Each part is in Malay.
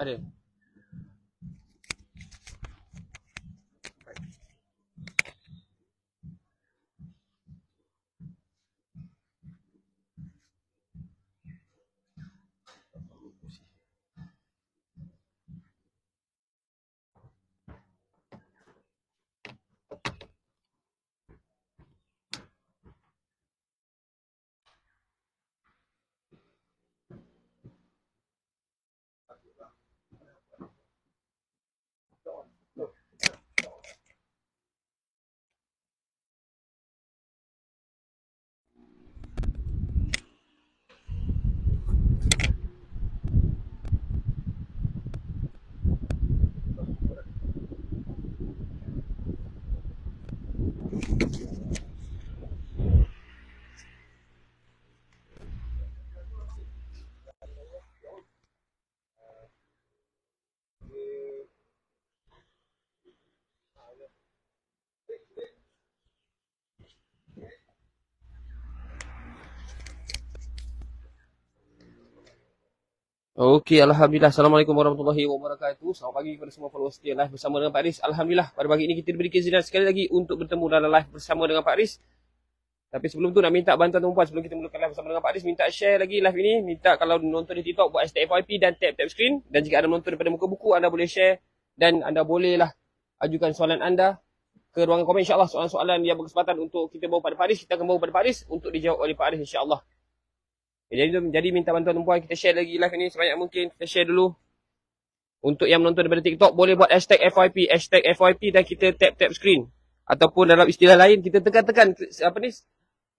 Ada. Okey, Alhamdulillah. Assalamualaikum warahmatullahi wabarakatuh. Selamat pagi kepada semua followers setia live bersama dengan Pak Aris. Alhamdulillah, pada pagi ini kita diberi keiznan sekali lagi untuk bertemu dalam live bersama dengan Pak Aris. Tapi sebelum tu nak minta bantuan tuan-puan sebelum kita mulakan live bersama dengan Pak Aris, minta share lagi live ini. Minta kalau nonton di TikTok buat hashtag FYP dan tap screen. Dan jika anda menonton daripada muka buku, anda boleh share dan anda bolehlah ajukan soalan anda ke ruangan komen. InsyaAllah soalan-soalan yang berkesempatan untuk kita bawa pada Pak Aris, kita akan bawa pada Pak Aris untuk dijawab oleh Pak Aris insyaAllah. Jadi minta bantuan tuan-puan, kita share lagi live ini sebanyak mungkin. Kita share dulu. Untuk yang menonton daripada TikTok, boleh buat hashtag FYP dan kita tap screen. Ataupun dalam istilah lain, kita tekan-tekan apa ni,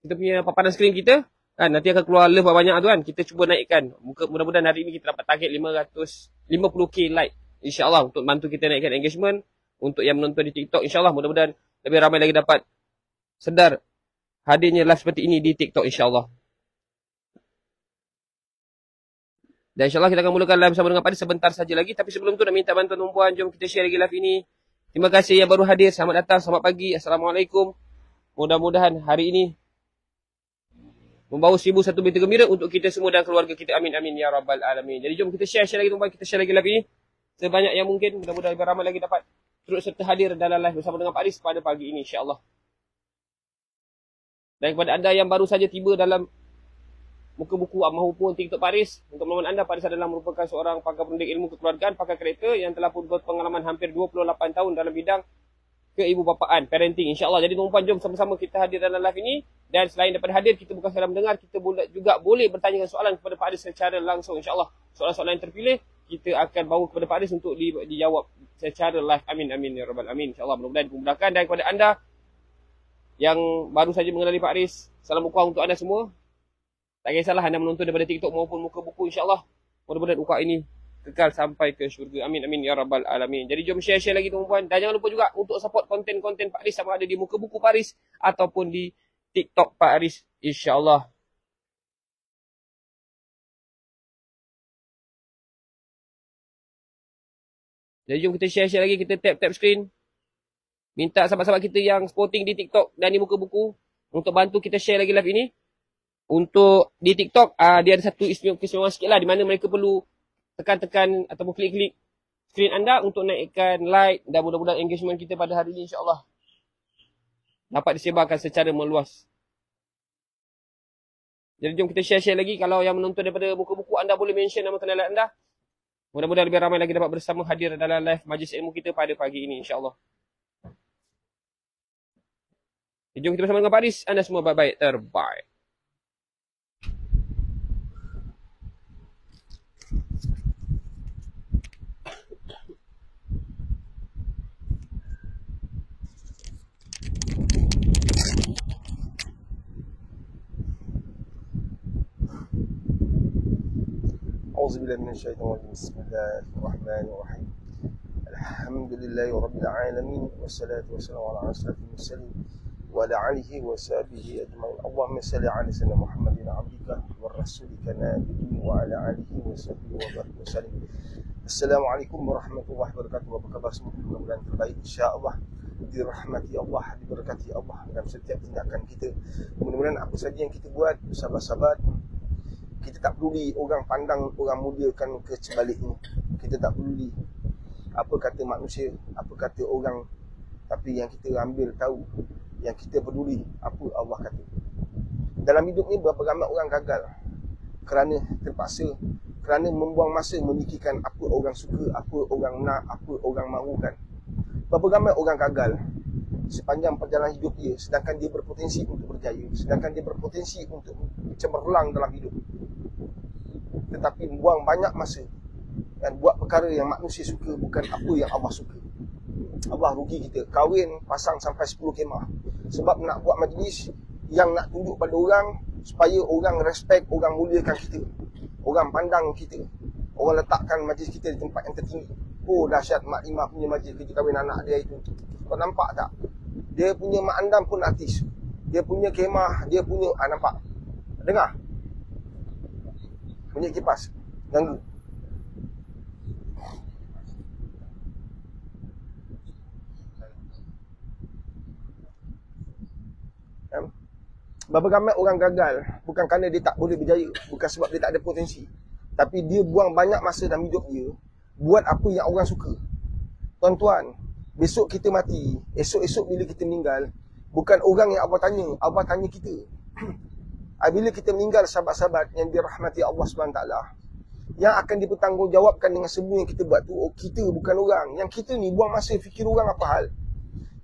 kita punya paparan skrin kita. Kan, nanti akan keluar love banyak tu kan. Kita cuba naikkan. Mudah-mudahan hari ini kita dapat target 550k like. InsyaAllah untuk bantu kita naikkan engagement. Untuk yang menonton di TikTok, insyaAllah mudah-mudahan lebih ramai lagi dapat sedar hadirnya live seperti ini di TikTok insyaAllah. Dan insyaAllah kita akan mulakan live bersama dengan Pak Aris sebentar saja lagi. Tapi sebelum tu nak minta bantuan tuan-puan. Jom kita share lagi live ini. Terima kasih yang baru hadir. Selamat datang, selamat pagi. Assalamualaikum. Mudah-mudahan hari ini membawa 1001 berita gembira untuk kita semua dan keluarga kita. Amin, amin, ya Rabbal Alamin. Jadi jom kita share lagi tuan-puan. Kita share lagi live ini sebanyak yang mungkin. Mudah-mudahan lebih ramai lagi dapat turut serta hadir dalam live bersama dengan Pak Aris pada pagi ini insyaAllah. Dan kepada anda yang baru saja tiba dalam muka buku maupun TikTok Pak Aris, untuk pengalaman anda, Pak Aris adalah merupakan seorang pakar pendidik ilmu kekeluargaan, pakar karakter yang telah pun berpengalaman hampir 28 tahun dalam bidang keibubapaan, parenting insyaAllah. Jadi tuan-tuan, jom sama-sama kita hadir dalam live ini. Dan selain daripada hadir, kita bukan sekadar mendengar, kita juga boleh bertanyakan soalan kepada Pak Aris secara langsung insyaAllah. Soalan-soalan yang terpilih, kita akan bawa kepada Pak Aris untuk dijawab secara live. Amin, amin, ya Rabbal Alamin insyaAllah. Mudah-mudahan dimudahkan. Dan kepada anda yang baru saja mengenali Pak Aris, salam ukhuwah untuk anda semua. Tak kisahlah anda menonton daripada TikTok maupun muka buku insyaAllah. Mudah-mudahan ukhuwah ini kekal sampai ke syurga. Amin, amin, ya Rabbal Alamin. Jadi jom share lagi tuan-tuan. Dan jangan lupa juga untuk support konten-konten Pak Aris sama ada di muka buku Pak Aris ataupun di TikTok Pak Aris insyaAllah. Jadi jom kita share lagi, kita tap screen. Minta sahabat-sahabat kita yang sporting di TikTok dan di muka buku untuk bantu kita share lagi live ini. Untuk di TikTok, dia ada satu keistimewaan sikit lah, di mana mereka perlu tekan-tekan ataupun klik-klik skrin anda untuk naikkan like. Dan mudah-mudahan engagement kita pada hari ini insyaAllah dapat disebarkan secara meluas. Jadi jom kita share lagi. Kalau yang menonton daripada muka buku, anda boleh mention nama kenalan anda. Mudah-mudahan lebih ramai lagi dapat bersama hadir dalam live majlis ilmu kita pada pagi ini insyaAllah. Jom kita bersama dengan Pak Aris. Anda semua baik-baik terbaik. Auzubillahi minasyaitonir rajim. Bismillahirrahmanirrahim. Alhamdulillahi rabbil alamin wassalatu wassalamu ala asyrafil mursalin wa ala alihi wa sahbihi ajmain. Allahumma shalli ala sayyidina Muhammadin abdika wa rasulika nabiyyi wa ala alihi wa sahbihi wa barik wa sallim. Assalamualaikum warahmatullahi wabarakatuh. Apa khabar semua? Mudah-mudahan terbaik insya-Allah, dirahmati Allah, diberkati Allah dalam setiap tindakan kita. Mudah-mudahan apa saja yang kita buat, sahabat-sahabat, kita tak peduli orang pandang, orang muliakan ke sebaliknya. Kita tak peduli apa kata manusia, apa kata orang. Tapi yang kita ambil tahu, yang kita peduli apa Allah kata. Dalam hidup ni berapa ramai orang gagal kerana terpaksa, kerana membuang masa memikirkan apa orang suka, apa orang nak, apa orang mahukan. Berapa ramai orang gagal sepanjang perjalanan hidup dia, sedangkan dia berpotensi untuk berjaya, sedangkan dia berpotensi untuk cemerlang dalam hidup, tetapi membuang banyak masa dan buat perkara yang manusia suka, bukan apa yang Allah suka. Allah rugi kita. Kahwin, pasang sampai 10 kemah sebab nak buat majlis yang nak tunjuk pada orang, supaya orang respect, orang muliakan kita, orang pandang kita, orang letakkan majlis kita di tempat yang tertinggi. Oh dahsyat, Mak Imah punya majlis kerja kahwin anak dia itu. Kau nampak tak? Dia punya Mak Andam pun artis, dia punya kemah, dia punya, nampak? Dengar bunyi kipas ganggu. Berapa ramai orang gagal bukan kerana dia tak boleh berjaya, bukan sebab dia tak ada potensi, tapi dia buang banyak masa dalam hidup dia buat apa yang orang suka. Tuan-tuan, besok kita mati, esok-esok bila kita meninggal, bukan orang yang Allah tanya kita. Bila kita meninggal, sahabat-sahabat yang dirahmati Allah SWT, yang akan dipertanggungjawabkan dengan semua yang kita buat tu, kita bukan orang. Yang kita ni buang masa fikir orang apa hal.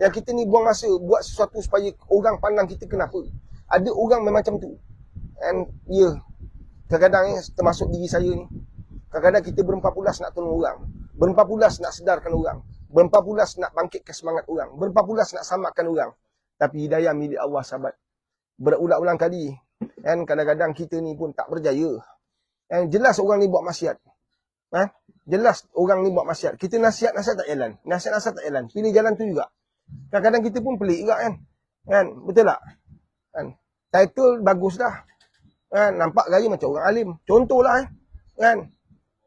Yang kita ni buang masa buat sesuatu supaya orang pandang kita kenapa. Ada orang memang macam tu. And kadang-kadang termasuk diri saya ni, kadang-kadang kita berempat-pulas nak tolong orang, berempat-pulas nak sedarkan orang, berempat-pulas nak bangkitkan semangat orang, berempat-pulas nak selamatkan orang. Tapi hidayah milik Allah, sahabat. Berulang-ulang kali, and kadang-kadang kita ni pun tak berjaya. And jelas orang ni buat maksiat. Jelas orang ni buat maksiat. Kita nasihat tak jalan. Nasihat tak jalan. Pilih jalan tu juga. Kadang-kadang kita pun pelik juga kan. Betul tak? Kan? Title bagus dah. Kan? Nampak gaya macam orang alim. Contohlah kan.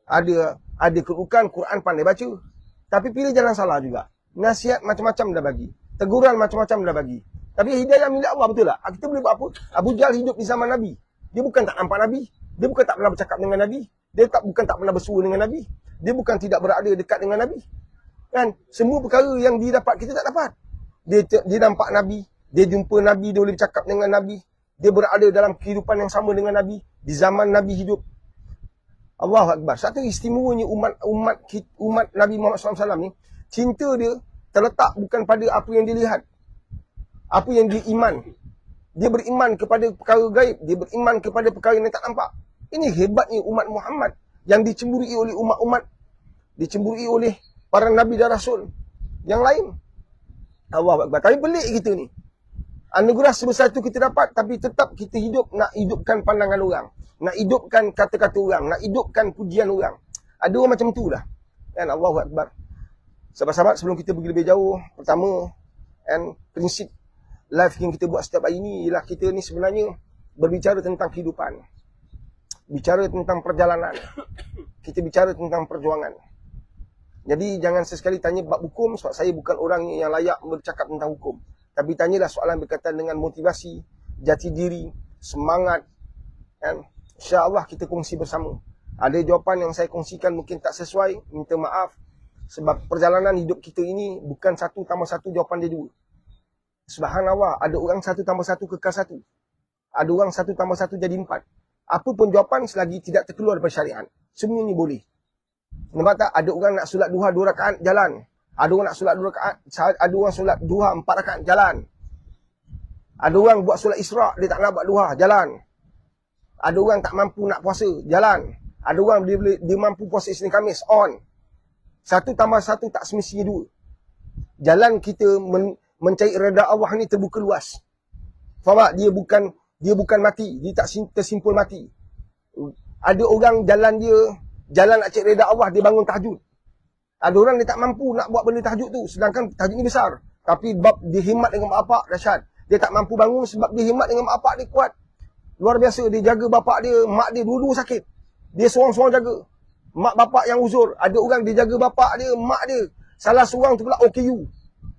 Ada kedudukan Quran pandai baca. Tapi pilih jalan salah juga. Nasihat macam-macam dah bagi. Teguran macam-macam dah bagi. Tapi hidayah milik Allah, betul tak? Kita boleh buat apa? Abu Jahal hidup di zaman Nabi. Dia bukan tak nampak Nabi. Dia bukan tak pernah bercakap dengan Nabi. Dia bukan tak pernah bersua dengan Nabi. Dia bukan tidak berada dekat dengan Nabi. Kan? Semua perkara yang dia dapat, kita tak dapat. Dia nampak Nabi. Dia jumpa Nabi, dia boleh bercakap dengan Nabi. Dia berada dalam kehidupan yang sama dengan Nabi. Di zaman Nabi hidup. Allahu Akbar. Satu istimewanya umat Nabi Muhammad SAW ni, cinta dia terletak bukan pada apa yang dia lihat, apa yang dia iman. Dia beriman kepada perkara gaib. Dia beriman kepada perkara yang tak nampak. Ini hebatnya umat Muhammad yang dicemburui oleh umat-umat, dicemburui oleh para Nabi dan Rasul yang lain. Allahu Akbar. Tapi pelik kita ni. Anugerah sebesar itu kita dapat, tapi tetap kita hidup nak hidupkan pandangan orang, nak hidupkan kata-kata orang, nak hidupkan pujian orang. Ada orang macam tu lah. Kan? Allahu Akbar. Sahabat-sahabat, sebelum kita pergi lebih jauh, pertama, prinsip live yang kita buat setiap hari ni ialah kita ni sebenarnya berbicara tentang kehidupan. Bicara tentang perjalanan. Kita bicara tentang perjuangan. Jadi jangan sesekali tanya bab hukum, sebab saya bukan orang yang layak bercakap tentang hukum. Tapi tanyalah soalan berkaitan dengan motivasi, jati diri, semangat. Dan insya-Allah kita kongsi bersama. Ada jawapan yang saya kongsikan mungkin tak sesuai, minta maaf. Sebab perjalanan hidup kita ini bukan 1+1 jawapan dia 2. Subhanallah, ada orang 1+1 kekal 1. Ada orang 1+1 jadi 4. Apa pun jawapan selagi tidak terkeluar daripada syariat. Semua ni boleh. Nampak tak? Ada orang nak solat duha 2 rakaat, jalan. Ada orang nak solat 2 rakaat, ada orang solat duha 4 rakaat, jalan. Ada orang buat solat Isra', dia tak nak buat duha, jalan. Ada orang tak mampu nak puasa, jalan. Ada orang dia mampu puasa Isnin Khamis, on. 1+1 tak semestinya 2. Jalan kita mencari redha Allah ni terbuka luas. Faham tak? Dia bukan mati, dia tak tersimpul mati. Ada orang jalan nak cari redha Allah, dia bangun tahajud. Ada orang dia tak mampu nak buat benda tahajud tu, sedangkan tahajud ni besar. Tapi bab dia hemat dengan mak bapak, dahsyat. Dia tak mampu bangun sebab dia hemat dengan mak bapak dia kuat. Luar biasa, dia jaga bapak dia, mak dia dua-dua sakit. Dia seorang-seorang jaga. Mak bapak yang uzur. Ada orang dia jaga bapak dia, mak dia. Salah seorang tu pula OKU.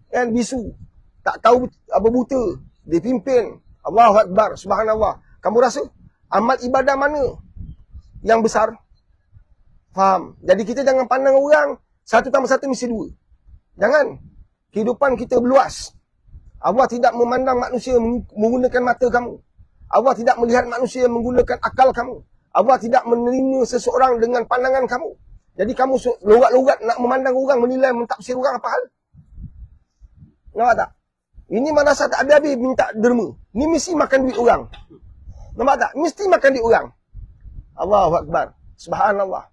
Kan, bisu. Tak tahu apa buta. Dia pimpin. Allahu Akbar, subhanallah. Kamu rasa amal ibadah mana yang besar? Faham? Jadi kita jangan pandang orang 1+1 mesti 2. Jangan. Kehidupan kita berluas. Allah tidak memandang manusia menggunakan mata kamu. Allah tidak melihat manusia menggunakan akal kamu. Allah tidak menerima seseorang dengan pandangan kamu. Jadi kamu logat-logat nak memandang orang, menilai, mentafsir orang apa hal? Nampak tak? Ini madrasah tak habis-habis minta derma. Ni mesti makan duit orang. Nampak tak? Mesti makan duit orang. Allahu Akbar. Subhanallah.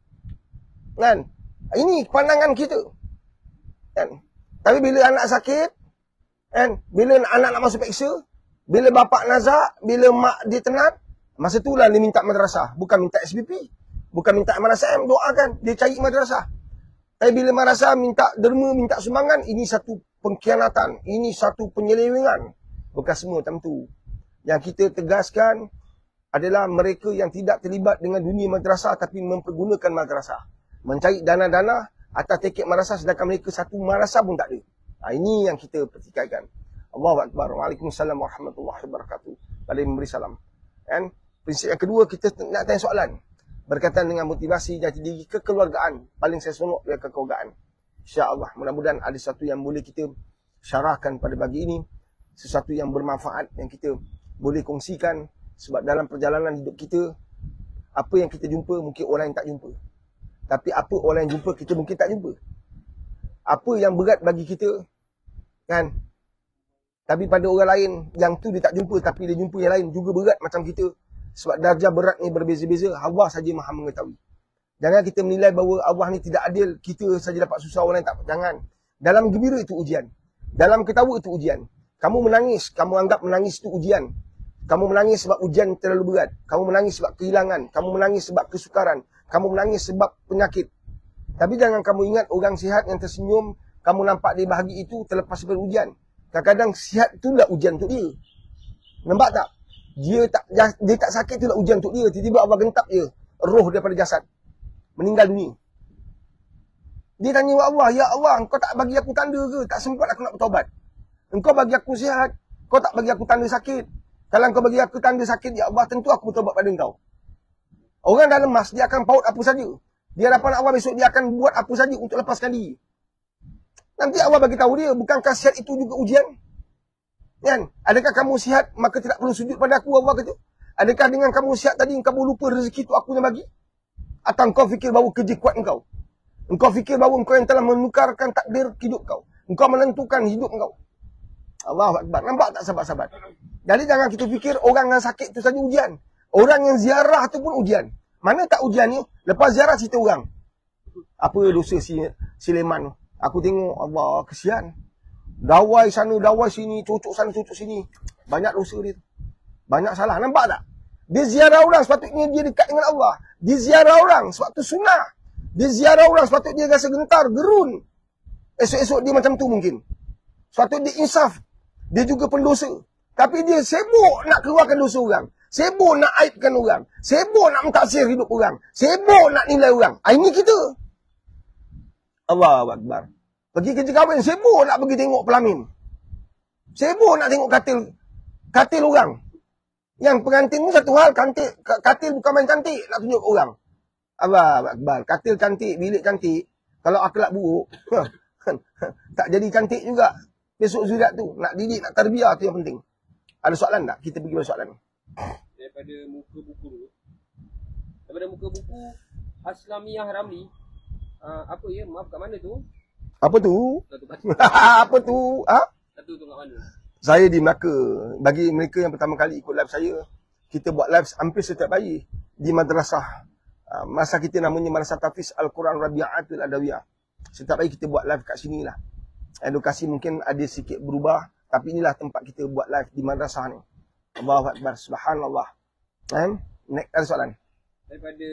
Kan? Ini pandangan kita. Kan? Tapi bila anak sakit, kan? Bila anak nak masuk peksa, bila bapak nazak, bila mak dia tenat, masa itulah dia minta madrasah. Bukan minta SBP. Bukan minta MRSM, doakan. Dia cari madrasah. Tapi bila madrasah minta derma, minta sumbangan, ini satu pengkhianatan. Ini satu penyelewengan. Bukan semua tentu. Yang kita tegaskan adalah mereka yang tidak terlibat dengan dunia madrasah tapi mempergunakan madrasah. Mencari dana-dana atas tiket madrasah sedangkan mereka satu madrasah pun tak ada. Ini yang kita pertikaikan. Allahu Akbar. Waalaikumsalam warahmatullahi wabarakatuh. Balik memberi salam. Kan? Prinsip yang kedua, kita nak tanya soalan. Berkaitan dengan motivasi jati diri kekeluargaan. Paling saya seronok dia kekeluargaan. InsyaAllah. Mudah-mudahan ada sesuatu yang boleh kita syarahkan pada pagi ini. Sesuatu yang bermanfaat yang kita boleh kongsikan. Sebab dalam perjalanan hidup kita, apa yang kita jumpa mungkin orang yang tak jumpa. Tapi apa orang yang jumpa kita mungkin tak jumpa. Apa yang berat bagi kita, kan? Tapi pada orang lain, yang tu dia tak jumpa tapi dia jumpa yang lain juga berat macam kita. Sebab darjah berat ni berbeza-beza. Allah saja maha mengetahui. Jangan kita menilai bahawa Allah ni tidak adil. Kita saja dapat susah, orang lain tak. Jangan. Dalam gembira itu ujian. Dalam ketawa itu ujian. Kamu menangis. Kamu anggap menangis itu ujian. Kamu menangis sebab ujian terlalu berat. Kamu menangis sebab kehilangan. Kamu menangis sebab kesukaran. Kamu menangis sebab penyakit. Tapi jangan kamu ingat orang sihat yang tersenyum. Kamu nampak dia bahagia itu terlepas daripada ujian. Kadang-kadang sihat itulah ujian untuk dia. Nampak tak? Dia tak sakit itulah ujian untuk dia. Tiba-tiba Allah gentap dia roh daripada jasad. Meninggal dunia. Dia tanya kepada Allah, ya Allah, engkau tak bagi aku tanda ke? Tak sempat aku nak bertaubat. Engkau bagi aku sihat, kau tak bagi aku tanda sakit. Kalau engkau bagi aku tanda sakit, ya Allah, tentu aku bertaubat pada engkau. Orang dah lemas, dia akan paut apa saja. Di hadapan Allah besok, dia akan buat apa saja untuk lepaskan diri. Nanti Allah bagi tahu dia, bukankah sihat itu juga ujian? Kan? Adakah kamu sihat, maka tidak perlu sujud pada aku, Allah kata. Adakah dengan kamu sihat tadi, kamu lupa rezeki itu aku yang bagi? Atau engkau fikir bahawa kerja kuat engkau? Engkau fikir bahawa engkau yang telah menukarkan takdir hidup kau? Engkau menentukan hidup engkau? Allahu Akbar. Nampak tak sahabat-sahabat? Jadi jangan kita fikir orang yang sakit itu saja ujian. Orang yang ziarah itu pun ujian. Mana tak ujian ni? Lepas ziarah cerita orang. Apa dosa si Leman? Aku tengok, Allah, kesian. Dawai sana, dawai sini, cucuk sana, cucuk sini. Banyak dosa dia. Banyak salah. Nampak tak? Dia ziarah orang, sepatutnya dia dekat dengan Allah. Dia ziarah orang, sebab tu sunnah. Dia ziarah orang, sepatutnya dia rasa gentar, gerun. Esok-esok dia macam tu mungkin. Sepatutnya dia insaf. Dia juga pendosa. Tapi dia sibuk nak keluarkan dosa orang. Sibuk nak aibkan orang. Sibuk nak mentaksir hidup orang. Sibuk nak nilai orang. Ini kita. Allahu Akbar. Pergi kerja kahwin, sibuk nak pergi tengok pelamin. Sibuk nak tengok katil orang. Yang pengantin ni satu hal, katil bukan main cantik, nak tunjuk orang. Allahu Akbar. Katil cantik, bilik cantik. Kalau akhlak buruk, tak jadi cantik juga. Besok zuriat tu, nak didik, nak tarbiyah tu yang penting. Ada soalan tak? Kita pergi pada soalan. Daripada muka buku dulu. Daripada muka buku Aslamiyah Ramli. Apa ya? Maaf, kat mana tu? Apa tu? Apa tu? Ha? Satu tu kat mana? Saya di Melaka. Bagi mereka yang pertama kali ikut live saya, kita buat live hampir setiap hari di madrasah. Masa kita namanya Madrasah Tahfiz Al-Quran Rabi'atul Adawiyah. Setiap hari kita buat live kat sini lah. Edukasi mungkin ada sikit berubah, tapi inilah tempat kita buat live di madrasah ni. Allahu Akbar. Subhanallah. Next, ada soalan? Daripada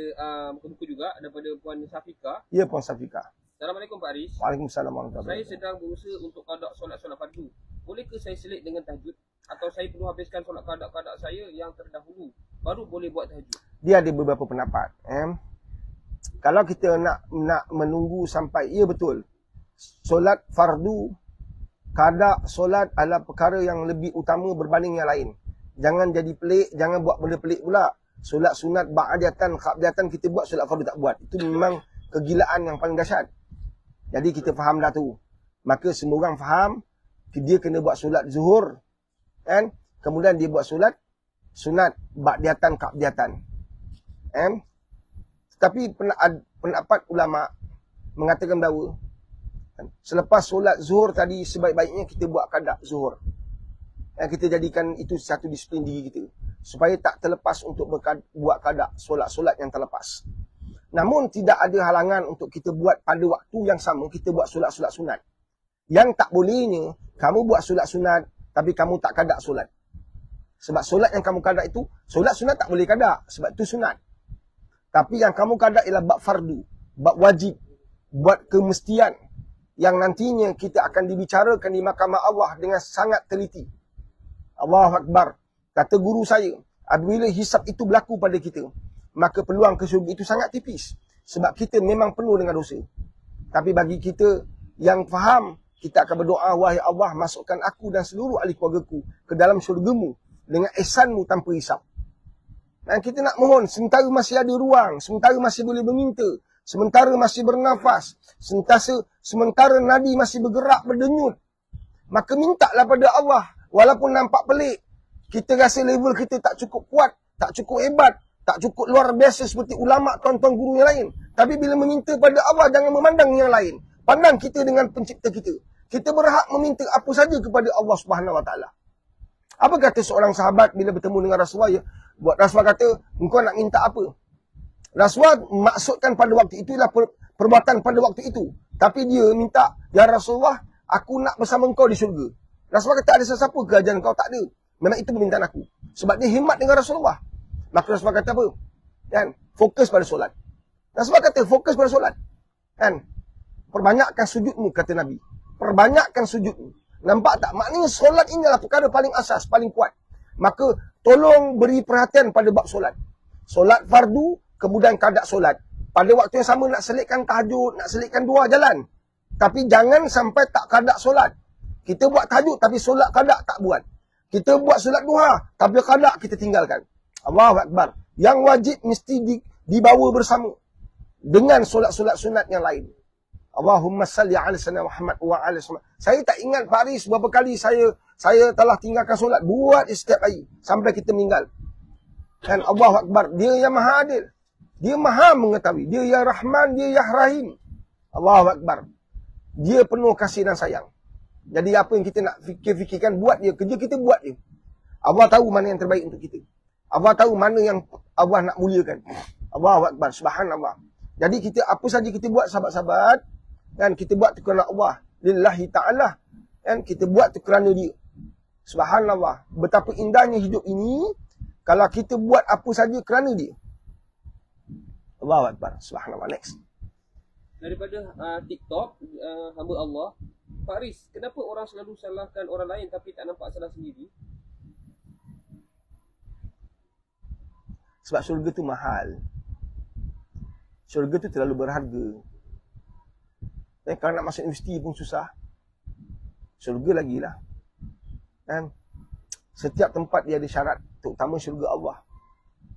muka buku juga, daripada Puan Safika. Ya, Puan Safika. Assalamualaikum Pak Aris. Waalaikumsalam warahmatullahi Saya sedang berusaha untuk qada solat-solat fardu. Bolehkah saya selit dengan tahajud? Atau saya perlu habiskan solat qada saya yang terdahulu, baru boleh buat tahajud? Dia ada beberapa pendapat. Kalau kita nak menunggu sampai, ya betul. Solat fardu, qada solat adalah perkara yang lebih utama berbanding yang lain. Jangan jadi pelik, jangan buat benda pelik pula. Solat sunat, ba'adatan, khabdatan kita buat, solat fardu tak buat. Itu memang kegilaan yang paling dahsyat. Jadi kita faham dah tu. Maka semua orang faham dia kena buat solat zuhur, kan? Kemudian dia buat solat sunat ba'diyatan ka'bdiyatan. Tapi pendapat ulama mengatakan bahawa selepas solat zuhur tadi sebaik-baiknya kita buat qada zuhur. Kita jadikan itu satu disiplin diri kita supaya tak terlepas untuk buat qada solat-solat yang terlepas. Namun tidak ada halangan untuk kita buat pada waktu yang sama kita buat solat-solat sunat. Yang tak bolehnya kamu buat solat sunat tapi kamu tak qada solat. Sebab solat yang kamu qada itu, solat sunat tak boleh qada sebab itu sunat. Tapi yang kamu qada ialah bab fardu, bab wajib, buat kemestian yang nantinya kita akan dibicarakan di mahkamah Allah dengan sangat teliti. Allahu Akbar. Kata guru saya, apabila hisab itu berlaku pada kita, maka peluang ke syurga itu sangat tipis. Sebab kita memang penuh dengan dosa. Tapi bagi kita yang faham, kita akan berdoa, wahai Allah, masukkan aku dan seluruh ahli keluargaku ke dalam syurgamu dengan ihsanmu tanpa hisab. Dan kita nak mohon, sementara masih ada ruang, sementara masih boleh meminta, sementara masih bernafas, sementara nadi masih bergerak, berdenyut, maka mintalah pada Allah. Walaupun nampak pelik, kita rasa level kita tak cukup kuat, tak cukup hebat, tak cukup luar biasa seperti ulama, tuan-tuan guru yang lain. Tapi bila meminta pada Allah, jangan memandang yang lain. Pandang kita dengan pencipta kita. Kita berhak meminta apa saja kepada Allah Subhanahu Wa Taala. Apa kata seorang sahabat bila bertemu dengan Rasulullah? Ya? Rasulullah kata, engkau nak minta apa? Rasulullah maksudkan pada waktu itu ialah perbuatan pada waktu itu. Tapi dia minta, ya Rasulullah, aku nak bersama engkau di syurga. Rasulullah kata, ada sesiapa ke ajaran kau? Tak ada. Memang itu permintaan aku. Sebab dia khidmat dengan Rasulullah. Maka Rasulullah kata apa? Kan? Fokus pada solat. Rasulullah kata, fokus pada solat. Kan? Perbanyakkan sujudmu, kata Nabi. Perbanyakkan sujudmu. Nampak tak? Maknanya solat ini adalah perkara paling asas, paling kuat. Maka tolong beri perhatian pada bab solat. Solat fardu, kemudian qada solat. Pada waktu yang sama nak selitkan tahajud, nak selitkan dua jalan. Tapi jangan sampai tak qada solat. Kita buat tahajud tapi solat qada tak buat. Kita buat solat duha tapi qada kita tinggalkan. Allahu Akbar. Yang wajib mesti dibawa bersama dengan solat-solat sunat yang lain. Allahumma salli ala sayyidina Muhammad wa ala sallam. Saya tak ingat Paris berapa kali saya telah tinggalkan solat. Buat setiap hari sampai kita meninggal. Dan Allahu Akbar. Dia yang maha adil. Dia maha mengetahui. Dia yang Rahman, dia yang Rahim. Allahu Akbar. Dia penuh kasih dan sayang. Jadi apa yang kita nak fikirkan, buat dia. Kerja kita buat dia. Allah tahu mana yang terbaik untuk kita. Allah tahu mana yang Allah nak muliakan. Allahu Akbar. Subhanallah. Jadi kita apa saja kita buat, sahabat-sahabat, dan kita buat tu kerana Allah. Lillahi ta'ala. Dan kita buat tu kerana dia. Subhanallah. Betapa indahnya hidup ini kalau kita buat apa saja kerana dia. Allahu Akbar. Subhanallah. Next. Daripada TikTok, hamba Allah, Pak Riz, kenapa orang selalu salahkan orang lain tapi tak nampak salah sendiri? Sebab syurga tu mahal. Syurga tu terlalu berharga. Dan kalau nak masuk universiti pun susah. Syurga lagi lah. Dan setiap tempat dia ada syarat. Terutama syurga Allah.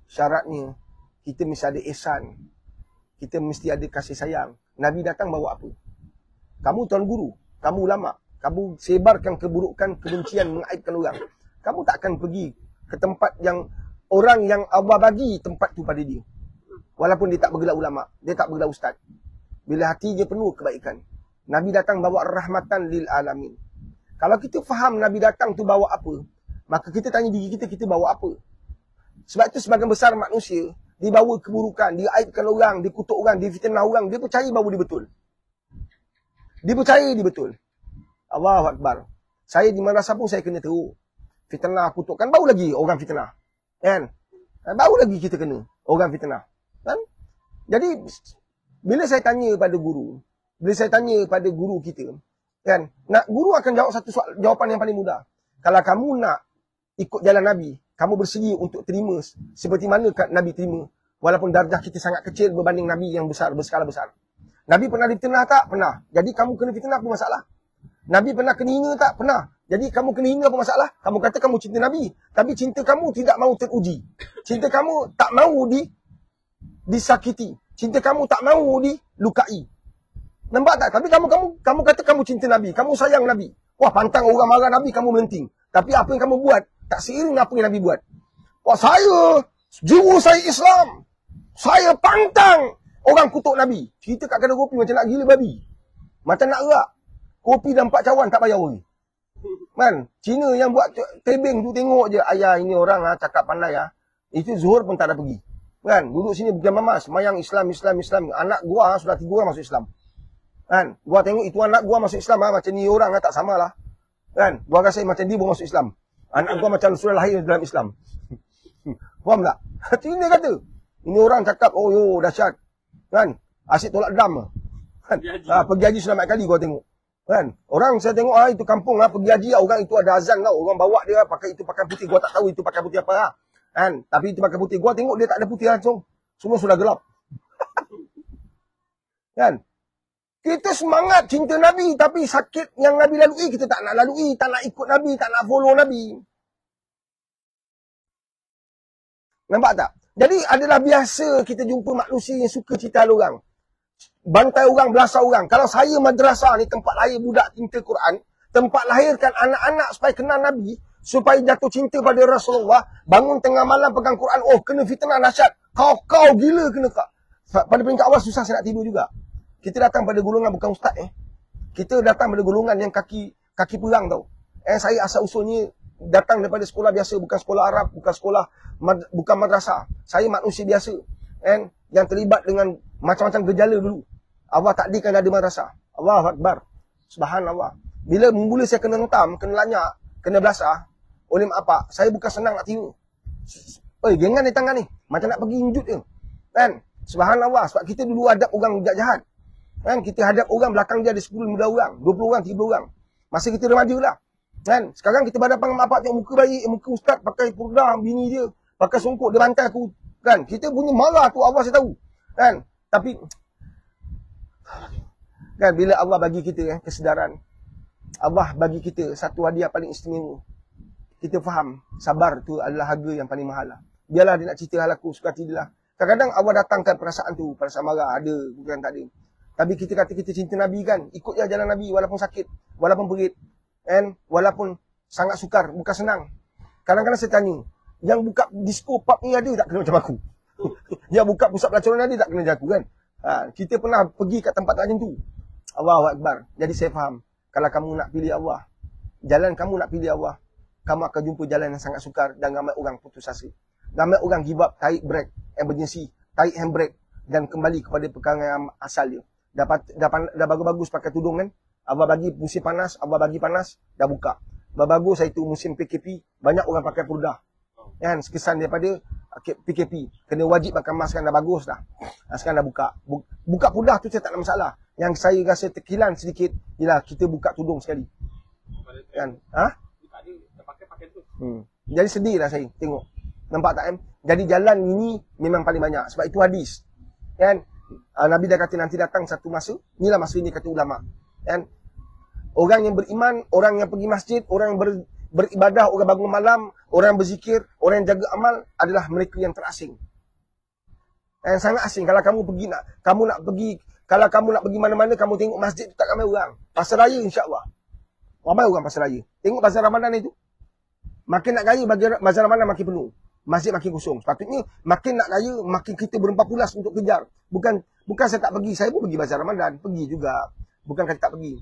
Syaratnya, kita mesti ada ihsan. Kita mesti ada kasih sayang. Nabi datang bawa apa? Kamu tuan guru. Kamu ulama, kamu sebarkan keburukan, kebencian, mengaibkan orang. Kamu tak akan pergi ke tempat yang orang yang Allah bagi tempat tu pada dia. Walaupun dia tak bergelar ulama, dia tak bergelar ustaz. Bila hatinya penuh kebaikan. Nabi datang bawa rahmatan lil alamin. Kalau kita faham Nabi datang tu bawa apa, maka kita tanya diri kita, kita bawa apa? Sebab itu sebagian besar manusia, dia bawa keburukan, dia aibkan orang, dia kutuk orang, dia fitnah orang, dia percaya bahawa dia betul. Dia percaya dia betul. Allahu Akbar. Saya di madrasah pun saya kena teruk. Fitnah, kutukan. Baru lagi orang fitnah. Kan? Baru lagi kita kena orang fitnah. Kan? Jadi, bila saya tanya pada guru, kita, kan? Guru akan jawab satu jawapan yang paling mudah. Kalau kamu nak ikut jalan Nabi, kamu bersedia untuk terima seperti mana Nabi terima. Walaupun darjah kita sangat kecil berbanding Nabi yang besar, berskala besar. Nabi pernah difitnah tak? Pernah. Jadi kamu kena fitnah, apa masalah? Nabi pernah kena hina tak? Pernah. Jadi kamu kena hina, apa masalah? Kamu kata kamu cinta Nabi. Tapi cinta kamu tidak mahu teruji. Cinta kamu tak mahu disakiti. Cinta kamu tak mahu dilukai. Nampak tak? Tapi kamu kata kamu cinta Nabi. Kamu sayang Nabi. Wah, pantang orang marah Nabi, kamu melenting. Tapi apa yang kamu buat, tak seiring apa yang Nabi buat. Wah, jiwa saya Islam. Saya pantang orang kutuk Nabi. Kita kat kedai kopi macam nak gila babi. Macam nak gerak. Kopi dan 4 cawan tak bayar orang. Man, Cina yang buat tebing tu tengok je. Ayah, ini orang cakap pandai. Itu Zuhur pun tak ada pergi. Kan, duduk sini berjamaah semayang Islam. Anak gua sudah 3 orang masuk Islam. Kan, gua tengok itu anak gua masuk Islam macam ni orang tak samalah. Kan, gua rasa macam dia pun masuk Islam. Anak gua macam sudah lahir dalam Islam. Faham tak? Ini kata. Ini orang cakap, oh yo dahsyat. Kan, asyik tolak dam. Kan, pergi haji selamat kali gua tengok. Kan, orang saya tengok itu kampung pergi haji orang itu ada azan tau. Orang bawa dia pakai itu pakai putih, gua tak tahu itu pakai putih apa Kan, tapi itu pakai putih. Gua tengok dia tak ada putih langsung. Semua sudah gelap. Kan? Kita semangat cinta Nabi, tapi sakit yang Nabi lalui, kita tak nak lalui, tak nak ikut Nabi, tak nak follow Nabi. Nampak tak? Jadi adalah biasa kita jumpa manusia yang suka cerita orang. Bantai orang, belasah orang. Kalau saya madrasah ni, tempat lahir budak cinta Quran, tempat lahirkan anak-anak supaya kenal Nabi, supaya jatuh cinta pada Rasulullah, bangun tengah malam pegang Quran, oh kena fitnah dahsyat. Kau gila kena kau. Pada peringkat awal susah saya nak tidur juga. Kita datang pada golongan bukan ustaz Kita datang pada golongan yang kaki perang tau. Saya asal usulnya datang daripada sekolah biasa, bukan sekolah Arab, bukan madrasah. Saya manusia biasa. Yang terlibat dengan macam-macam gejala dulu. Allah takdirkan ada madrasah. Allahu Akbar. Subhanallah. Bila mula saya kena hentam, kena lanyak, kena belasah oleh mak pak, saya bukan senang nak tidur. Gengan di tangan ni. Macam nak pergi injut je. Kan? Subhanallah. Sebab kita dulu adab orang jahat. Kan, kita hadap orang belakang dia ada 10 muda orang, 20 orang, 30 orang. Masa kita remaja lah. Kan, sekarang kita berhadapan dengan mak pak tengok muka baik, muka ustaz pakai purdah, bini dia pakai songkok, dia bantai aku. Kan, kita punya marah tu Allah saya tahu. Kan, tapi kan bila Allah bagi kita kesedaran, Allah bagi kita satu hadiah paling istimewa. Kita faham sabar tu adalah harga yang paling mahal lah. Biarlah dia nak cerita hal aku, suka hati dia lah. Kadang-kadang Allah datangkan perasaan tu, perasaan marah ada, bukan tak ada. Tapi kita kata kita cinta Nabi kan, ikut je jalan Nabi walaupun sakit, walaupun berit, walaupun sangat sukar, bukan senang. Kadang-kadang saya tanya, yang buka disco pub ni ada tak kena macam aku? Yang buka pusat pelacuran ada tak kena macam aku kan? Kita pernah pergi kat tempat macam tu. Allahu Akbar. Jadi saya faham, kalau kamu nak pilih Allah, jalan kamu nak pilih Allah, kamu akan jumpa jalan yang sangat sukar dan ramai orang putus asa. Ramai orang give up, tarik brake, emergency, tarik handbrake dan kembali kepada perkara yang asal dia. Dah bagus-bagus pakai tudung kan. Abah bagi musim panas, abah bagi panas, dah buka. Dah bagus itu musim PKP, banyak orang pakai purdah. Kan, sekesan daripada PKP. Kena wajib pakai mask kan, dah bagus dah. Sekarang dah buka. Buka purdah tu saya tak ada masalah. Yang saya rasa terkilan sedikit, ialah kita buka tudung sekali. Kan? Jadi sedih lah saya tengok. Nampak tak Jadi jalan ini memang paling banyak. Sebab itu hadis. Kan? Nabi dah kata nanti datang satu masa, inilah masa ini kata ulama. Kan? Orang yang beriman, orang yang pergi masjid, orang yang beribadah, orang bangun malam, orang yang berzikir, orang yang jaga amal adalah mereka yang terasing. Sangat asing. Kalau kamu nak pergi mana-mana, kamu tengok masjid tu tak ramai orang. Pasar raya insya-Allah. Ramai orang pasar raya. Tengok bazar Ramadan itu. Makin nak raya bazar Ramadan makin penuh. Masjid makin kosong. Sepatutnya makin nak raya, makin kita berempat-pulas untuk kejar. Bukan saya tak pergi. Saya pun pergi bazar Ramadan. Pergi juga. Bukan kata tak pergi.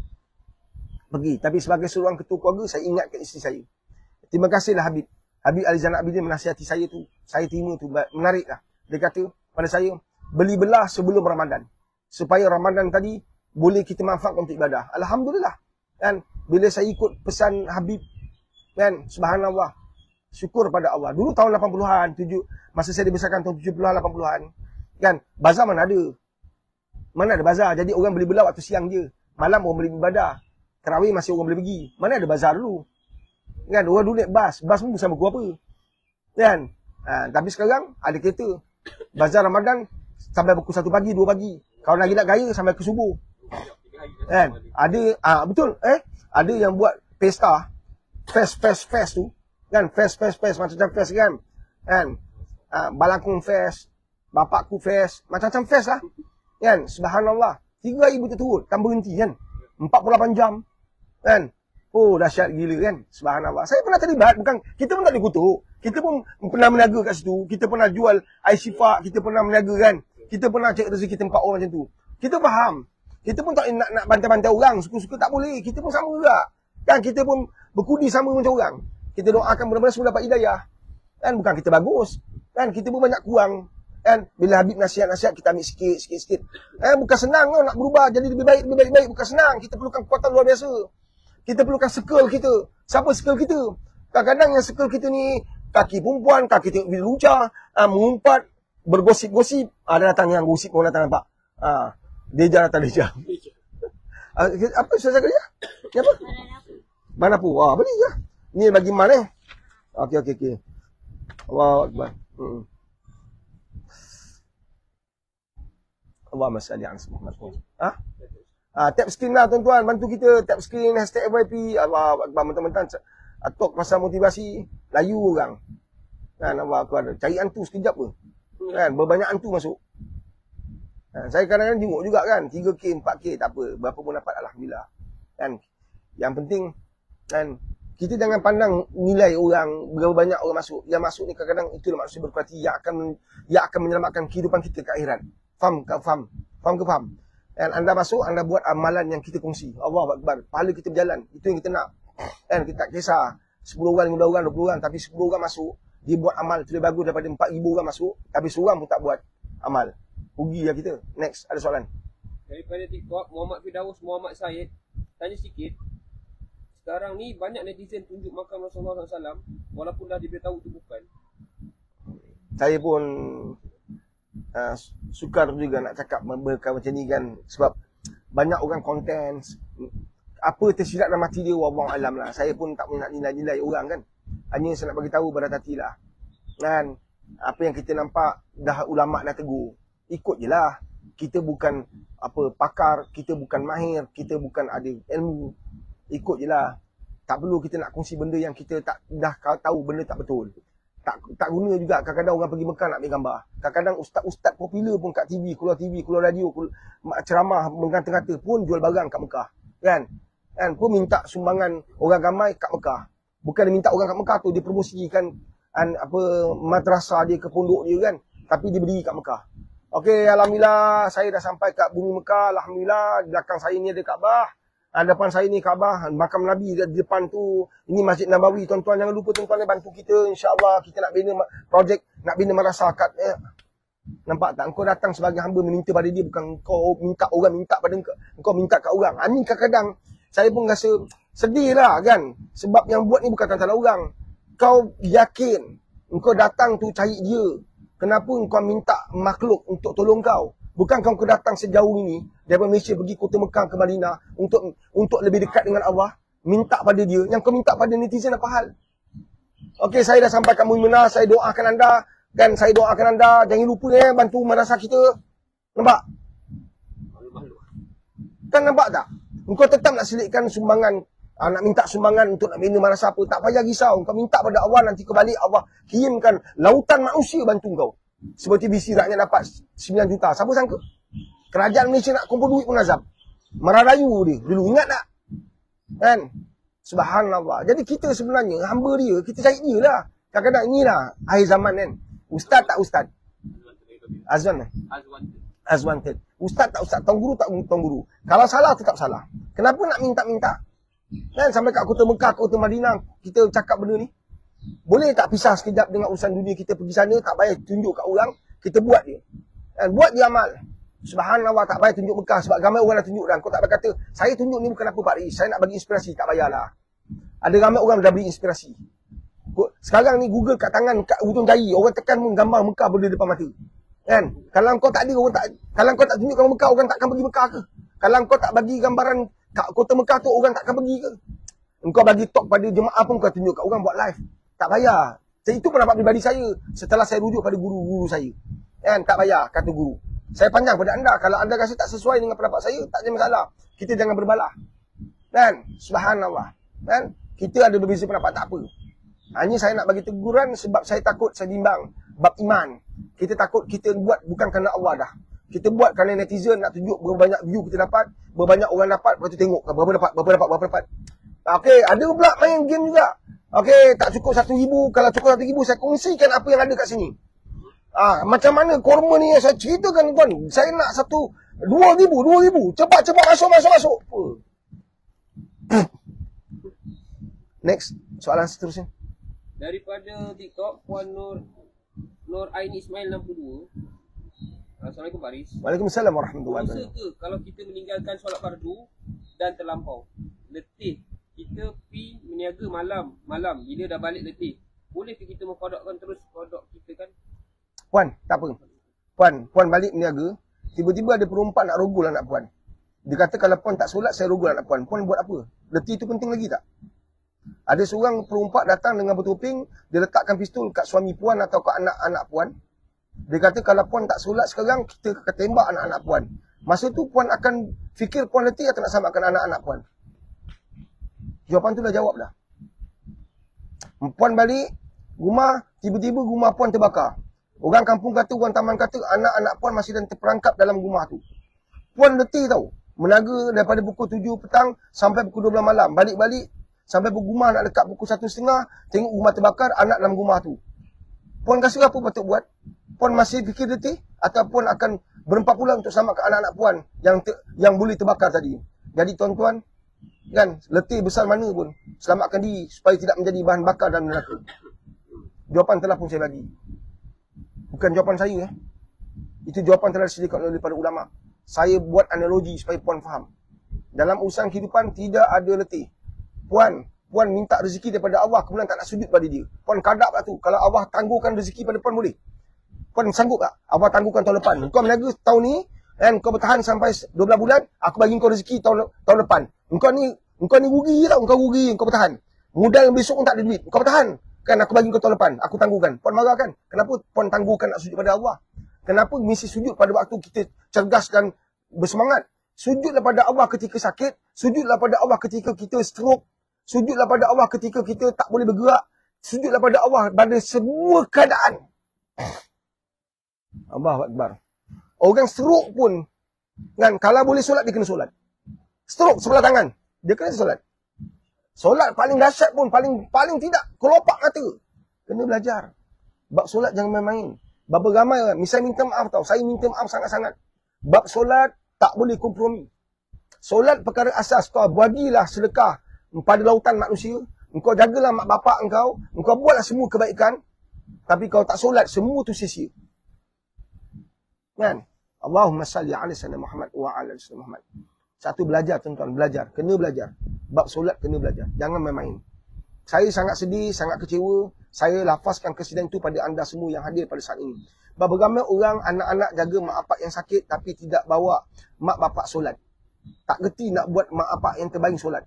Pergi. Tapi sebagai seorang ketua keluarga, saya ingatkan isteri saya. Terima kasihlah Habib. Habib Alizan Abidin menasihati saya tu. Saya terima tu. Menarik lah. Dia kata pada saya, beli belah sebelum Ramadan. Supaya Ramadan tadi boleh kita manfaatkan untuk ibadah. Alhamdulillah. Kan? Bila saya ikut pesan Habib, kan? Subhanallah. Syukur pada Allah. Dulu tahun 80-an, masa saya dibesarkan tahun 70-an, 80-an. Kan? Bazar mana ada? Mana ada bazar? Jadi orang beli belah waktu siang je. Malam orang boleh ibadah. Tarawih masih orang boleh pergi. Mana ada bazar dulu? Kan? Orang dulu naik bas. Bas pun bersama aku apa? Kan? Tapi sekarang ada kereta. Bazar Ramadan sampai pukul 1 pagi, 2 pagi. Kalau lagi nak gaya sampai ke subuh. Kan? Ada, betul. Ada yang buat pesta. Fest tu. Kan, fest, macam fest kan. Balakung fest, bapakku fest, macam-macam fest lah. Kan? Subhanallah. 3 hari berturut-turut, tanpa berhenti kan. 48 jam. Kan? Oh, dahsyat gila kan. Subhanallah. Saya pernah terlibat, bukan kita pun tak boleh kutuk. Kita pun pernah meniaga kat situ. Kita pernah jual air sifat, kita pernah meniaga kan. Kita pernah cek rezeki tempat orang macam tu. Kita faham. Kita pun tak nak bantai-bantai orang, suka-suka tak boleh. Kita pun sama juga. Kan kita pun berkudi sama macam orang. Kita doakan mudah-mudahan semua dapat hidayah. Kan bukan kita bagus. Kan kita pun banyak kurang. Kan bila Habib nasihat-nasihat kita ambil sikit. Bukan senang nak berubah jadi lebih baik. Bukan senang. Kita perlukan kekuatan luar biasa. Kita perlukan circle kita. Siapa circle kita? Kadang-kadang yang circle kita ni kaki perempuan, kaki tengok video lucah, mengumpat, bergosip-gosip. Ada datang yang gosip pun datang nampak. Deja datang Deja. Apa saya cakap dia? Ni apa? Manapu. Beli je. Ni bagi man Okey. Allahu Akbar. Allahumma salli ala Muhammad. Tap screen lah tuan-tuan, bantu kita tap screen #FYP. Allah Akbar, mentang-mentang talk pasal motivasi, layu orang. Kan Allah Akbar, cari hantu sekejap pun. Kan berbanyak hantu masuk. Saya kadang-kadang jenguk juga kan, 3K, 4K tak apa, berapa pun dapat alhamdulillah. Kan yang penting kan kita jangan pandang nilai orang, berapa banyak orang masuk. Yang masuk ni kadang-kadang itulah maksud berkuati yang akan menyelamatkan kehidupan kita ke akhirat. Faham ke faham? Dan anda masuk, anda buat amalan yang kita kongsi. Allah Akbar. Pahala kita berjalan. Itu yang kita nak. Dan kita tak kisah 10 orang, 15 orang, 20 orang. Tapi 10 orang masuk, dia buat amal. Itu lebih bagus daripada 4,000 orang masuk. Tapi seorang pun tak buat amal. Rugi lah kita. Next, ada soalan. Daripada TikTok, Muhammad Firdaus Muhammad Syed tanya sikit. Sekarang ni banyak netizen tunjuk makam Rasulullah SAW walaupun dah diberitahu itu bukan. Saya pun sukar juga nak cakap macam ni kan. Sebab banyak orang konten. Apa tersilap dalam hati dia, wallahu alam lah. Saya pun tak nak nilai-nilai orang kan. Hanya saya nak bagi tahu berat hati lah. Kan apa yang kita nampak dah ulama dah tegur, ikut je lah. Kita bukan pakar, kita bukan mahir, kita bukan ada ilmu. Ikut je lah. Tak perlu kita nak kongsi benda yang kita dah tahu benda tak betul. Tak guna juga. Kadang-kadang orang pergi Mekah nak ambil gambar. Kadang-kadang ustaz-ustaz popular pun kat TV, keluar radio, ceramah mengata-ngata pun jual barang kat Mekah. Kan pun minta sumbangan orang ramai kat Mekah. Bukan dia minta orang kat Mekah tu, dia promosikan madrasah dia ke pondok dia kan. Tapi dia berdiri kat Mekah. Okey, alhamdulillah saya dah sampai kat bumi Mekah. Alhamdulillah, di belakang saya ni ada Kaabah. Depan saya ni Kaabah, makam Nabi di depan tu. Ini Masjid Nabawi. Tuan-tuan jangan lupa tuan-tuan bantu kita. InsyaAllah kita nak bina projek, nak bina madrasah kat nampak tak? Engkau datang sebagai hamba meminta pada dia, bukan kau minta orang minta pada engkau minta kat orang. Ini kadang-kadang saya pun rasa sedih lah kan. Sebab yang buat ni bukan tuan-tuan orang. Kau yakin engkau datang tu cari dia. Kenapa engkau minta makhluk untuk tolong kau? Bukan kau datang sejauh ini daripada Malaysia pergi kota Mekah ke Madinah untuk lebih dekat dengan Allah, minta pada dia. Yang kau minta pada netizen apa hal? Okey, saya dah sampai kat Muminah, saya doakan anda dan saya doakan anda jangan lupa bantu madrasah kita. Nampak? Kan nampak tak? Engkau tetap nak selitkan sumbangan, nak minta sumbangan untuk nak bina madrasah apa, tak payah risau. Kau minta pada Allah, nanti kau balik Allah kirimkan lautan manusia bantu kau. Seperti BC rakyat dapat 9 juta. Siapa sangka? Kerajaan Malaysia nak kumpul duit pun azab. Marah rayu dia. Dulu ingat tak? Kan? Subhanallah. Jadi kita sebenarnya hamba dia, kita cari dia lah. Kadang-kadang inilah akhir zaman kan. Ustaz tak ustaz? Azwanted. Ustaz tak ustaz? Tuan guru tak tuan guru? Kalau salah tetap salah. Kenapa nak minta-minta? Kan sampai kat kota Mekah, kota Madinah, kita cakap benda ni. Boleh tak pisah sekejap dengan urusan dunia kita pergi sana, tak payah tunjuk kat orang, kita buat dia. Dan buat dia amal. Subhanallah, tak payah tunjuk Mekah sebab ramai orang dah tunjuk dah. Kau tak payah kata, saya tunjuk ni bukan apa Pak Riz, saya nak bagi inspirasi, tak payahlah. Ada ramai orang dah beri inspirasi. Sekarang ni Google kat tangan, kat hujung jari, orang tekan pun gambar Mekah boleh depan mata. Kan? Kalau kau tak ada orang tak, kalau kau tak tunjukkan Mekah, orang takkan pergi Mekah ke? Kalau kau tak bagi gambaran kat kota Mekah tu, orang takkan pergi ke? Engkau bagi talk pada jemaah pun kau tunjuk kat orang buat live. Tak payah. Itu pendapat pribadi saya setelah saya rujuk pada guru-guru saya. Kan? Tak payah kata guru. Saya panjang pada anda. Kalau anda rasa tak sesuai dengan pendapat saya, tak ada masalah. Kita jangan berbalah. Kan? Subhanallah. Kan? Kita ada berbeza pendapat, tak apa. Hanya saya nak bagi teguran sebab saya takut, saya bimbang. Bab iman. Kita takut kita buat bukan kerana Allah dah. Kita buat kerana netizen nak tunjuk berapa banyak view kita dapat, berapa banyak orang dapat, lepas tu tengok berapa dapat. Okey, ada pula main game juga. Okey, tak cukup 1,000, kalau cukup 1,000 saya kongsikan apa yang ada kat sini. Macam mana korma ni yang saya ceritakan tuan. Saya nak 2,000. Cepat masuk. Next, soalan seterusnya. Daripada TikTok, Puan Nur Aini Ismail 62. Assalamualaikum Pak Aris. Waalaikumsalam warahmatullahi Dosa wabarakatuh. ke kalau kita meninggalkan solat fardu dan terlampau? Letih. Kita pi meniaga malam bila dah balik letih. Boleh ke kita mengkodokkan terus kodok kita kan? Puan, tak apa. Puan balik meniaga, tiba-tiba ada perempuan nak rogol anak puan. Dia kata kalau puan tak solat, saya rogol anak puan. Puan buat apa? Letih tu penting lagi tak? Ada seorang perempuan datang dengan bertopeng, dia letakkan pistol kat suami puan atau kat anak-anak puan. Dia kata kalau puan tak solat sekarang, kita akan tembak anak-anak puan. Masa tu puan akan fikir puan letih atau nak selamatkan anak-anak puan? Jawapan tu dah jawab dah. Puan balik rumah, tiba-tiba rumah puan terbakar. Orang kampung kata, orang taman kata, anak-anak puan masih terperangkap dalam rumah tu. Puan letih tau. Menaga daripada pukul 7 petang sampai pukul 12 malam. Balik-balik sampai rumah nak dekat pukul 1:30, tengok rumah terbakar, anak dalam rumah tu. Puan rasa apa patut buat? Puan masih fikir letih atau puan akan berempat pula untuk selamatkan anak-anak puan yang boleh terbakar tadi? Jadi tuan-tuan, kan, letih besar mana pun, selamatkan diri supaya tidak menjadi bahan bakar dalam neraka. Jawapan telah pun saya bagi. Bukan jawapan saya. Itu jawapan telah disediakan oleh para ulama. Saya buat analogi supaya puan faham. Dalam urusan kehidupan tidak ada letih. Puan minta rezeki daripada Allah, kemudian tak nak sujud pada dia. Puan kadap lah tu. Kalau Allah tangguhkan rezeki pada puan boleh. Puan sanggup tak? Allah tangguhkan tahun depan. Kau meniaga tahun ni, dan kau bertahan sampai 12 bulan, aku bagi kau rezeki tahun depan. Engkau ni rugi tau, engkau rugi, engkau bertahan. Modal besok pun tak ada duit, engkau bertahan. Kan aku bagi kau tahun depan, aku tangguhkan. Puan marah kan? Kenapa puan tangguhkan nak sujud pada Allah? Kenapa mesti sujud pada waktu kita cergas dan bersemangat? Sujudlah pada Allah ketika sakit, sujudlah pada Allah ketika kita stroke, sujudlah pada Allah ketika kita tak boleh bergerak, sujudlah pada Allah pada semua keadaan. Allahu Akbar. Orang stroke pun, kan, kalau boleh solat, dia kena solat. Stroke sebelah tangan, dia kena solat. Solat paling dahsyat pun, paling tidak, kelopak mata. Kena belajar. Bab solat jangan main-main. Bab ramai orang, misalnya minta maaf tau, saya minta maaf sangat-sangat. Bab solat, tak boleh kompromi. Solat perkara asas, kau bagilah sedekah pada lautan manusia. Engkau jagalah mak bapak engkau buatlah semua kebaikan. Tapi kau tak solat, semua tu sia-sia. Kan? Allahumma salli ala sayyidina Muhammad wa ala sayyidina Muhammad. Satu, belajar tuan-tuan, belajar. Kena belajar. Bab solat kena belajar. Jangan main-main. Saya sangat sedih, sangat kecewa. Saya lafazkan kesedihan itu pada anda semua yang hadir pada saat ini. Berapa ramai orang, anak-anak jaga mak bapak yang sakit tapi tidak bawa mak bapak solat. Tak gerti nak buat mak bapak yang terbaring solat.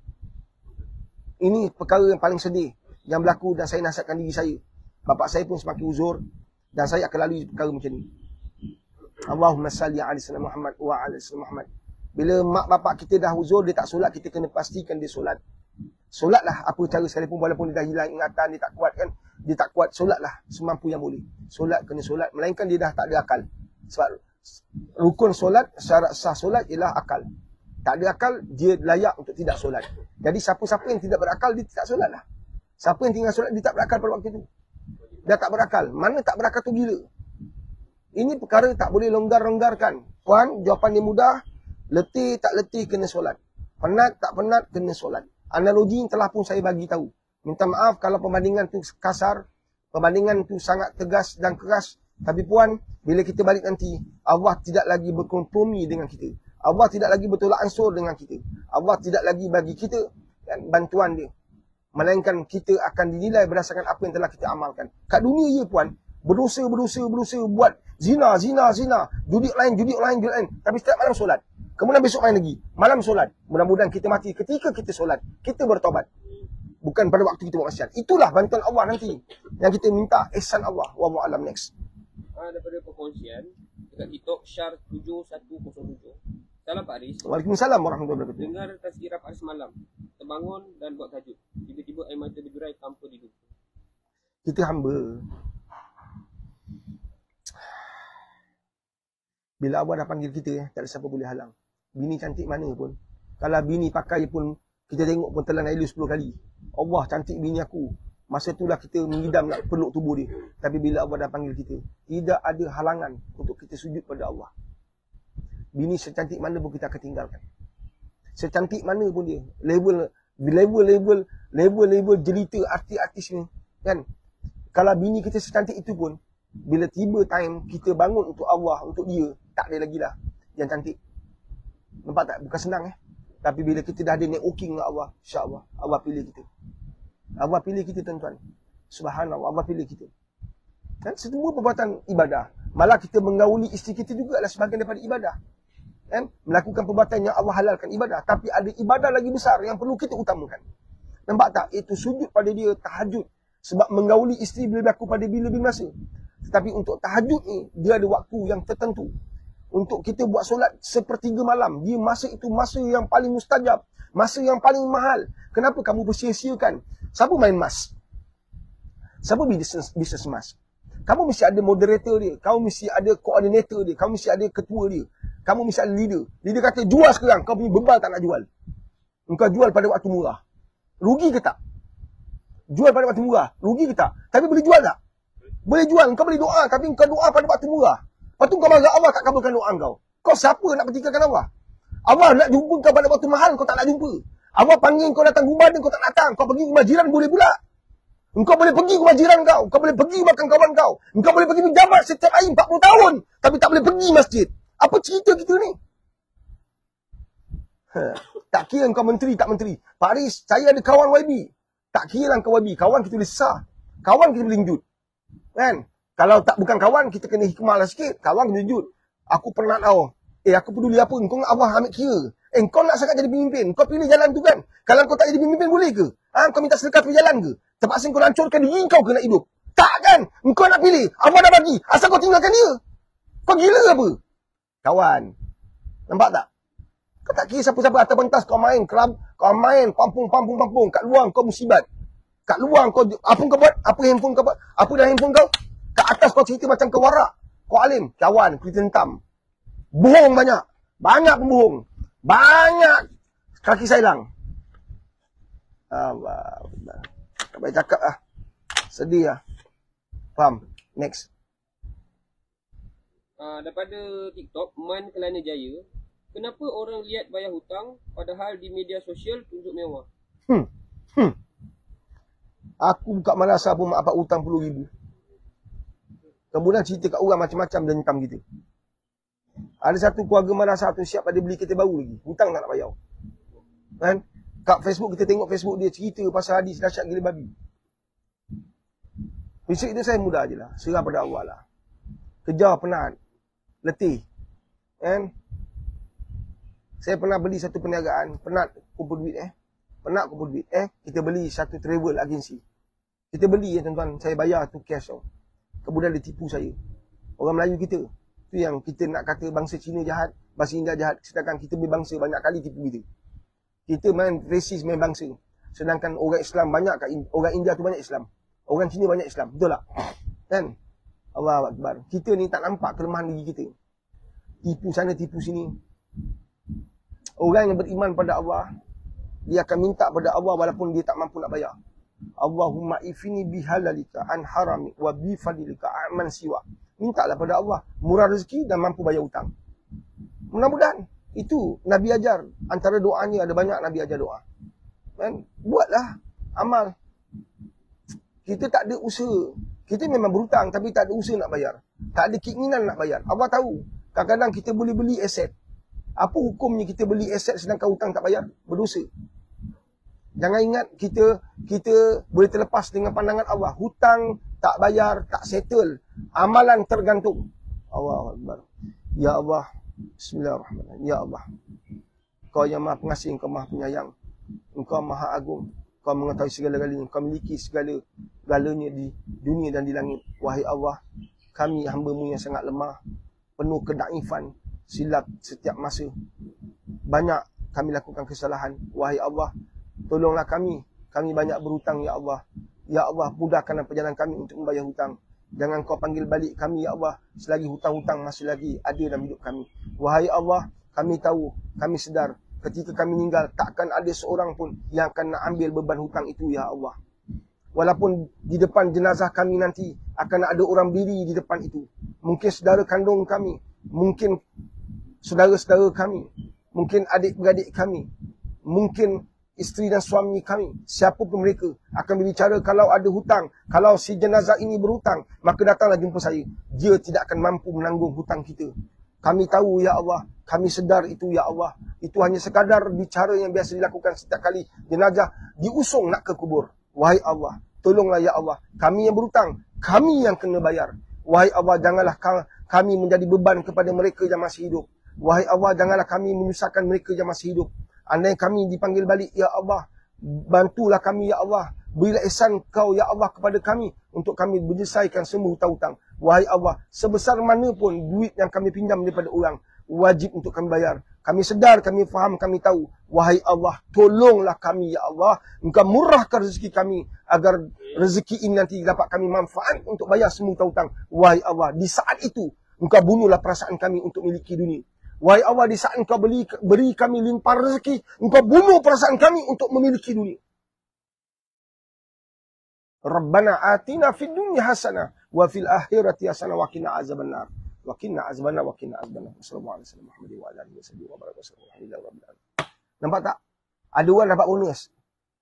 Ini perkara yang paling sedih yang berlaku dan saya nasihatkan diri saya. Bapak saya pun semakin uzur dan saya akan lalui perkara macam ni. Allahumma salli ala sayyidina Muhammad wa ala sayyidina Muhammad. Bila mak bapak kita dah uzur, dia tak solat, kita kena pastikan dia solat. Solatlah apa cara sekalipun, walaupun dia dah hilang ingatan, dia tak kuat kan. Dia tak kuat, solatlah semampu yang boleh. Solat kena solat, melainkan dia dah tak ada akal. Sebab rukun solat, syarat sah solat ialah akal. Tak ada akal, dia layak untuk tidak solat. Jadi siapa-siapa yang tidak berakal, dia tidak solat lah. Siapa yang tinggal solat, dia tak berakal pada waktu itu. Dia tak berakal. Mana tak berakal tu gila. Ini perkara tak boleh longgar-longgarkan. Puan, jawapan dia mudah. Letih tak letih kena solat. Penat tak penat kena solat. Analogi yang telah pun saya bagi tahu. Minta maaf kalau perbandingan tu kasar. Perbandingan tu sangat tegas dan keras. Tapi puan, bila kita balik nanti, Allah tidak lagi berkompromi dengan kita. Allah tidak lagi bertolak ansur dengan kita. Allah tidak lagi bagi kita bantuan dia. Melainkan kita akan dinilai berdasarkan apa yang telah kita amalkan. Kat dunia ya puan, berdosa, buat zina. Judi lain. Tapi setiap malam solat. Kemudian besok main lagi. Malam solat. Mudah-mudahan kita mati ketika kita solat. Kita bertobat. Bukan pada waktu kita buat maksiat. Itulah bantuan Allah nanti. Yang kita minta ihsan Allah. Wallahu a'lam. Next. Daripada perkongsian dekat TikTok Syar 7107. Salam Pak Aris. Waalaikumsalam warahmatullahi wabarakatuh. Dengar tazkirah Pak Aris malam. Terbangun dan buat tahajud. Tiba-tiba air mata berderai tanpa diduga. Kita hamba. Bila Allah dah panggil kita, tak ada siapa boleh halang. Bini cantik mana pun. Kalau bini pakai pun, kita tengok pun telan air 10 kali. Allah cantik bini aku. Masa itulah kita mengidam nak peluk tubuh dia. Tapi bila Allah dah panggil kita, tidak ada halangan untuk kita sujud pada Allah. Bini secantik mana pun kita akan tinggalkan. Secantik mana pun dia. Level jelita artis-artis ni. Kan? Kalau bini kita secantik itu pun, bila tiba time kita bangun untuk Allah, untuk dia, tak ada lagi lah yang cantik. Nampak tak? Bukan senang Tapi bila kita dah ada networking dengan Allah, insya-Allah, Allah pilih kita. Allah pilih kita tuan-tuan. Subhanallah, Allah pilih kita. Kan? Semua perbuatan ibadah. Malah kita menggauli isteri kita juga adalah sebahagian daripada ibadah. Kan? Melakukan perbuatan yang Allah halalkan ibadah. Tapi ada ibadah lagi besar yang perlu kita utamakan. Nampak tak? Itu sujud pada dia, tahajud. Sebab menggauli isteri boleh berlaku pada bila-bila masa. Tetapi untuk tahajud ni, dia ada waktu yang tertentu. Untuk kita buat solat sepertiga malam. Dia masa itu masa yang paling mustajab. Masa yang paling mahal. Kenapa kamu bersia-siakan? Siapa main mas? Siapa bisnes mas? Kamu mesti ada moderator dia. Kamu mesti ada koordinator dia. Kamu mesti ada ketua dia. Kamu mesti ada leader. Leader kata, jual sekarang. Kau punya bebal tak nak jual. Engkau jual pada waktu murah. Rugi ke tak? Jual pada waktu murah. Rugi ke tak? Tapi boleh jual tak? Boleh jual. Engkau boleh doa. Tapi engkau doa pada waktu murah. Lepas tu kau marah Allah tak kabulkan doa engkau. Kau siapa nak pertikaikan Allah? Allah nak jumpa kau pada waktu mahal, kau tak nak jumpa. Allah panggil kau datang rumah dia, kau tak datang. Kau pergi rumah jiran boleh pula. Engkau boleh pergi rumah jiran kau. Kau boleh pergi makan kawan kau. Engkau boleh pergi berjabat setiap hari 40 tahun. Tapi tak boleh pergi masjid. Apa cerita kita ni? Tak kira kau menteri, tak menteri. Pak Aris, saya ada kawan YB. Tak kira kau YB. Kawan kita boleh sesah. Kawan kita boleh lanjut. Kan? Kalau tak bukan kawan, kita kena hikmah lah sikit. Kawan kena lanjut. Aku pernah tahu. Aku peduli apa? Kau Allah ambil kira. Kau nak sangat jadi pemimpin. Kau pilih jalan tu kan? Kalau kau tak jadi pemimpin, boleh ke? Kau minta sedekah pilih jalan ke? Terpaksa kau lancurkan diri kau ke nak hidup? Tak kan? Kau nak pilih. Allah dah bagi. Asal kau tinggalkan dia? Kau gila apa? Kawan. Nampak tak? Kau tak kira siapa-siapa atas pentas. Kau main kelab. Kau main pampung. Kat luar kau musibat. Kat luar kau, apa kau buat? Apa handphone kau buat? Apa dah handphone kau? Kat atas kau cerita macam kau warak. Kau alim. Kawan. Kita hentam. Bohong banyak. Banyak pembohong. Banyak kaki sailang. Allah. Tak baik cakap lah. Sedih lah. Faham? Next. Daripada TikTok, Man Kelana Jaya. Kenapa orang lihat bayar hutang padahal di media sosial tunjuk mewah? Aku buka madrasah pun mak bapak hutang 10,000. Kemudian cerita kat orang macam-macam dan hentam kita. Ada satu keluarga madrasah tu siap pada beli kereta baru lagi. Hutang tak nak bayar. Kan? Kat Facebook kita tengok Facebook dia cerita pasal hadis dahsyat gila babi. Besok itu saya mudah je lah. Serah pada Allah lah. Kejar penat. Letih. Kan? Saya pernah beli satu perniagaan. Penat kumpul duit Penat kumpul duit kita beli satu travel agency. Kita beli tuan-tuan. Saya bayar tu cash tau. Kemudian dia tipu saya. Orang Melayu kita. Tu yang kita nak kata bangsa Cina jahat. Bangsa India jahat. Sedangkan kita berbangsa banyak kali tipu kita. Kita main rasis, main bangsa. Sedangkan orang Islam banyak kat orang India tu banyak Islam. Orang Cina banyak Islam. Betul tak? Kan? Allahu Akbar. Kita ni tak nampak kelemahan diri kita. Tipu sana, tipu sini. Orang yang beriman pada Allah, dia akan minta pada Allah walaupun dia tak mampu nak bayar. Allahumma ifini bihalalika an harami wa bifadilika aman siwa. Mintalah pada Allah murah rezeki dan mampu bayar hutang. Mudah-mudahan. Itu Nabi ajar. Antara doanya ada banyak Nabi ajar doa. Kan? Buatlah amal. Kita tak ada usaha. Kita memang berhutang tapi tak ada usaha nak bayar. Tak ada keinginan nak bayar. Allah tahu. Kadang-kadang kita boleh beli aset. Apa hukumnya kita beli aset sedangkan hutang tak bayar? Berdosa. Jangan ingat kita boleh terlepas dengan pandangan Allah. Hutang tak bayar, tak settle. Amalan tergantung. Allahu Akbar. Ya Allah. Bismillahirrahmanirrahim. Ya Allah. Kau yang maha pengasih, Kau maha penyayang. Engkau maha agung. Kau mengetahui segala-galanya. Kau miliki segala-galanya di dunia dan di langit. Wahai Allah, kami hamba-Mu yang sangat lemah. Penuh kedaifan. Silap setiap masa. Banyak kami lakukan kesalahan. Wahai Allah, tolonglah kami. Kami banyak berhutang, Ya Allah. Ya Allah, mudahkanlah perjalanan kami untuk membayar hutang. Jangan kau panggil balik kami, ya Allah, selagi hutang-hutang masih lagi ada dalam hidup kami. Wahai Allah, kami tahu, kami sedar, ketika kami meninggal, takkan ada seorang pun yang akan nak ambil beban hutang itu, ya Allah. Walaupun di depan jenazah kami nanti, akan ada orang berdiri di depan itu. Mungkin saudara kandung kami, mungkin saudara-saudara kami, mungkin adik-beradik kami, mungkin isteri dan suami kami, siapapun mereka akan berbicara kalau ada hutang, kalau si jenazah ini berhutang, maka datanglah jumpa saya. Dia tidak akan mampu menanggung hutang kita. Kami tahu, ya Allah, kami sedar itu, ya Allah. Itu hanya sekadar bicara yang biasa dilakukan setiap kali jenazah diusung nak ke kubur. Wahai Allah, tolonglah, ya Allah, kami yang berhutang, kami yang kena bayar. Wahai Allah, janganlah kami menjadi beban kepada mereka yang masih hidup. Wahai Allah, janganlah kami menyusahkan mereka yang masih hidup. Andai kami dipanggil balik, ya Allah, bantulah kami, ya Allah. Berilah ihsan kau, ya Allah, kepada kami untuk kami menyelesaikan semua hutang-hutang. Wahai Allah, sebesar mana pun duit yang kami pinjam daripada orang, wajib untuk kami bayar. Kami sedar, kami faham, kami tahu. Wahai Allah, tolonglah kami, ya Allah. Engkau murahkan rezeki kami agar rezeki ini nanti dapat kami manfaat untuk bayar semua hutang-hutang. Wahai Allah, di saat itu, Engkau bunuhlah perasaan kami untuk miliki dunia. Wahai Allah, di saat Engkau beri kami limpah rezeki, Engkau bunuh perasaan kami untuk memiliki dunia. Rabbana atina fid dunya hasanah wa fil akhirati hasanah wa qina azabannar. Wa qina azabannar wa qina azabannar. Sallallahu alaihi wasallam Muhammad wa alihi wasallam. Nampak tak? Ada orang dapat bonus.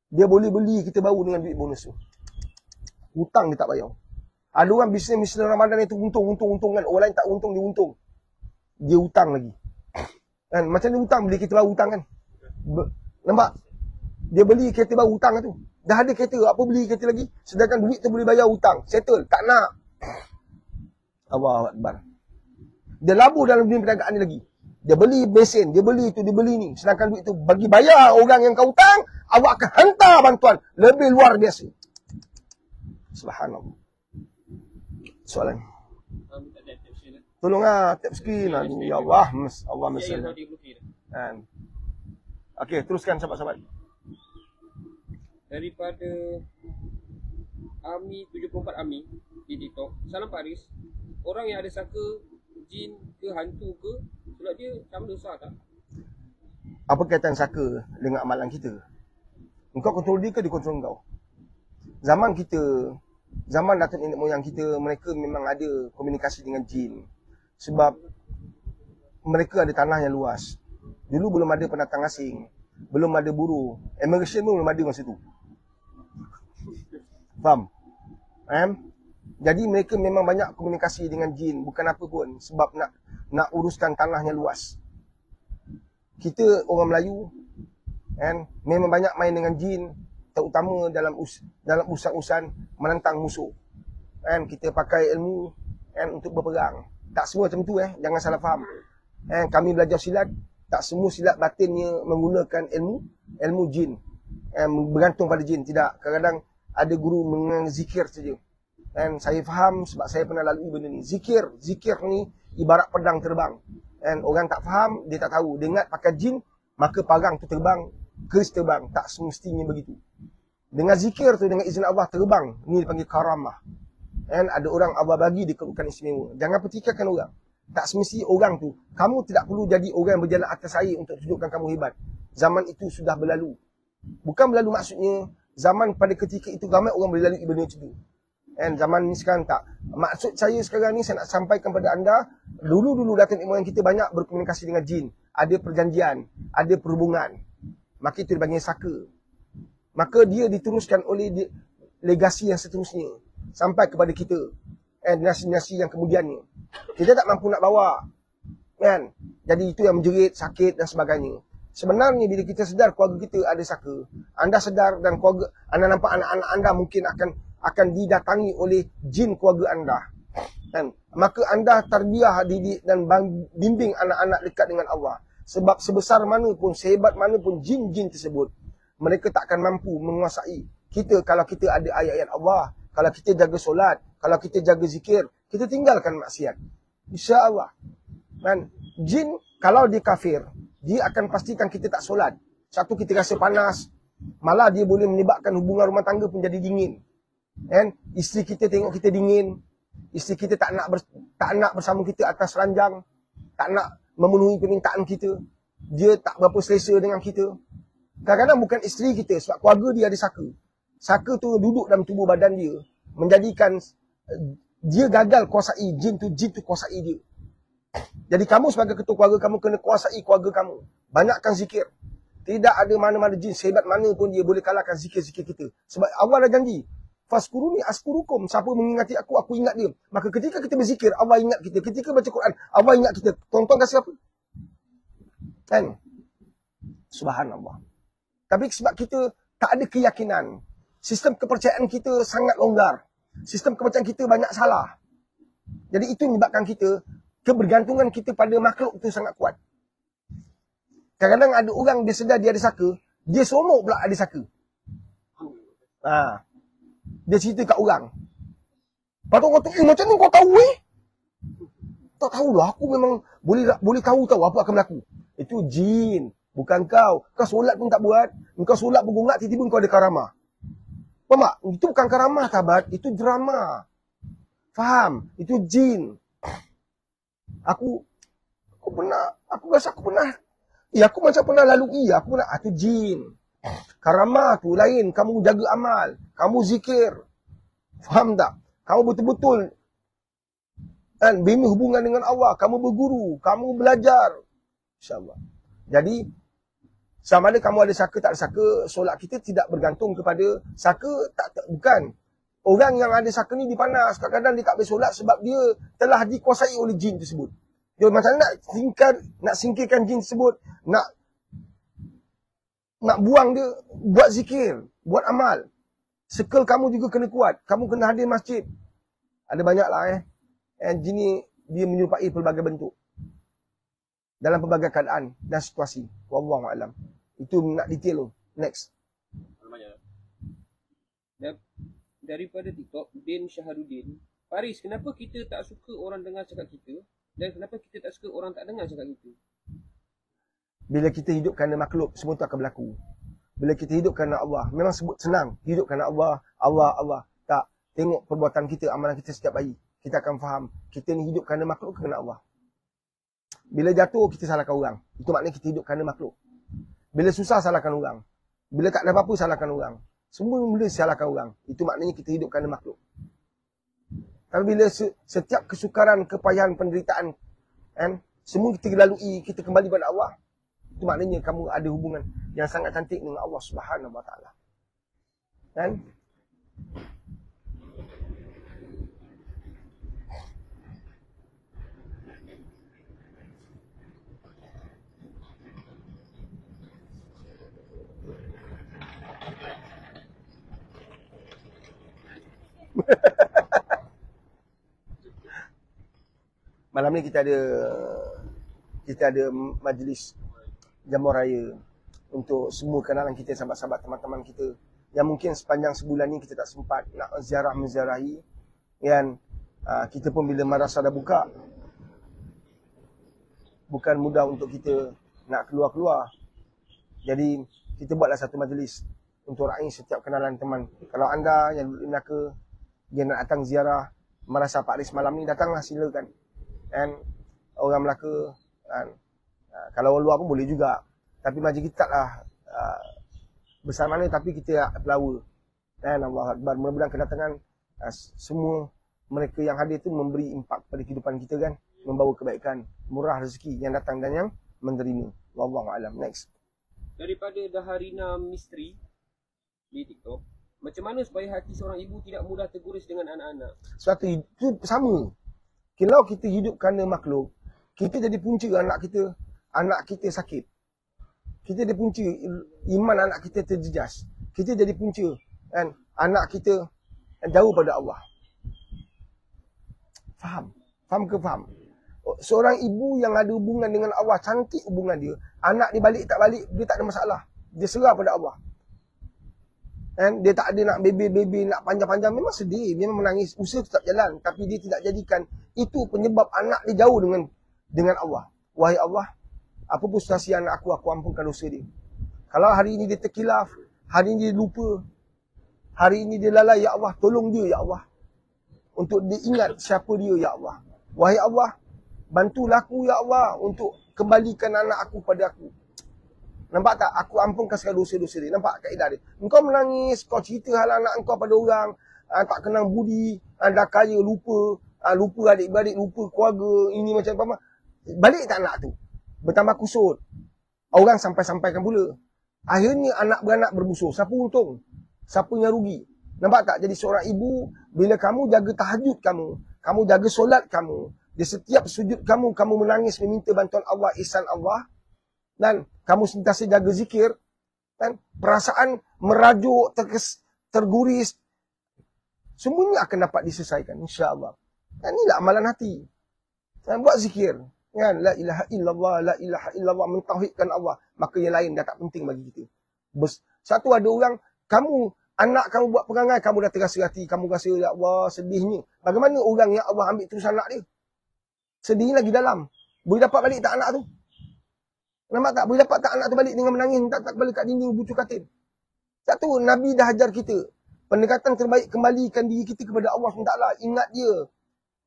Dia boleh beli kita baru dengan duit bonus tu. Hutang dia tak bayar. Ada orang bisnes Ramadan itu untung kan. Orang lain tak untung, dia untung. Dia hutang lagi. Kan? Macam dia hutang, beli kereta baru hutang kan. Nampak? Dia beli kereta baru hutang tu. Dah ada kereta, apa beli kereta lagi? Sedangkan duit tu boleh bayar hutang. Settle, tak nak. Allahu Akbar. Dia labur dalam dunia perniagaan ni lagi. Dia beli mesin, dia beli tu, dia beli ni. Sedangkan duit tu bagi bayar orang yang kau hutang, awak akan hantar bantuan lebih luar biasa. Subhanallah. Soalan. Tolonglah tap screen. Aduh, ya Allah. Allah mesra. Kan. Okey, teruskan sahabat-sahabat. Daripada Ami 74 Ami di TikTok. Salam Paris. Orang yang ada saka jin ke hantu ke, solat dia sama dosa tak? Apa kaitan saka dengan amalan kita? Engkau kontrol dia ke dia kontrol engkau? Zaman kita, zaman datuk nenek moyang kita, mereka memang ada komunikasi dengan jin. Sebab mereka ada tanah yang luas. Dulu belum ada pendatang asing. Belum ada buruh. Immigration pun belum ada masa tu. Faham? Jadi mereka memang banyak komunikasi dengan jin. Bukan apa pun. Sebab nak uruskan tanah yang luas. Kita orang Melayu memang banyak main dengan jin. Terutama dalam urusan-urusan menantang musuh. Kita pakai ilmu untuk berperang. Tak semua macam tu jangan salah faham. Kami belajar silat, tak semua silat batinnya menggunakan ilmu jin. Bergantung pada jin, tidak. Kadang-kadang ada guru mengzikir saja. Saya faham sebab saya pernah lalui benda ni. Zikir ni ibarat pedang terbang. Orang tak faham, dia tak tahu. Dia ingat pakai jin, maka parang tu terbang, keris terbang. Tak semestinya begitu. Dengan zikir tu, dengan izin Allah terbang. Ni dipanggil karamah. Ada orang Allah bagi dia kedudukan istimewa. Jangan pertikaikan orang. Tak semesti orang tu. Kamu tidak perlu jadi orang yang berjalan atas air untuk tunjukkan kamu hebat. Zaman itu sudah berlalu. Bukan berlalu maksudnya, zaman pada ketika itu ramai orang boleh lalui benda macam tu. Zaman ni sekarang tak. Maksud saya sekarang ni, saya nak sampaikan kepada anda, dulu-dulu datuk nenek moyang kita banyak berkomunikasi dengan jin. Ada perjanjian, ada perhubungan. Maka itu dipanggil saka. Maka dia diteruskan oleh legasi yang seterusnya. Sampai kepada kita. Dinasti-dinasti yang kemudiannya. Kita tak mampu nak bawa. Jadi itu yang menjerit, sakit dan sebagainya. Sebenarnya bila kita sedar keluarga kita ada saka, anda sedar dan keluarga anda nampak anak-anak anda mungkin akan didatangi oleh jin keluarga anda. Maka anda tarbiyah, didik dan bimbing anak-anak dekat dengan Allah. Sebab sebesar mana pun, sehebat mana pun jin-jin tersebut, mereka tak akan mampu menguasai kita kalau kita ada ayat-ayat Allah. Kalau kita jaga solat, kalau kita jaga zikir, kita tinggalkan maksiat. InsyaAllah. Jin, kalau dia kafir, dia akan pastikan kita tak solat. Satu, kita rasa panas. Malah dia boleh menyebabkan hubungan rumah tangga pun jadi dingin. Isteri kita tengok kita dingin. Isteri kita tak nak bersama kita atas ranjang, tak nak memenuhi permintaan kita. Dia tak berapa selesa dengan kita. Kadang-kadang bukan isteri kita, sebab keluarga dia ada saka. Saka tu duduk dalam tubuh badan dia, menjadikan dia gagal kuasai jin tu kuasai dia. Jadi kamu sebagai ketua keluarga, kamu kena kuasai keluarga kamu. Banyakkan zikir. Tidak ada mana-mana jin sehebat mana pun dia boleh kalahkan zikir-zikir kita. Sebab Allah dah janji, faskuruni askurukum. Siapa mengingati aku ingat dia. Maka ketika kita berzikir, Allah ingat kita. Ketika baca Quran, Allah ingat kita. Tuan-tuan kasih apa? Kan? Subhanallah. Tapi sebab kita tak ada keyakinan, sistem kepercayaan kita sangat longgar. Sistem kepercayaan kita banyak salah. Jadi itu menyebabkan kita, kebergantungan kita pada makhluk itu sangat kuat. Kadang-kadang ada orang dia sedar dia ada saka, dia seronok pula ada saka. Dia cerita kat orang. Lepas tu orang kata, macam ni kau tahu Tak tahulah, aku memang boleh tahu apa akan berlaku. Itu jin, bukan kau. Kau solat pun tak buat. Kau solat bergungak, tiba-tiba kau ada karamah. Faham tak? Itu bukan karamah, sahabat. Itu drama. Faham? Itu jin. Aku rasa aku pernah. Aku macam pernah lalui. Aku pernah, itu jin. Karamah tu lain. Kamu jaga amal. Kamu zikir. Faham tak? Kamu betul-betul bina hubungan dengan Allah. Kamu berguru. Kamu belajar. InsyaAllah. Jadi, sama ada kamu ada saka tak ada saka, solat kita tidak bergantung kepada saka, bukan. Orang yang ada saka ni dipanas. Kadang-kadang dia tak boleh solat sebab dia telah dikuasai oleh jin tersebut. Dia macam nak singkirkan jin tersebut, nak buang dia, buat zikir, buat amal. Circle kamu juga kena kuat. Kamu kena hadir masjid. Ada banyaklah jin ni dia menyerupai pelbagai bentuk. Dalam pelbagai keadaan dan situasi. Wallahu a'lam. Itu nak detail tu. Next. Daripada TikTok, Din Syaharuddin. Faris, kenapa kita tak suka orang dengar cakap kita? Dan kenapa kita tak suka orang tak dengar cakap kita? Bila kita hidup kerana makhluk, semua tu akan berlaku. Bila kita hidup kerana Allah, memang sebut senang. Hidup kerana Allah, Allah. Tak. Tengok perbuatan kita, amalan kita setiap hari. Kita akan faham. Kita ni hidup kerana makhluk kerana Allah. Bila jatuh, kita salahkan orang. Itu maknanya kita hidup kerana makhluk. Bila susah, salahkan orang. Bila tak ada apa-apa, salahkan orang. Semua benda salahkan orang. Itu maknanya kita hidup kerana makhluk. Tapi bila setiap kesukaran, kepayahan, penderitaan, semua kita lalui, kita kembali kepada Allah. Itu maknanya kamu ada hubungan yang sangat cantik dengan Allah Subhanahu Wa Taala. Kan? Malam ni kita ada majlis jamuan raya untuk semua kenalan kita, sahabat-sahabat, teman-teman kita yang mungkin sepanjang sebulan ni kita tak sempat nak menziarahi. Dan kita pun bila madrasah dah buka, bukan mudah untuk kita nak keluar-keluar. Jadi kita buatlah satu majlis untuk raih setiap kenalan teman. Kalau anda yang duduk di Melaka, dia nak datang ziarah madrasah Pak Aris malam ni, datanglah, silakan. Dan orang Melaka, kalau orang luar pun boleh juga. Tapi majlis kita taklah besar mana, tapi kita pelawa. Dan Allah Akbar, mudah-mudahan kedatangan semua mereka yang hadir tu memberi impak pada kehidupan kita kan. Membawa kebaikan, murah rezeki yang datang dan yang menerima. Wallahu a'lam. Next. Daripada Daharina Misteri di TikTok. Macam mana supaya hati seorang ibu tidak mudah tergores dengan anak-anak? Suatu itu sama. Kalau kita hidup kerana makhluk, kita jadi punca anak kita sakit. Kita jadi punca iman anak kita terjejas. Kita jadi punca kan, anak kita jauh pada Allah. Faham? Faham ke faham? Seorang ibu yang ada hubungan dengan Allah, cantik hubungan dia. Anak dia balik tak balik, dia tak ada masalah. Dia serah pada Allah. And dia tak ada nak baby, nak panjang-panjang. Memang sedih, memang menangis. Usaha tetap jalan. Tapi dia tidak jadikan itu penyebab anak dia jauh dengan Allah. Wahai Allah, apa pun situasi anak aku ampunkan dosa dia. Kalau hari ini dia terkilaf, hari ini dia lupa, hari ini dia lalai, ya Allah, tolong dia, ya Allah. untuk diingat siapa dia, ya Allah. Wahai Allah, bantulah aku, ya Allah, untuk kembalikan anak aku pada aku. Nampak tak? Aku ampunkan segala dosa-dosa dia. Nampak kaedah dia? Engkau menangis, kau cerita hal anak engkau pada orang, tak kenang budi, dah kaya, lupa, lupa adik-beradik, lupa keluarga, ini macam apa. Balik tak anak tu? Bertambah kusut. Orang sampai-sampaikan pula. Akhirnya anak beranak bermusuh. Siapa untung? Siapa yang rugi? Nampak tak? Jadi seorang ibu, bila kamu jaga tahajud kamu jaga solat kamu, di setiap sujud kamu menangis meminta bantuan Allah, ihsan Allah, dan kamu sentiasa jaga zikir, dan perasaan merajuk, terguris, semuanya akan dapat diselesaikan, insya-Allah. Dan inilah amalan hati. Dan buat zikir. Kan? La ilaha illallah, la ilaha illallah, mentauhidkan Allah. Maka yang lain dah tak penting bagi kita. Satu ada orang, anak kamu buat perangai, kamu dah terasa hati, kamu rasa, ya Allah, sedihnya. Bagaimana orang yang Allah ambil terus anak dia? Sedihnya lagi dalam. Boleh dapat balik tak anak tu? Nampak tak? Boleh dapat tak anak tu balik dengan menangis, tak balik kat dinding, bucu katil. Satu, Nabi dah ajar kita. Pendekatan terbaik, kembalikan diri kita kepada Allah SWT. Ingat dia.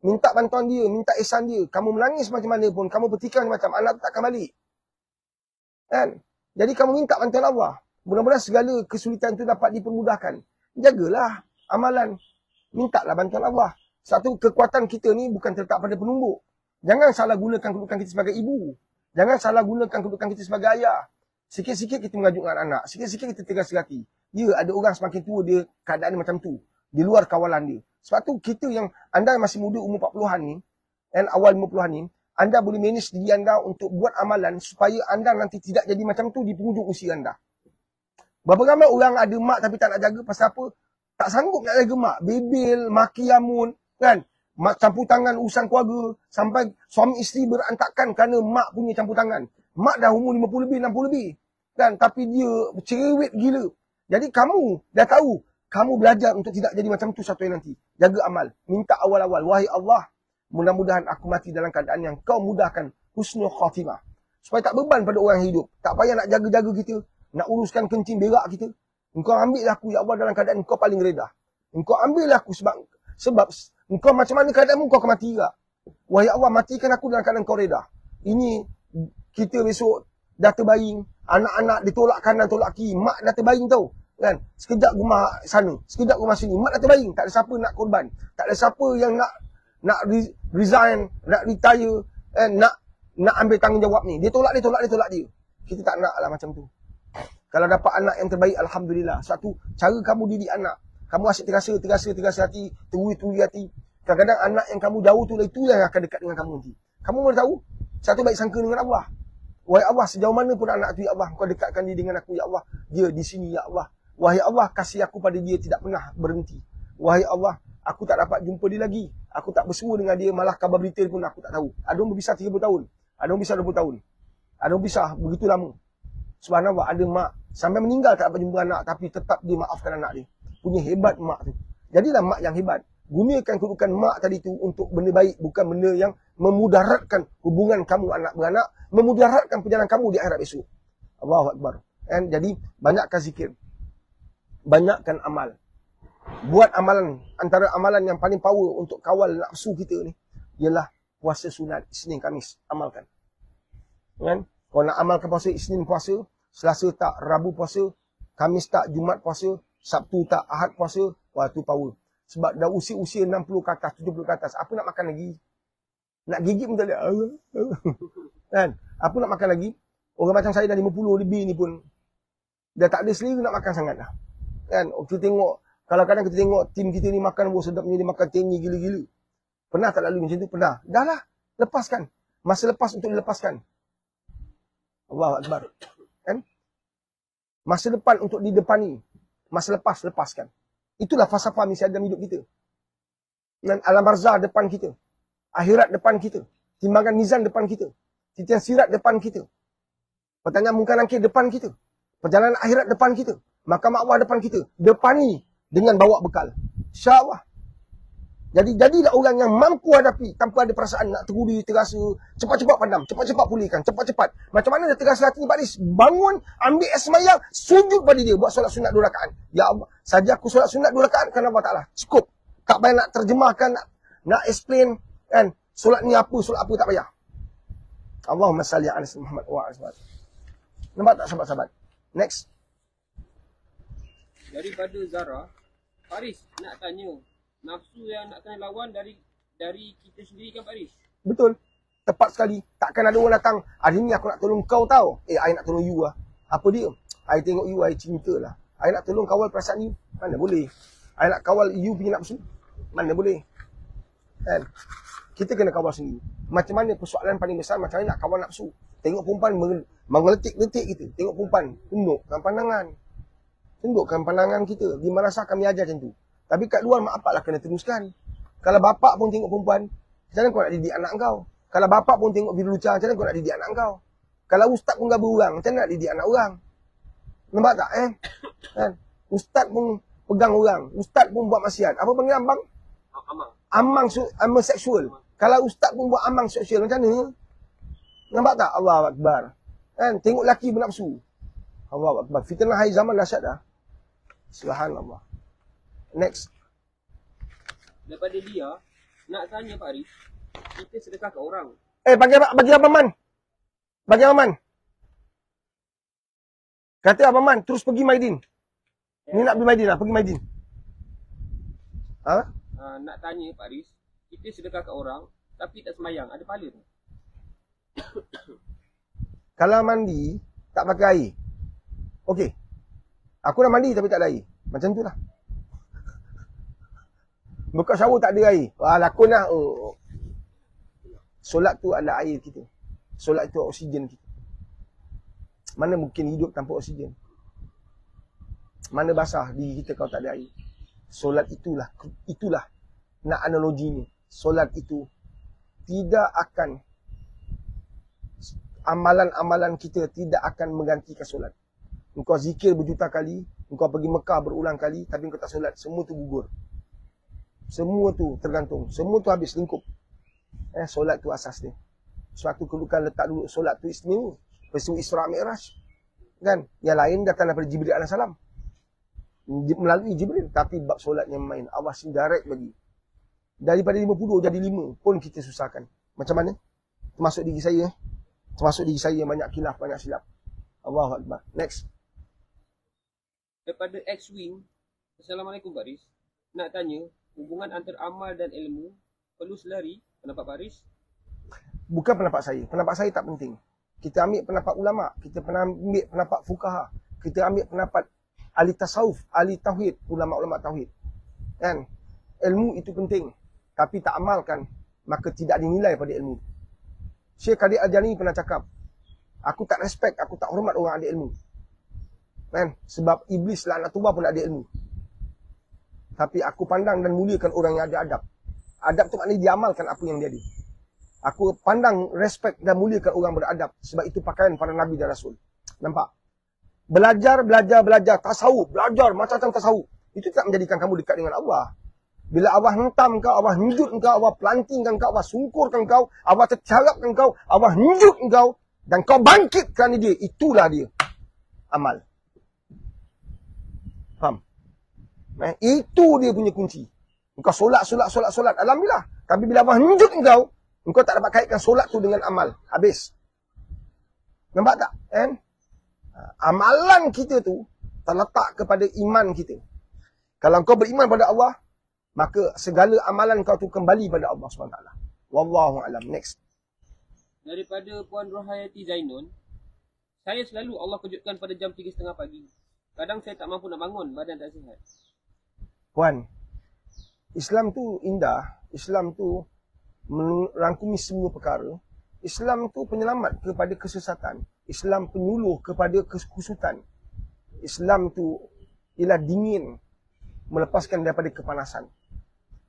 Minta bantuan dia, minta ihsan dia. Kamu menangis macam mana pun, kamu petikan macam, anak tu takkan balik. Kan? Jadi kamu minta bantuan Allah. Mudah-mudahan segala kesulitan itu dapat dipermudahkan. Jagalah amalan. Mintalah bantuan Allah. Satu, kekuatan kita ni bukan terletak pada penumbuk. Jangan salah gunakan kedudukan kita sebagai ibu. Jangan salah gunakan kedudukan kita sebagai ayah. Sikit-sikit kita mengajuk dengan anak. Sikit-sikit kita tegas hati. Ya, ada orang semakin tua dia keadaan dia macam tu. Di luar kawalan dia. Sebab tu kita yang anda masih muda umur 40-an ni, dan awal 50-an ni, anda boleh manage diri anda untuk buat amalan supaya anda nanti tidak jadi macam tu di penghujung usia anda. Berapa ramai orang ada mak tapi tak nak jaga pasal apa? Tak sanggup nak jaga mak. Bebel, maki amun, kan? Mak campur tangan urusan keluarga. Sampai suami isteri berantakan kerana mak punya campur tangan. Mak dah umur 50 lebih, 60 lebih. Kan? Tapi dia cerewet gila. Jadi kamu dah tahu. Kamu belajar untuk tidak jadi macam tu satu hari nanti. Jaga amal. Minta awal-awal. Wahai Allah, mudah-mudahan aku mati dalam keadaan yang kau mudahkan husnul khatimah. Supaya tak beban pada orang yang hidup. Tak payah nak jaga-jaga kita. Nak uruskan kencing berak kita. Engkau ambil aku, ya Allah, dalam keadaan engkau paling redah. Engkau ambil aku sebab engkau macam mana keadaanmu, engkau akan mati juga. Wahai Allah, matikan aku dalam keadaan engkau redah. Ini kita besok dah terbaring. Anak-anak ditolak kanan, tolak kiri. Mak dah terbaring tau. Kan? Sekejap rumah sana, sekejap rumah sini. Mak dah terbaring. Tak ada siapa nak korban. Tak ada siapa yang nak resign, nak retire, nak ambil tanggungjawab ni. Dia tolak dia. Kita tak nak lah macam tu. Kalau dapat anak yang terbaik, alhamdulillah. Satu, cara kamu didik anak. Kamu asyik terasa hati, teruri hati. Kadang-kadang anak yang kamu jauh tu, itu yang akan dekat dengan kamu nanti. Kamu boleh tahu, satu baik sangka dengan Allah. Wahai Allah, sejauh mana pun anak tu, ya Allah, kau dekatkan dia dengan aku, ya Allah. Dia di sini, ya Allah. Wahai Allah, kasih aku pada dia tidak pernah berhenti. Wahai Allah, aku tak dapat jumpa dia lagi. Aku tak bersua dengan dia, malah kabar berita pun aku tak tahu. Ada orang berpisah 30 tahun. Ada orang berpisah 20 tahun. Ada orang berpisah begitu lama. Subhanallah, ada mak sampai meninggal tak dapat jumpa anak, tapi tetap dia maafkan anak dia. Punya hebat mak tu. Jadilah mak yang hebat. Gunakan kedudukan mak tadi tu untuk benda baik, bukan benda yang memudaratkan hubungan kamu anak beranak, memudaratkan perjalanan kamu di akhirat besok. Allahu Akbar. And jadi, banyakkan zikir. Banyakkan amal. Buat amalan, antara amalan yang paling power untuk kawal nafsu kita ni, ialah puasa sunat Isnin Khamis. Amalkan. Kan? Kalau nak amalkan puasa Isnin puasa, Selasa tak, Rabu puasa, Khamis tak, Jumaat puasa, Sabtu tak, Ahad puasa, wah tu power. Sebab dah usia-usia 60 ke atas, 70 ke atas, apa nak makan lagi? Nak gigit pun tak ada. Kan? Apa nak makan lagi? Orang macam saya dah 50 lebih ni pun, dah tak ada selera nak makan sangat dah. Kan? Kita tengok, kalau kadang kita tengok tim kita ni makan, wah sedapnya dia makan tengi gila-gila. Pernah tak lalu macam tu? Pernah. Dah lah, lepaskan. Masa lepas untuk dilepaskan. Allahu Akbar. Kan? Masa depan untuk didepani. Masa lepas, lepaskan. Itulah falsafah misi dalam hidup kita. Dan alam barzah depan kita. Akhirat depan kita. Timbangan mizan depan kita. Titian sirat depan kita. Pertanyaan mungkar nakir depan kita. Perjalanan akhirat depan kita. Mahkamah Allah depan kita. Depani dengan bawa bekal. InsyaAllah. Jadi jadilah orang yang mampu hadapi tanpa ada perasaan nak terguri, terasa, cepat-cepat padam, cepat-cepat pulihkan, cepat-cepat. Macam mana dia terasa hati ni Pak Ris? Bangun, ambil sembahyang, sujud pada dia, buat solat sunat 2 rakaat. Ya Allah, saja aku solat sunat 2 rakaat kerana Allah Ta'ala. Cukup. Tak payah nak terjemahkan, nak explain kan. Solat ni apa, tak payah. Allahumma salli ala Muhammad wa ala Muhammad. Nampak tak sahabat-sahabat? Next. Daripada Zara, Faris nak tanya, nafsu yang nak kena lawan dari kita sendiri kan Faris? Betul. Tepat sekali. Takkan ada orang datang, hari ni aku nak tolong kau tau. I nak tolong you lah. Apa dia? I tengok you, I cinta lah. I nak tolong kawal perasaan you. Mana boleh. I nak kawal you punya nafsu. Mana boleh. Kan? Kita kena kawal sendiri. Macam mana persoalan paling besar, macam mana nak kawal nafsu. Tengok perempuan mengeletik-letik kita. Tengok perempuan, tundukkan pandangan. Tundukkan pandangan kita. Di madrasah kami ajar macam tu. Tapi kat luar mak bapak lah kena teruskan. Kalau bapak pun tengok perempuan, macam mana kau nak didik anak kau? Kalau bapak pun tengok video lucah, macam mana kau nak didik anak kau? Kalau ustaz pun gabung orang, macam mana nak didik anak orang? Nampak tak kan? Ustaz pun pegang orang. Ustaz pun buat maksiat. Apa panggil abang? Amang seksual. Kalau ustaz pun buat amang seksual, macam mana? Nampak tak? Allahu Akbar. Kan? Tengok lelaki bernafsu. Allahu Akbar. Fitnah hari zaman dahsyat dah. Subhanallah. Next. Daripada dia, nak tanya Pak Aris, kita sedekah ke orang. Bagi Abang Man. Bagi Abang Man. Kata Abang Man, terus pergi Maidin. Ni nak pergi Maidin lah, pergi Maidin. Ha? Nak tanya Pak Aris, kita sedekah ke orang, tapi tak semayang, ada pahala tu? Kalau mandi, tak pakai air. Okey. Aku dah mandi tapi tak ada air. Macam tu lah. Buka shower tak ada air. Wah, lakon lah. Oh. Solat tu adalah air kita. Solat tu oksigen kita. Mana mungkin hidup tanpa oksigen? Mana basah diri kita kalau tak ada air? Solat itulah nak analoginya. Solat itu tidak akan, amalan-amalan kita tidak akan menggantikan solat. Engkau zikir berjuta kali, engkau pergi Mekah berulang kali, tapi engkau tak solat, semua tu gugur. Semua tu tergantung. Semua tu habis lingkup. Solat tu asas dia. Suatu kedudukan letak dulu solat tu istimewa. Peristiwa Isra' Mi'raj. Kan? Yang lain datang daripada Jibril AS. Melalui Jibril. Tapi bab solat yang main. Awas direct bagi. Daripada 50 jadi 5 pun kita susahkan. Macam mana? Termasuk diri saya. Termasuk diri saya yang banyak khilaf, banyak silap. Allahu Akbar. Next. Daripada X-Wing, Assalamualaikum Pak Aris. Nak tanya, hubungan antara amal dan ilmu perlu selari, pendapat Pak Aris? Bukan pendapat saya. Pendapat saya tak penting. Kita ambil pendapat ulama, kita ambil pendapat fuqaha, kita ambil pendapat ahli tasawuf, ahli tauhid, ulama-ulama tauhid. Kan? Ilmu itu penting, tapi tak amalkan, maka tidak dinilai pada ilmu. Syekh Qadir Al-Jani pernah cakap, aku tak respect, aku tak hormat orang ada ilmu. Kan? Sebab iblis laknatullah pun ada ilmu. Tapi aku pandang dan muliakan orang yang ada adab. Adab tu maknanya dia amalkan apa yang dia ada. Aku pandang, respect dan muliakan orang beradab. Sebab itu pakaian para Nabi dan Rasul. Nampak? Belajar, tasawuf. Belajar macam-macam tasawuf. Itu tak menjadikan kamu dekat dengan Allah. Bila Allah hentam kau, Allah henjut kau, Allah pelantingkan kau, Allah sungkurkan kau, Allah tercarapkan kau, Allah henjut kau, dan kau bangkit kerana dia. Itulah dia. Amal. Faham? Itu dia punya kunci. Engkau solat. Alhamdulillah. Tapi bila Allah henjut engkau tak dapat kaitkan solat tu dengan amal. Habis. Nampak tak? Amalan kita tu terletak kepada iman kita. Kalau engkau beriman pada Allah, maka segala amalan kau tu kembali pada Allah SWT. Wallahu a'lam. Next. Daripada Puan Rohayati Zainun, saya selalu Allah kejutkan pada jam 3.30 pagi. Kadang saya tak mampu nak bangun, badan tak sihat. Puan, Islam tu indah. Islam tu merangkumi semua perkara. Islam tu penyelamat kepada kesesatan. Islam penyuluh kepada kekusutan. Islam tu ialah dingin, melepaskan daripada kepanasan.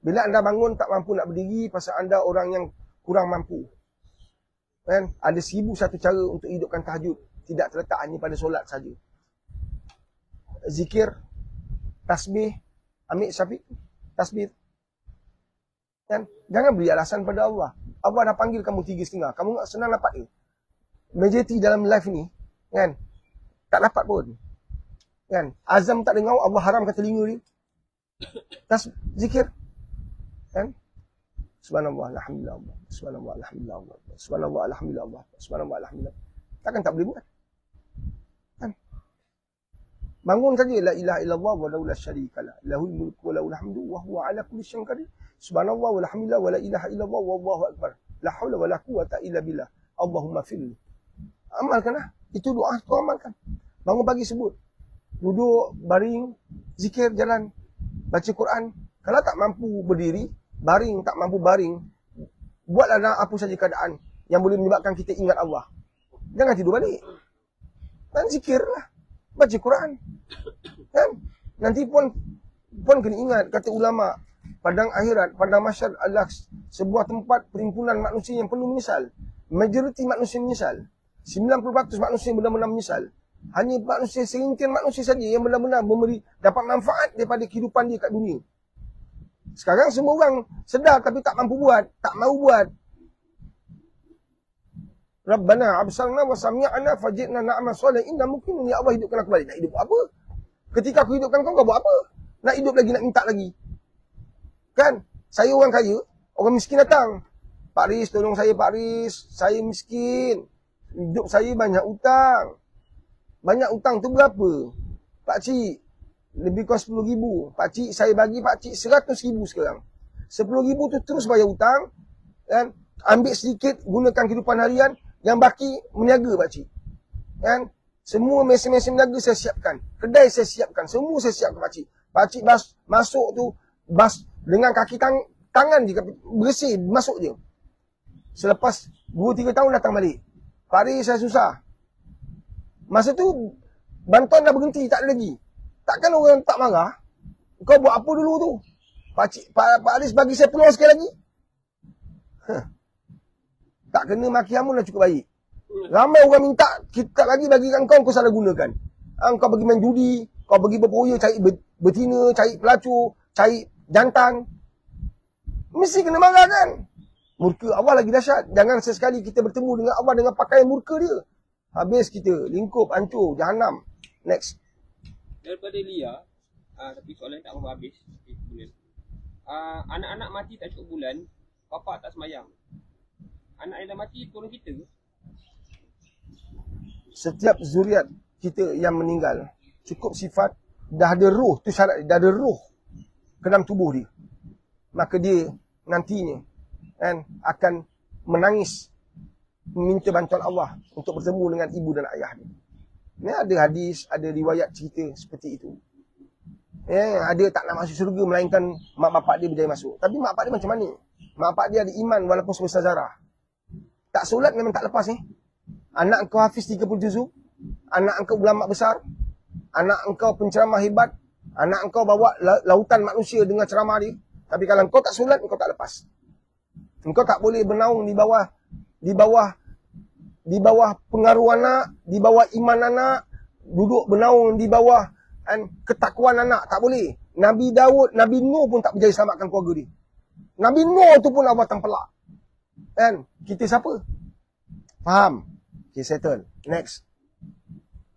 Bila anda bangun tak mampu nak berdiri, pasal anda orang yang kurang mampu. Kan? Ada 1001 cara untuk hidupkan tahajud. Tidak terletak hanya pada solat saja. Zikir, tasbih, ambil syafiq, tasbih. Kan? Jangan beri alasan pada Allah. Allah dah panggil kamu 3.30. Kamu tak senang dapat ni. Majority dalam life ni, kan? Tak dapat pun. Kan? Azam tak dengar, Allah haramkan telinga dia. Zikir. Kan? Subhanallah, alhamdulillah, subhanallah, alhamdulillah, subhanallah, alhamdulillah, subhanallah, alhamdulillah. Takkan tak boleh buat? Kan? Bangun saja la ilaha illallah wa la syarika lah. Lahul mulku wa lahul hamdu wa huwa ala kulli syai'in qadir. Subhanallah walhamdulillah wa la ilaha illallah wallahu akbar. La haula wa la quwwata illa billah. Allahumma firli. Amalkanlah. Itu doa kau amalkan. Bangun pagi sebut. Duduk, baring, zikir, jalan, baca Quran. Kalau tak mampu berdiri, baring, tak mampu baring, buatlah apa saja keadaan yang boleh menyebabkan kita ingat Allah. Jangan tidur balik. Dan zikirlah. Baca Quran. Kan? Nanti pun kena ingat, kata ulama, padang akhirat, padang mahsyar adalah sebuah tempat perhimpunan manusia yang perlu menyesal. Majoriti manusia menyesal. 90% manusia benar-benar menyesal. Hanya manusia seringkir manusia saja yang benar-benar dapat manfaat daripada kehidupan dia kat dunia. Sekarang semua orang sedar tapi tak mampu buat, tak mahu buat. Rabbana absarna wa sami'na fajidna na'mal soleh inna mungkin ya Allah hidupkan aku balik. Nak hidup buat apa? Ketika aku hidupkan kau buat apa? Nak hidup lagi, nak minta lagi. Kan? Saya orang kaya, orang miskin datang. Pak Riz, tolong saya Pak Riz. Saya miskin. Hidup saya banyak utang. Banyak utang tu berapa? Pak Cik, lebih kurang 10,000. Pak Cik, saya bagi Pak Cik 100,000 sekarang. 10,000 tu terus bayar utang. Kan? Ambil sedikit, gunakan kehidupan harian. Yang baki, meniaga Pak Cik. Kan? Semua mesin-mesin meniaga saya siapkan. Kedai saya siapkan. Semua saya siapkan Pak Cik. Pak Cik masuk tu, dengan kaki tangan je, bersih, masuk je. Selepas 2-3 tahun datang balik. Pak Riz, saya susah. Masa tu, bantuan dah berhenti, tak ada lagi. Takkan orang tak marah? Kau buat apa dulu tu? Pak Riz bagi saya peluang sekali lagi? Tak kena maki hamun dah cukup baik. Ramai orang minta, kita lagi bagi kat kau salah gunakan. Kau pergi main judi, kau pergi berpoya, cari betina, cari pelacur, cari jantan. Mesti kena marah kan? Murka Allah lagi dahsyat. Jangan sesekali kita bertemu dengan Allah dengan pakaian murka dia. Habis kita, lingkup, hancur, jahanam. Next. Daripada Lia, tapi soalan tak mau habis. Anak-anak mati tak cukup bulan, bapa tak semayang. Anak yang dah mati tolong kita ke? Setiap zuriat kita yang meninggal, cukup sifat, dah ada roh, tu syarat dia, dah ada roh ke dalam tubuh dia. Maka dia nantinya kan, akan menangis, meminta bantuan Allah untuk bertemu dengan ibu dan ayah dia. Ini ada hadis, ada riwayat cerita seperti itu. Ada tak nak masuk syurga melainkan mak bapak dia berjaya masuk. Tapi mak bapak dia macam mana? Mak bapak dia ada iman walaupun sebesar zarah. Tak solat memang tak lepas ni. Anak engkau hafiz 30 juzuk, anak engkau ulama besar, anak engkau penceramah hebat, anak engkau bawa lautan manusia dengan ceramah dia. Tapi kalau engkau tak solat, engkau tak lepas. Engkau tak boleh bernaung di bawah pengaruh anak, di bawah iman anak, duduk bernaung di bawah ketakwaan anak. Tak boleh. Nabi Daud, Nabi Nuh pun tak berjaya selamatkan keluarga dia. Nabi Nuh tu pun Allah tempelak. Kan? Kita siapa? Faham? Okay, settle. Next.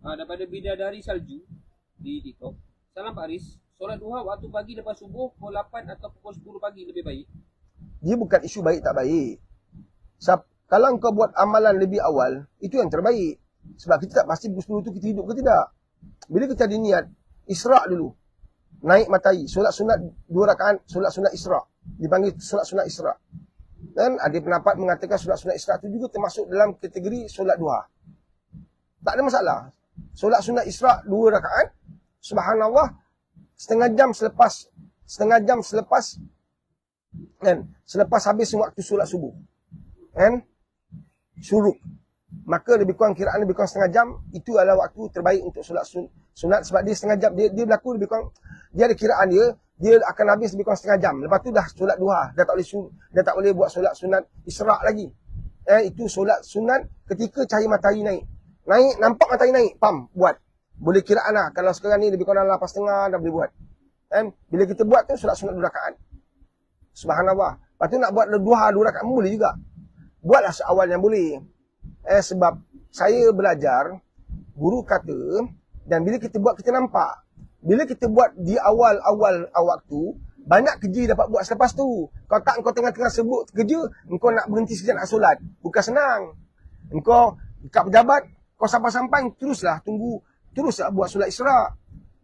Daripada Bidadari Salju di TikTok. Salam Pak Riz. Solat duha waktu pagi lepas subuh pukul 8 atau pukul 10 pagi lebih baik? Dia bukan isu baik tak baik. Kalau kau buat amalan lebih awal, itu yang terbaik. Sebab kita tak pasti pukul 10 tu kita hidup ke tidak. Bila kita ada niat, isra' dulu. Naik matahari. Solat sunat 2 rakaat, solat sunat isra'. Dipanggil solat sunat isra'. Dan ada pendapat mengatakan solat sunat isra' itu juga termasuk dalam kategori solat duha. Tak ada masalah. Solat sunat isra' 2 rakaat, subhanallah, setengah jam selepas kan, selepas habis waktu solat subuh. Kan? Syuruk. Maka lebih kurang kiraan lebih kurang setengah jam, itu adalah waktu terbaik untuk solat sunat sebab dia setengah jam, dia berlaku lebih kurang, dia ada kiraan dia akan habis lebih kurang setengah jam. Lepas tu dah solat duha, dah tak boleh buat solat sunat isra' lagi. Itu solat sunat ketika cahaya matahari naik. Nampak matahari naik, buat. Boleh kiraan lah. Kalau sekarang ni lebih kurang 8.30 dah boleh buat. Bila kita buat tu solat sunat 2 rakaat. Subhanallah. Lepas tu nak buat duha 2 rakaat boleh juga. Buatlah seawal yang boleh. Sebab saya belajar, guru kata, dan bila kita buat kita nampak. Bila kita buat di awal waktu, Banyak kerja dapat buat selepas tu. Kau tak, kau tengah-tengah sebut kerja, engkau nak berhenti sekejap nak solat. Bukan senang. Engkau dekat pejabat, kau sampai-sampai teruslah tunggu, teruslah buat solat Isra'.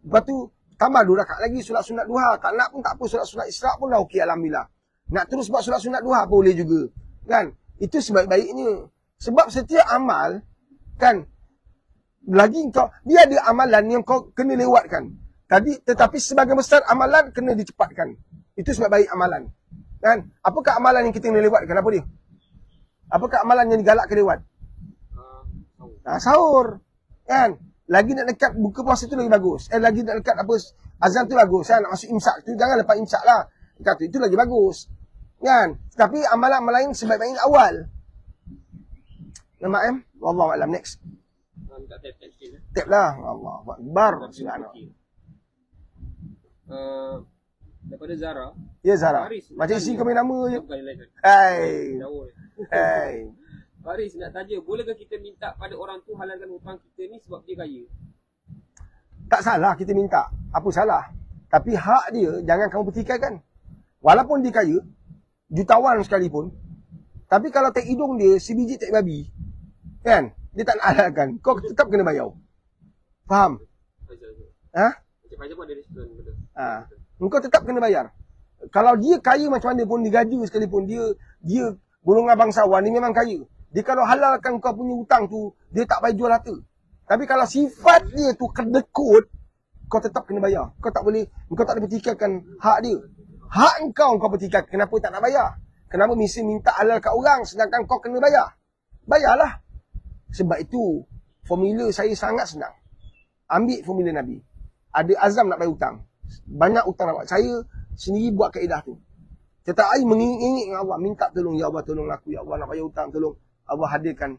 Lepas tu tambah 2 rakaat lagi solat sunat duha. Tak nak pun tak apa, solat sunat Isra' pun dah okey, alhamdulillah. Nak terus buat solat sunat duha pun boleh juga. Kan? Itu sebaik-baiknya. Sebab setiap amal kan, lagi kau, dia ada amalan yang kau kena lewatkan. Tetapi sebagian besar amalan kena dicepatkan. Itu sebab baik amalan. Kan? Apakah amalan yang kita kena lewatkan? Apa dia? Apakah amalan yang digalakkan lewat? Sahur. Kan? Lagi nak dekat buka puasa tu lagi bagus. Lagi nak dekat apa azan tu bagus. Kan? Nak masuk imsak tu, jangan lepas imsak lah. Kata itu lagi bagus. Kan? Tapi amalan-amalan lain sebaik-baik awal. Nampak Wallahu a'lam. Next. Tap lah. Allah Akbar. Daripada Zara. Ya Zara. Faris, Macam isi kau main nama je. Hai. Hai. Faris nak tanya, bolehkah kita minta pada orang tu halalkan hutang kita ni sebab dia kaya? Tak salah kita minta. Apa salah? Tapi hak dia jangan kamu pertikaikan. Walaupun dia kaya, jutawan sekalipun, tapi kalau tak hidung dia, si biji tak babi, kan? Dia tak nak halalkan. Kau tetap kena bayar. Faham? Macam pun ada restoran benda. Engkau tetap kena bayar. Kalau dia kaya macam mana pun, digaji sekalipun, dia golongan bangsawan, dia memang kaya. Dia kalau halalkan kau punya hutang tu, dia tak payah jual harta. Tapi kalau sifat dia tu kedekut, kau tetap kena bayar. Kau tak boleh pertikaikan hak dia. Hak engkau pertikaikan. Kenapa tak nak bayar? Kenapa mesti minta halal kat orang sedangkan kau kena bayar? Bayarlah. Sebab itu, formula saya sangat senang. Ambil formula Nabi. Ada azam nak bayar hutang. Banyak hutang nak buat. Saya sendiri buat kaedah tu. Setiap hari mengingin dengan Allah. Minta tolong. Ya Allah tolong aku. Ya Allah nak bayar hutang. Tolong Allah hadirkan.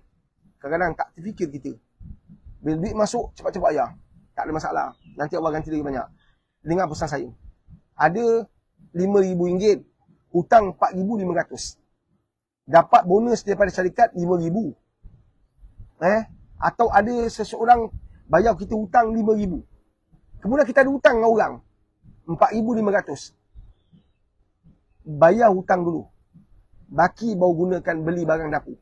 Kadang-kadang tak terfikir kita. Bila duit masuk, cepat-cepat bayar. Tak ada masalah. Nanti Allah ganti lagi banyak. Dengar pesan saya. Ada RM5,000. Hutang RM4,500. Dapat bonus daripada syarikat RM5,000. Atau ada seseorang bayar kita hutang RM5,000. Kemudian kita ada hutang dengan orang RM4,500. Bayar hutang dulu. Baki baru gunakan beli barang dapur.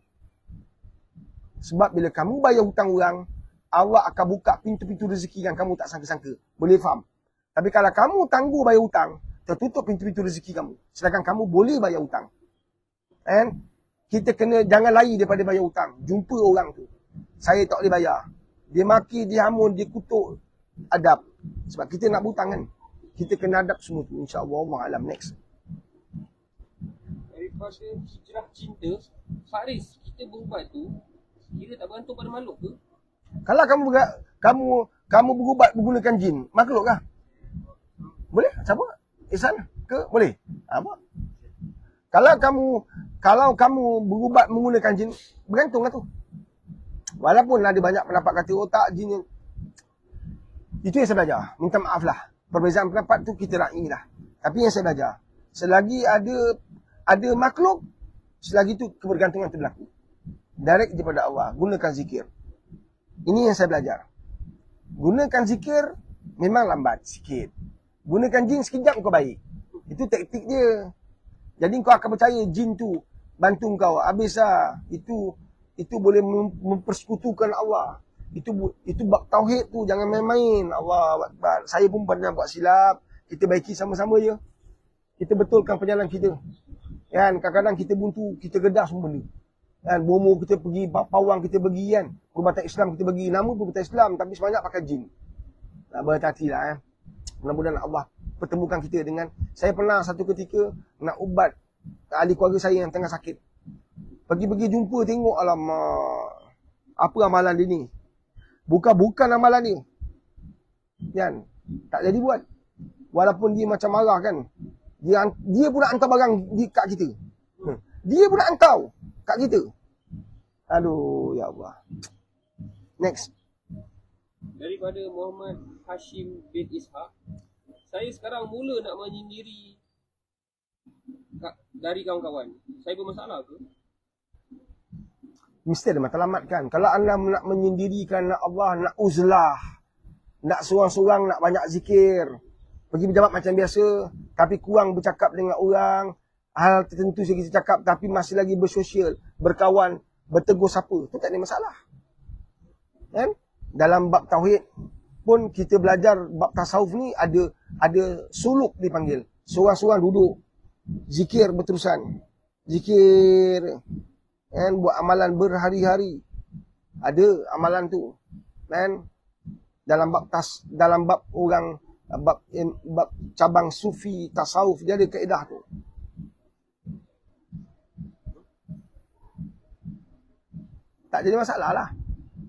Sebab bila kamu bayar hutang orang, Allah akan buka pintu-pintu rezeki yang kamu tak sangka-sangka. Boleh faham? Tapi kalau kamu tangguh bayar hutang, tertutup pintu-pintu rezeki kamu. Sedangkan kamu boleh bayar hutang. Kita kena jangan lari daripada bayar hutang. Jumpa orang tu. Saya tak boleh bayar. Dia maki, dia hamun, dia kutuk. Adab. Sebab kita nak berhutang kan. Kita kena adab semua tu. InsyaAllah. Allah alam. Next. Daripada hijrah cinta, Faris, kita berubat tu, kira tak bergantung pada makhluk ke? Kalau kamu berubat menggunakan jin, makhluk kah? Boleh? Siapa? Ihsan ke? Boleh? Apa? Kalau kamu berubat menggunakan jin, bergantunglah tu. Walaupun ada banyak pendapat kata, oh tak, jin. Itu yang saya belajar. Minta maaf lah. Perbezaan pendapat tu kita ra'i lah. Tapi yang saya belajar, selagi ada makhluk, selagi tu kebergantungan tu berlaku. Direct daripada Allah. Gunakan zikir. Ini yang saya belajar. Gunakan zikir, memang lambat sikit. Gunakan jin sekejap kau baik. Itu taktik dia. Jadi kau akan percaya jin tu bantu kau. Habis lah. Itu boleh mempersekutukan Allah. Itu bab tauhid tu. Jangan main-main. Allah Akbar. Saya pun pernah buat silap. Kita baiki sama-sama je. Kita betulkan perjalanan kita. Kan? Kadang-kadang kita buntu. Kita gedah semua benda. Kan? Bomo kita pergi. Pawang kita pergi kan. Perubatan Islam kita pergi. Nama perubatan Islam. Tapi sebanyak pakai jin. Nak berhati-hati lah kan. Mudah-mudahan Allah pertemukan kita dengan. Saya pernah satu ketika nak ubat ahli keluarga saya yang tengah sakit. Pergi-pergi jumpa tengok, alamak, apa amalan dia ni? Bukan amalan dia. Kan? Tak jadi buat. Walaupun dia macam marah kan. Dia pun nak hantar barang kat kita. Dia pun nak hantar kat kita. Aduh, ya Allah. Next. Daripada Muhammad Hashim bin Ishaq, saya sekarang mula nak menyendiri dari kawan-kawan. Saya bermasalah ke? Mesti ada matlamat kan. Kalau anda nak menyendirikan, nak Allah, nak uzlah, nak seorang-seorang, nak banyak zikir, Pergi berjamaah macam biasa, tapi kurang bercakap dengan orang. Hal tertentu saja kita cakap, tapi masih lagi bersosial, berkawan, bertegur sapa. Itu tak ada masalah. Kan? Dalam bab tauhid pun kita belajar bab tasawuf ni ada suluk dipanggil. Seorang-seorang duduk, zikir berterusan. Zikir, kan? Buat amalan berhari-hari. Ada amalan tu. Kan? Dalam bab orang bab cabang sufi tasawuf dia ada kaedah tu. Tak jadi masalah lah.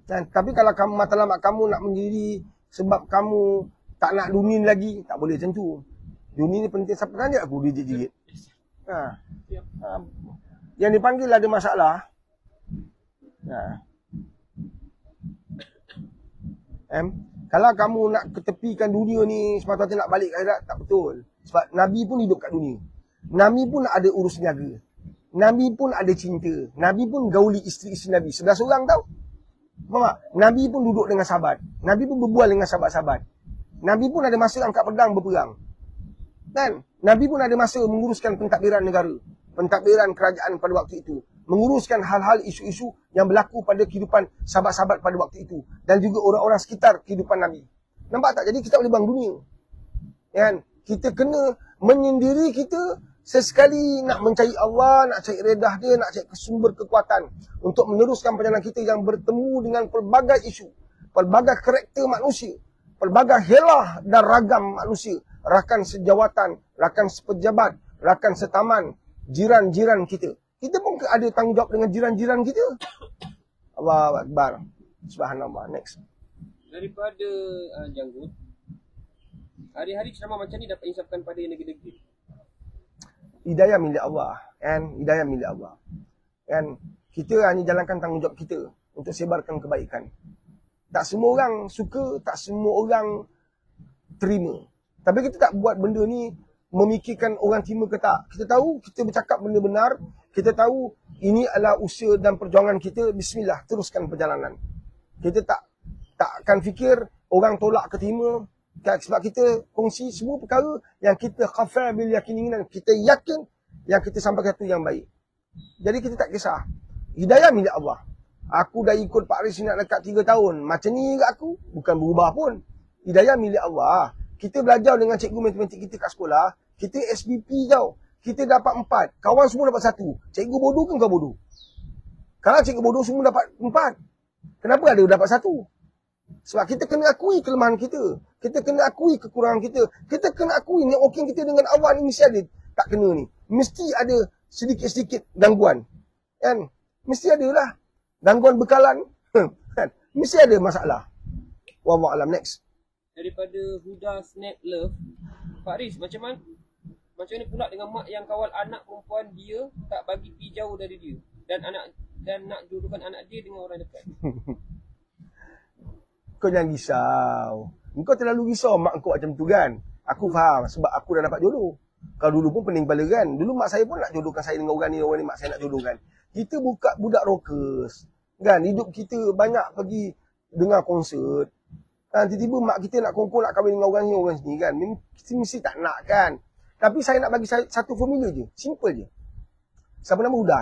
Dan, tapi kalau kamu matlamat kamu nak menjadi sebab kamu tak nak dunia ni lagi, tak boleh macam tu. Dunia ni penting, siapa tanya aku digit-gigit. Yang dipanggil ada masalah. Kalau kamu nak ketepikan dunia ni semata-mata nak balik ke akhirat, tak betul. Sebab Nabi pun hidup kat dunia. Nabi pun ada urus niaga. Nabi pun ada cinta. Nabi pun gauli isteri-isteri Nabi. 11 orang tau. Faham tak? Nabi pun duduk dengan sahabat. Nabi pun berbual dengan sahabat-sahabat. Nabi pun ada masa angkat pedang berperang. Kan? Nabi pun ada masa menguruskan pentadbiran negara. Pentadbiran kerajaan pada waktu itu. Menguruskan hal-hal isu-isu yang berlaku pada kehidupan sahabat-sahabat pada waktu itu. Dan juga orang-orang sekitar kehidupan Nabi. Nampak tak? Jadi kita boleh bang dunia. Kan? Kita kena menyendiri kita sesekali nak mencari Allah, nak cari redah dia, nak cari sumber kekuatan untuk meneruskan perjalanan kita yang bertemu dengan pelbagai isu, pelbagai karakter manusia, pelbagai helah dan ragam manusia, rakan sejawatan, rakan sepejabat, rakan setaman, jiran-jiran kita. Kita pun ada tanggungjawab dengan jiran-jiran kita. Allahu Akbar. Subhanallah. Next. Daripada Janggut, hari-hari ceramah macam ni dapat insafkan pada negeri-negeri. Hidayah milik Allah. Kan? Hidayah milik Allah. Kan? Kita hanya jalankan tanggungjawab kita untuk sebarkan kebaikan. Tak semua orang suka, tak semua orang terima. Tapi kita tak buat benda ni memikirkan orang terima ke tak. Kita tahu kita bercakap benda benar. Kita tahu ini adalah usaha dan perjuangan kita. Bismillah, teruskan perjalanan. Kita tak akan fikir orang tolak ke terima. Sebab kita kongsi semua perkara yang kita khafa bil yakin, kita yakin yang kita sampaikan itu yang baik. Jadi kita tak kisah. Hidayah milik Allah. Aku dah ikut Pak Aris nak dekat 3 tahun. Macam ni kat aku. Bukan berubah pun. Hidayah milik Allah. Kita belajar dengan cikgu matematik kita kat sekolah. Kita SBP tau. Kita dapat 4. Kawan semua dapat 1. Cikgu bodoh ke kau bodoh? Kalau cikgu bodoh semua dapat 4. Kenapa ada dapat 1? Sebab kita kena akui kelemahan kita. Kita kena akui kekurangan kita. Kita kena akui networking kita dengan Allah ni mesti ada tak kena ni. Mesti ada sedikit-sedikit gangguan. Kan? Mesti ada lah. Gangguan bekalan. Kan? Mesti ada masalah. Wallahu alam. Next. Daripada Huda Snap Love, Pak Riz, macam ni pula dengan mak yang kawal anak perempuan dia tak bagi pergi jauh dari dia dan nak jodohkan anak dia dengan orang dekat. Kau jangan risau. Kau terlalu risau mak kau macam tu kan. Aku faham sebab aku dah dapat jodoh. Kalau dulu pun pening kepala kan. Dulu mak saya pun nak jodohkan saya dengan orang ni mak saya nak jodohkan. Kita budak rockers. Kan hidup kita banyak pergi dengar konsert. Kan tiba-tiba mak kita nak kumpul nak kahwin dengan orang sini kan. Mesti tak nak kan. Tapi saya nak bagi satu formula je. Simple je. Siapa nama Huda?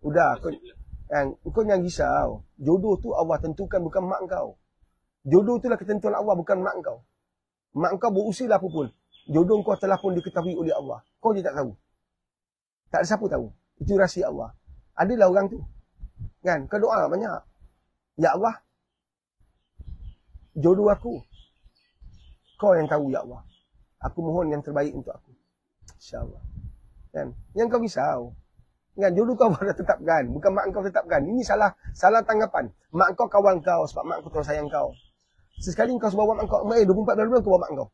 Huda. Kau jangan risau. Jodoh tu Allah tentukan bukan mak kau. Jodoh itulah ketentuan Allah bukan mak kau. Mak kau berusaha apa pun. Jodoh kau telah pun diketahui oleh Allah. Kau je tak tahu. Tak ada siapa tahu. Itu rahsia Allah. Adalah orang tu. Kan? Kau doa banyak. Ya Allah. Jodoh aku. Kau yang tahu ya Allah. Aku mohon yang terbaik untuk aku. InsyaAllah. Kan? Yang kau risau. Kan? Jodoh kau dah tetapkan. Bukan mak kau tetapkan. Ini salah tanggapan. Mak kau kawan kau sebab mak kau terus sayang kau. Sesekali kau bawa mak kau, 24 bulan kau bawa mak kau.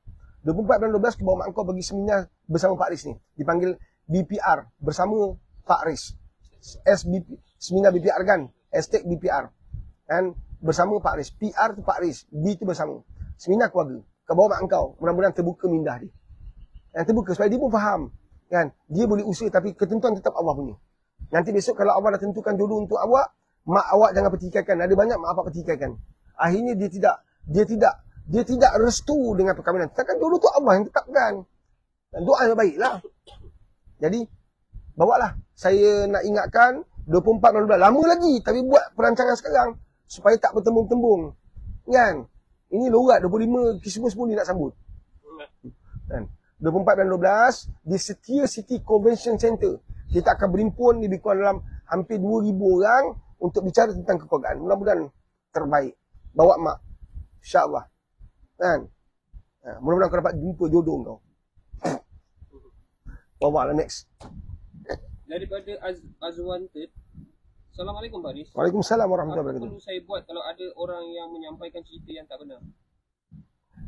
24 bulan 12 kau bawa mak kau pergi seminar bersama Pak Riz ni. Dipanggil BPR bersama Pak Riz. SBP, seminar BPR kan? Hashtag BPR. Kan? Bersama Pak Riz. PR tu Pak Riz. B tu bersama. Seminar keluarga. Kau bawa mak kau. Mudah-mudahan terbuka minda dia. Yang terbuka supaya dia pun faham. Kan? Dia boleh usaha tapi ketentuan tetap Allah punya. Nanti besok kalau Allah dah tentukan jodoh untuk awak, mak awak jangan pertikaikan. Ada banyak mak awak pertikaikan. Akhirnya dia tidak dia tidak restu dengan perkahwinan. Takkan jodoh tu Allah yang tetapkan. Dan doa yang baiklah. Jadi, bawalah. Saya nak ingatkan 24 bulan. Lama lagi. Tapi buat perancangan sekarang. Supaya tak bertembung-tembung. Kan? Ini lorat 25 Krismas pun dia nak sambut. Kan? 24 dan 12 di Setia City Convention Center. Kita akan berhimpun lebih kurang dalam hampir 2,000 orang untuk bicara tentang kekeluargaan. Mudah-mudahan terbaik. Bawa mak. InsyaAllah. Kan? Mudah-mudahan kau dapat jumpa jodoh kau. Bawa lah next. Daripada Azwanted. Assalamualaikum Pak Haris. Waalaikumsalam warahmatullahi Apa wabarakatuh. perlu saya buat kalau ada orang yang menyampaikan cerita yang tak benar?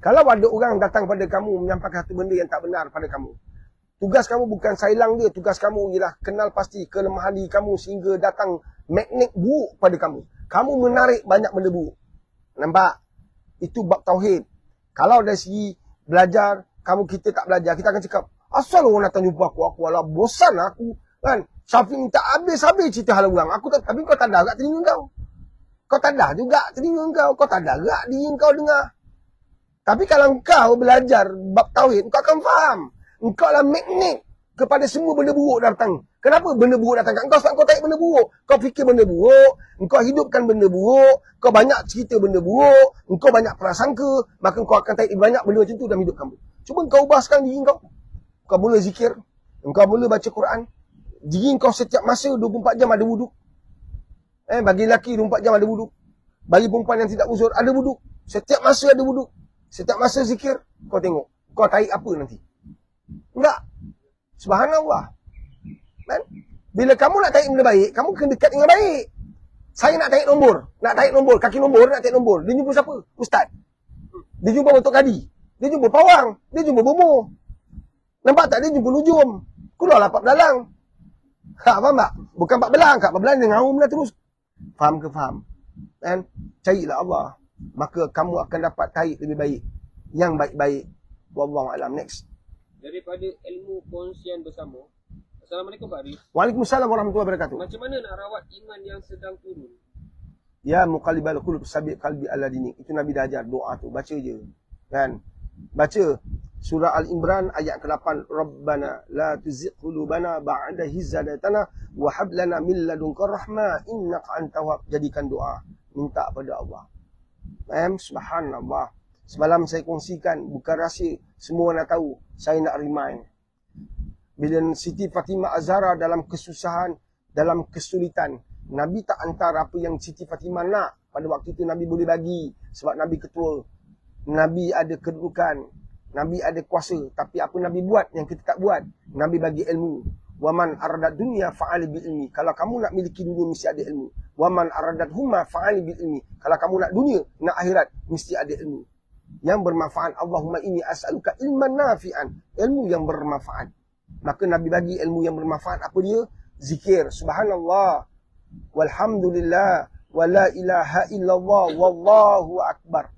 Kalau ada orang datang pada kamu menyampaikan satu benda yang tak benar pada kamu, tugas kamu bukan sailang dia. Tugas kamu ialah kenal pasti kelemahan diri kamu sehingga datang magnet buruk pada kamu. Kamu menarik banyak benda buruk. Nampak? Itu bab tauhid. Kalau dari segi belajar, kita tak belajar, kita akan cakap, asal orang datang jumpa aku alah bosan aku. Kan? Syafiq minta habis-habis cerita hal orang. Aku tak, tapi kau tak ada agak telinga kau. Kau tak ada juga telinga kau. Kau tak ada agak diri kau dengar. Tapi kalau kau belajar bab tauhid, kau akan faham. Engkau lah magnet kepada semua benda buruk datang. Kenapa benda buruk datang kat kau? Sebab kau tarik benda buruk. Kau fikir benda buruk. Engkau hidupkan benda buruk. Kau banyak cerita benda buruk. Engkau banyak prasangka. Maka kau akan tarik banyak benda macam tu dalam hidup kamu. Cuba kau ubah sekarang diri kau. Kau mula zikir. Engkau mula baca Quran. Diri kau setiap masa 24 jam ada wuduk. Bagi lelaki 24 jam ada wuduk. Bagi perempuan yang tidak uzur ada wuduk. Setiap masa ada wuduk. Setiap masa zikir. Kau tengok. Kau tarik apa nanti? Enggak. Subhanallah. Kan? Bila kamu nak tarik benda baik, kamu kena dekat dengan baik. Saya nak tarik nombor. Nak tarik nombor. Kaki nombor, nak tarik nombor. Dia jumpa siapa? Ustaz. Dia jumpa Datuk Kadi. Dia jumpa pawang. Dia jumpa bomo. Nampak tak? Dia jumpa lujum. Keluarlah pak belalang. Faham tak? Bukan pak belang. Pak belang dia ngaum lah terus. Faham ke faham? Kan? Carilah Allah. Maka kamu akan dapat tarik lebih baik. Yang baik-baik. Wallahu a'lam. Next. Daripada ilmu kongsian bersama. Assalamualaikum Pak Haris. Waalaikumsalam warahmatullahi wabarakatuh. Macam mana nak rawat iman yang sedang turun? Ya muqallibal qulub sabit qalbi ala dinik. Itu Nabi dah ajar doa tu. Baca je. Kan? Baca. Surah Al-Imran ayat ke-8. Rabbana la tuzigh qulubana ba'da idh hadaytana wa hab lana min ladunka rahmah innaka antal wahhab. Jadikan doa. Minta pada Allah. Subhanallah. Semalam saya kongsikan. Bukan rahsia. Semua nak tahu. Saya nak remind. Bila Siti Fatimah Az-Zahra dalam kesusahan, dalam kesulitan, Nabi tak hantar apa yang Siti Fatimah nak. Pada waktu itu Nabi boleh bagi. Sebab Nabi ketua. Nabi ada kedudukan. Nabi ada kuasa. Tapi apa Nabi buat yang kita tak buat? Nabi bagi ilmu. Waman aradat dunia fa'ali bil ilmi. Kalau kamu nak miliki dunia, mesti ada ilmu. Waman aradat huma fa'ali bil ilmi. Kalau kamu nak dunia, nak akhirat, mesti ada ilmu. Yang bermanfaat. Allahumma inni as'aluka ilman nafi'an. Ilmu yang bermanfaat. Maka Nabi bagi ilmu yang bermanfaat. Apa dia? Zikir. Subhanallah. Walhamdulillah. Wa la ilaha illallah. Wallahu akbar.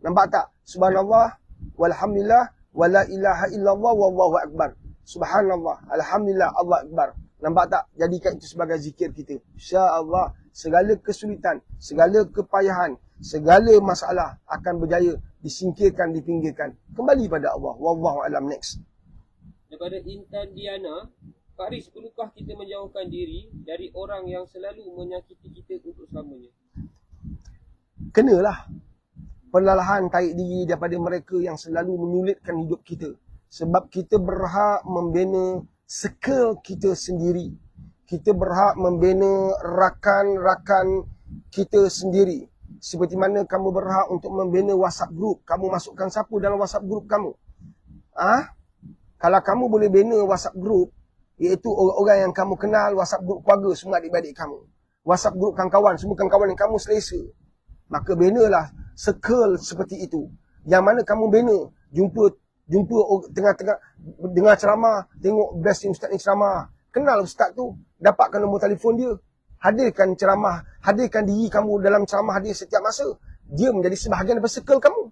Nampak tak? Subhanallah. Walhamdulillah. Wa la ilaha illallah. Wallahu akbar. Subhanallah. Alhamdulillah. Allah akbar. Nampak tak? Jadikan itu sebagai zikir kita. InsyaAllah. Segala kesulitan. Segala kepayahan. Segala masalah akan berjaya disingkirkan, dipinggirkan. Kembali pada Allah. Wallahu alam. Next. Daripada Intan Diana, Pak Haris, perlukah kita menjauhkan diri dari orang yang selalu menyakiti kita untuk selamanya? Kenalah. Perlahan tarik diri daripada mereka yang selalu menyulitkan hidup kita. Sebab kita berhak membina circle kita sendiri. Kita berhak membina rakan-rakan kita sendiri. Seperti mana kamu berhak untuk membina WhatsApp group. Kamu masukkan siapa dalam WhatsApp group kamu? Kalau kamu boleh bina WhatsApp group, iaitu orang-orang yang kamu kenal, WhatsApp group keluarga, semua adik-adik kamu. WhatsApp group kawan-kawan, semua kawan-kawan yang kamu selesa. Maka binalah circle seperti itu. Yang mana kamu bina, jumpa tengah-tengah dengar ceramah, tengok best ustaz ni ceramah. Kenal ustaz tu, dapatkan nombor telefon dia. Hadirkan ceramah, hadirkan diri kamu dalam ceramah dia setiap masa. Dia menjadi sebahagian daripada circle kamu.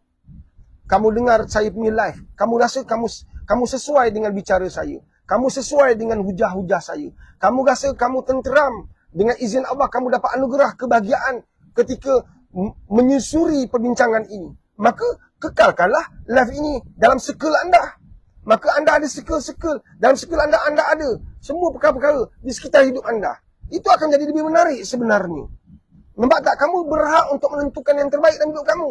Kamu dengar saya punya live, kamu rasa kamu sesuai dengan bicara saya. Kamu sesuai dengan hujah-hujah saya. Kamu rasa kamu tenteram. Dengan izin Allah, kamu dapat anugerah kebahagiaan ketika menyusuri perbincangan ini. maka kekalkanlah live ini dalam circle anda. Maka anda ada circle-circle. Dalam circle anda ada semua perkara-perkara di sekitar hidup anda. Itu akan jadi lebih menarik sebenarnya. Nampak tak? Kamu berhak untuk menentukan yang terbaik dalam hidup kamu.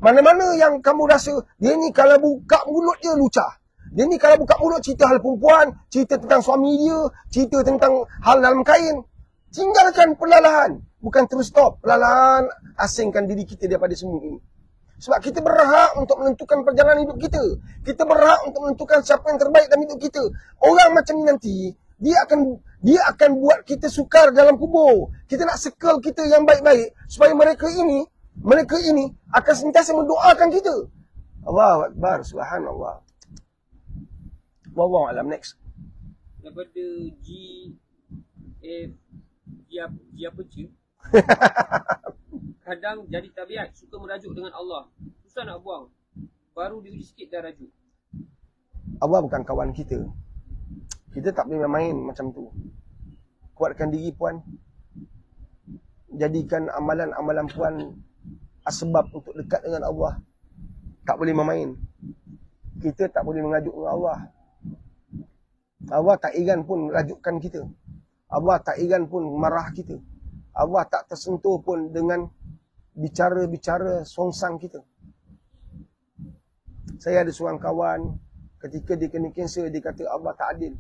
Mana-mana yang kamu rasa, dia ni kalau buka mulut dia lucah. Dia ni kalau buka mulut cerita hal perempuan, cerita tentang suami dia, cerita tentang hal dalam kain. Tinggalkan perlahan-lahan. Bukan terus stop. Perlahan-lahan asingkan diri kita daripada semua ini. Sebab kita berhak untuk menentukan perjalanan hidup kita. Kita berhak untuk menentukan siapa yang terbaik dalam hidup kita. Orang macam ni nanti, dia akan buat kita sukar dalam kubur. Kita nak circle kita yang baik-baik supaya mereka ini akan sentiasa mendoakan kita. Allahu Akbar, subhanallah. Wallahu alam. Next. Daripada G apa je? Kadang jadi tabiat, suka merajuk dengan Allah. Susah nak buang. Baru diuji sikit dah rajuk. Allah bukan kawan kita. Kita tak boleh main macam tu. Kuatkan diri puan. Jadikan amalan-amalan puan asbab untuk dekat dengan Allah. Tak boleh main. Kita tak boleh mengajuk dengan Allah. Allah tak iran pun rajukkan kita. Allah tak iran pun marah kita. Allah tak tersentuh pun dengan bicara-bicara songsang kita. Saya ada seorang kawan, ketika dia kena kanser, dia kata Allah tak adil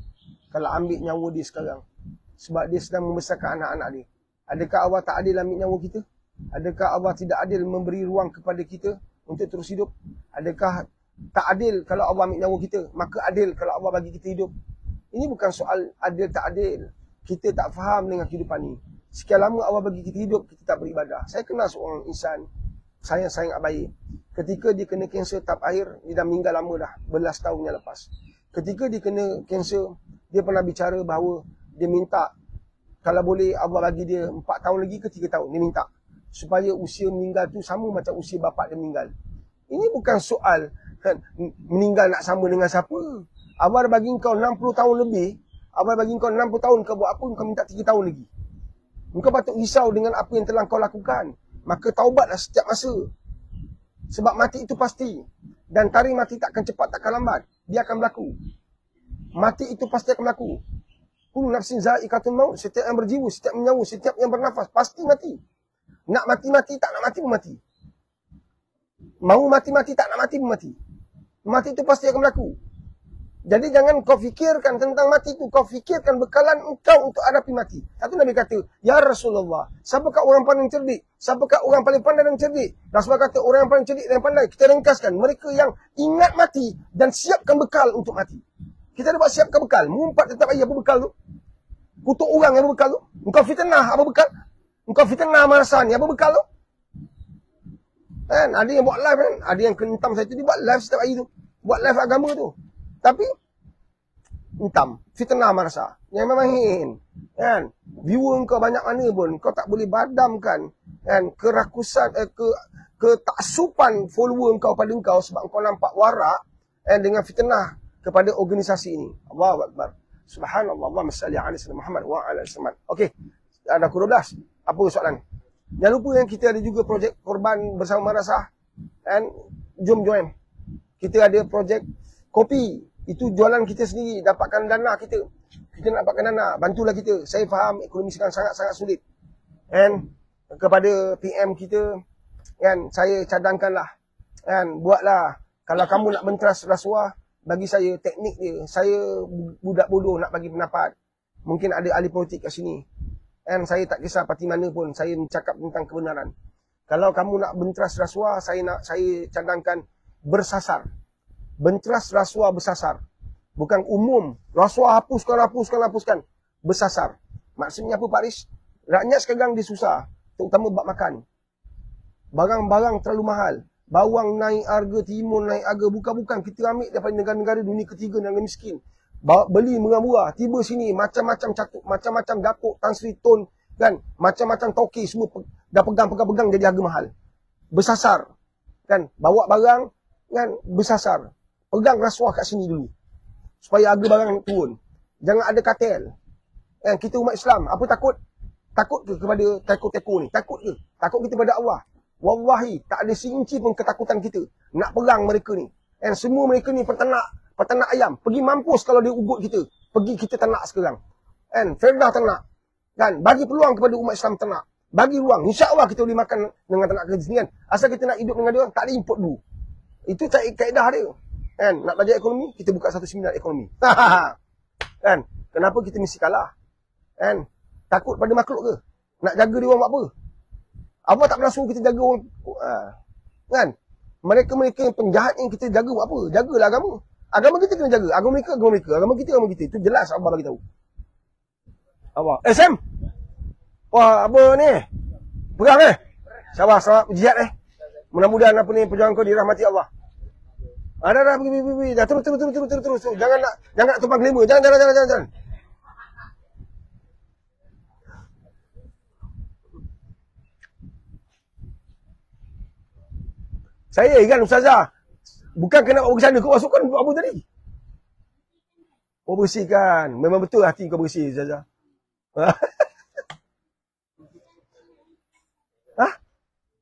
kalau ambil nyawa dia sekarang. Sebab dia sedang membesarkan anak-anak dia. Adakah Allah tak adil ambil nyawa kita? Adakah Allah tidak adil memberi ruang kepada kita untuk terus hidup? Adakah tak adil kalau Allah ambil nyawa kita? Maka adil kalau Allah bagi kita hidup. Ini bukan soal adil tak adil. Kita tak faham dengan kehidupan ni. Sekian lama Allah bagi kita hidup, kita tak beribadah. Saya kenal seorang insan, sayang-sayang baik. Ketika dia kena kanser tahap akhir, dia dah meninggal lama dah, belas tahun yang lepas. Ketika dia kena kanser, dia pernah bicara bahawa dia minta, kalau boleh Allah bagi dia 4 tahun lagi ke 3 tahun, dia minta. Supaya usia meninggal tu sama macam usia bapak dia meninggal. Ini bukan soal kan, meninggal nak sama dengan siapa. Allah dah bagi kau 60 tahun lebih, Allah bagi kau 60 tahun, kau buat apa, kau minta 3 tahun lagi. Engkau patut risau dengan apa yang telah kau lakukan. Maka taubatlah setiap masa. Sebab mati itu pasti. Dan tarikh mati tak akan cepat, tak akan lambat. Dia akan berlaku. Mati itu pasti akan berlaku. Kullu nafsin za'iqatul maut. Setiap yang berjiwa, setiap yang menyawa, setiap yang bernafas, pasti mati. Nak mati-mati, tak nak mati pun mati. Mau mati-mati, tak nak mati pun mati. Mati itu pasti akan berlaku. Jadi jangan kau fikirkan tentang mati itu. Kau fikirkan bekalan engkau untuk hadapi mati. Satu Nabi kata, Ya Rasulullah, siapakah orang paling cerdik? Siapakah orang paling pandai dan cerdik? Rasulullah kata, orang yang paling cerdik dan pandai. Kita ringkaskan, mereka yang ingat mati dan siapkan bekal untuk mati. Kita dapat siapkan bekal. Mengumpat tetap air, apa bekal tu? Kutuk orang, apa bekal tu? Engkau fitnah, apa bekal? Engkau fitnah marasani, apa bekal tu? Kan? Ada yang buat live kan? Ada yang kentam saya tu, dia buat live setiap hari tu. Buat live agama tu. Tapi entam, fitnah marasa. Yang main, kan? Viewer kau banyak mana pun, kau tak boleh badamkan kan kerakusan ketaksupan follower kau pada kau sebab kau nampak warak dengan fitnah kepada organisasi ini. Allahu Akbar. Subhanallah. Allahumma salli ala sayyidina Muhammad wa ala alihi. Okey, ada pukul 12. Apa soalan? Jangan lupa yang kita ada juga projek korban bersama madrasah. Dan jom join. Kita ada projek kopi. Itu jualan kita sendiri, dapatkan dana kita. Kita nak dapatkan dana, bantulah kita. Saya faham ekonomi sekarang sangat-sangat sulit. And kepada PM kita, kan, saya cadangkanlah. Kan, buatlah. Kalau kamu nak benteras rasuah, bagi saya teknik dia. Saya budak bodoh nak bagi pendapat. Mungkin ada ahli politik kat sini. And saya tak kisah parti mana pun, saya cakap tentang kebenaran. Kalau kamu nak benteras rasuah, saya cadangkan bersasar. Benteras rasuah bersasar. Bukan umum. Rasuah hapuskan. Bersasar. Maksudnya apa Pak Riz? Rakyat sekarang dia susah. Terutama bab makan. Barang-barang terlalu mahal. Bawang naik harga, timun naik harga. Bukan-bukan. Kita ambil daripada negara-negara dunia ketiga negara miskin. Beli murah-murah. Tiba sini macam-macam catuk. Macam-macam Datuk Tan Sri Tun. Kan? Macam-macam toki semua dah pegang-pegang jadi harga mahal. Bersasar. Kan? Bawa barang. Kan? Bersasar. Pegang rasuah kat sini dulu. Supaya harga barang turun. Jangan ada kartel. Kita umat Islam, apa takut? Takut ke kepada teko-teko ni? Takut ke? Takut kita pada Allah. Wallahi, tak ada seinci pun ketakutan kita nak perang mereka ni. And semua mereka ni peternak ayam. Pergi mampus kalau dia ugut kita. Pergi kita ternak sekarang. And Firdah ternak. Kan? Bagi peluang kepada umat Islam ternak. Bagi ruang. InsyaAllah kita boleh makan dengan ternak kerja sini kan. Asal kita nak hidup dengan dia, tak ada import dulu. Itu kaedah dia. Kan? Nak belajar ekonomi, kita buka satu seminar ekonomi. Kan? Kenapa kita mesti kalah? Kan? Takut pada makhluk ke? Nak jaga dia orang buat apa? Allah tak pernah suruh kita jaga orang. Kan? Mereka yang penjahat yang kita jaga buat apa? Jagalah agama. Agama kita kena jaga. Agama mereka, agama mereka. Agama kita, agama kita. Itu jelas Allah bagi tahu. Allah. Sam! Wah, apa ni? Perang Sabar, jihad Mudah-mudahan apa ni perjuangan kau dirahmati Allah. Dah, pergi. Dah, terus. Jangan nak tumpang kelima. Jangan. Saya kan Ustazah. Bukan kena buat sana. Kau masukkan buat apa tadi? Oh, bersihkan. Memang betul hati kau bersih, Ustazah.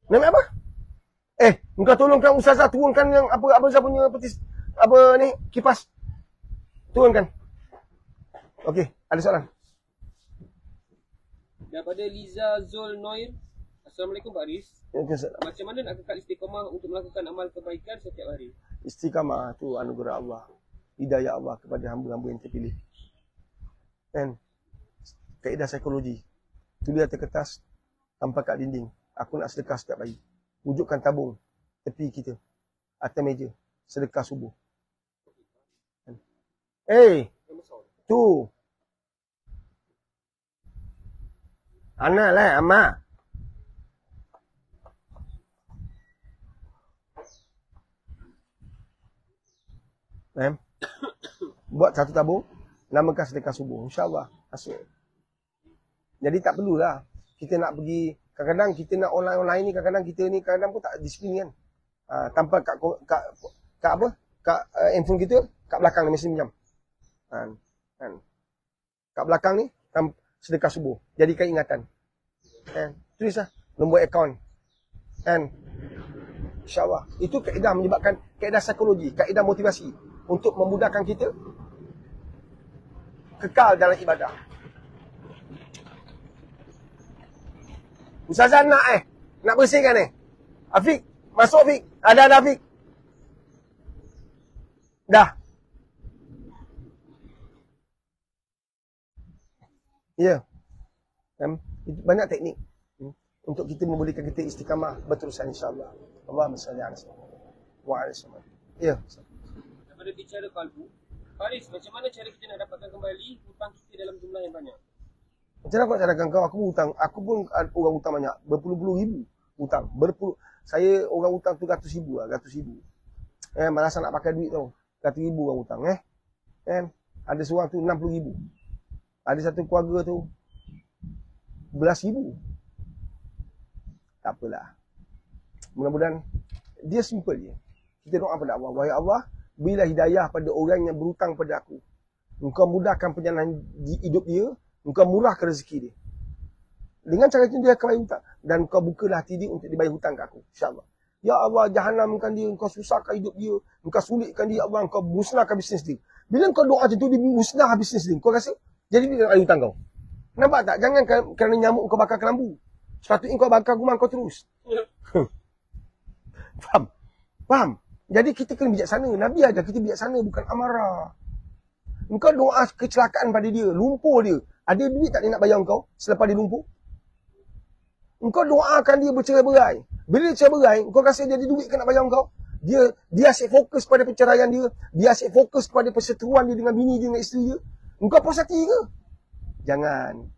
Nama apa? Engkau tolongkan Ustazah turunkan yang apa saya punya petis apa ni kipas. Turunkan. Okey, ada soalan. Daripada Liza Zul Noir. Assalamualaikum Pak Aris. Macam mana nak kekal istiqamah untuk melakukan amal kebaikan setiap hari? Istiqamah tu anugerah Allah. Hidayah Allah kepada hamba-hamba yang terpilih. Dan kaedah psikologi. Tulis atas kertas, tanpa kat dinding. Aku nak sedekah setiap hari. Wujudkan tabung tepi kita. Atas meja. Sedekah subuh. Tu. Anak lah, amak. Buat satu tabung. Namakan sedekah subuh. InsyaAllah. Masuk. Jadi tak perlulah. Kita nak pergi. Kadang-kadang kita nak online ni. Kadang-kadang kita ni. Kadang-kadang pun tak disiplin kan. Tanpa kat apa? Kat handphone kita. Kat belakang ni. Mesti minjam. Kan. Kat belakang ni. Sedekah subuh. Jadikan ingatan. Tulis lah. Nombor akaun. InsyaAllah. Itu kaedah menyebabkan. Kaedah psikologi. Kaedah motivasi. Untuk memudahkan kita. Kekal dalam ibadah. Ustazah nak bersihkan Afiq, masuk Afiq. Ada Afiq. Dah. Ya. Banyak teknik untuk kita membolehkan kita istiqamah berterusan insya-Allah. Allahumma salli ala wa ala sallam. Ya. Daripada bicara kalbu, Faris, macam mana cara kita nak dapatkan kembali hutang kita dalam jumlah yang banyak? Macam mana aku nak cadangkan kau? Aku hutang. Aku pun orang hutang banyak. Berpuluh-puluh ribu hutang. Saya orang hutang tu ratus ribu lah. Ratus ribu. Malas nak pakai duit tau. Ratus ribu orang hutang. Ada seorang tu 60 ribu. Ada satu keluarga tu belas ribu. Tak apalah. Mudah-mudahan dia simple je. Kita doa pada Allah. Wahai Allah, berilah hidayah pada orang yang berhutang pada aku. Engkau mudahkan perjalanan hidup dia. Engkau murahkan rezeki dia. Dengan cara itu dia akan bayar hutang. Dan engkau bukalah hati dia untuk dibayar hutang ke aku. InsyaAllah. Ya Allah, jahanamkan dia. Engkau susahkan hidup dia. Engkau sulitkan dia. Ya Allah, engkau musnahkan bisnes dia. Bila engkau doa macam tu, dia musnah bisnes dia. Kau rasa? Jadi dia bayar hutang kau. Nampak tak? Jangan kerana nyamuk kau bakar kelambu. Sepatutnya kau bakar rumah kau terus. Faham? Jadi kita kena bijaksana. Nabi ajar kita bijaksana, bukan amarah. Engkau doa kecelakaan pada dia. Lumpur dia. Ada duit tak dia nak bayar engkau selepas dia lumpuh? Engkau doakan dia bercerai-berai. Bila dia cerai-berai, engkau rasa dia ada duit ke nak bayar engkau? Dia asyik fokus pada perceraian dia. Dia asyik fokus pada perseteruan dia dengan bini dia, dengan isteri dia. Engkau puas hati ke? Jangan.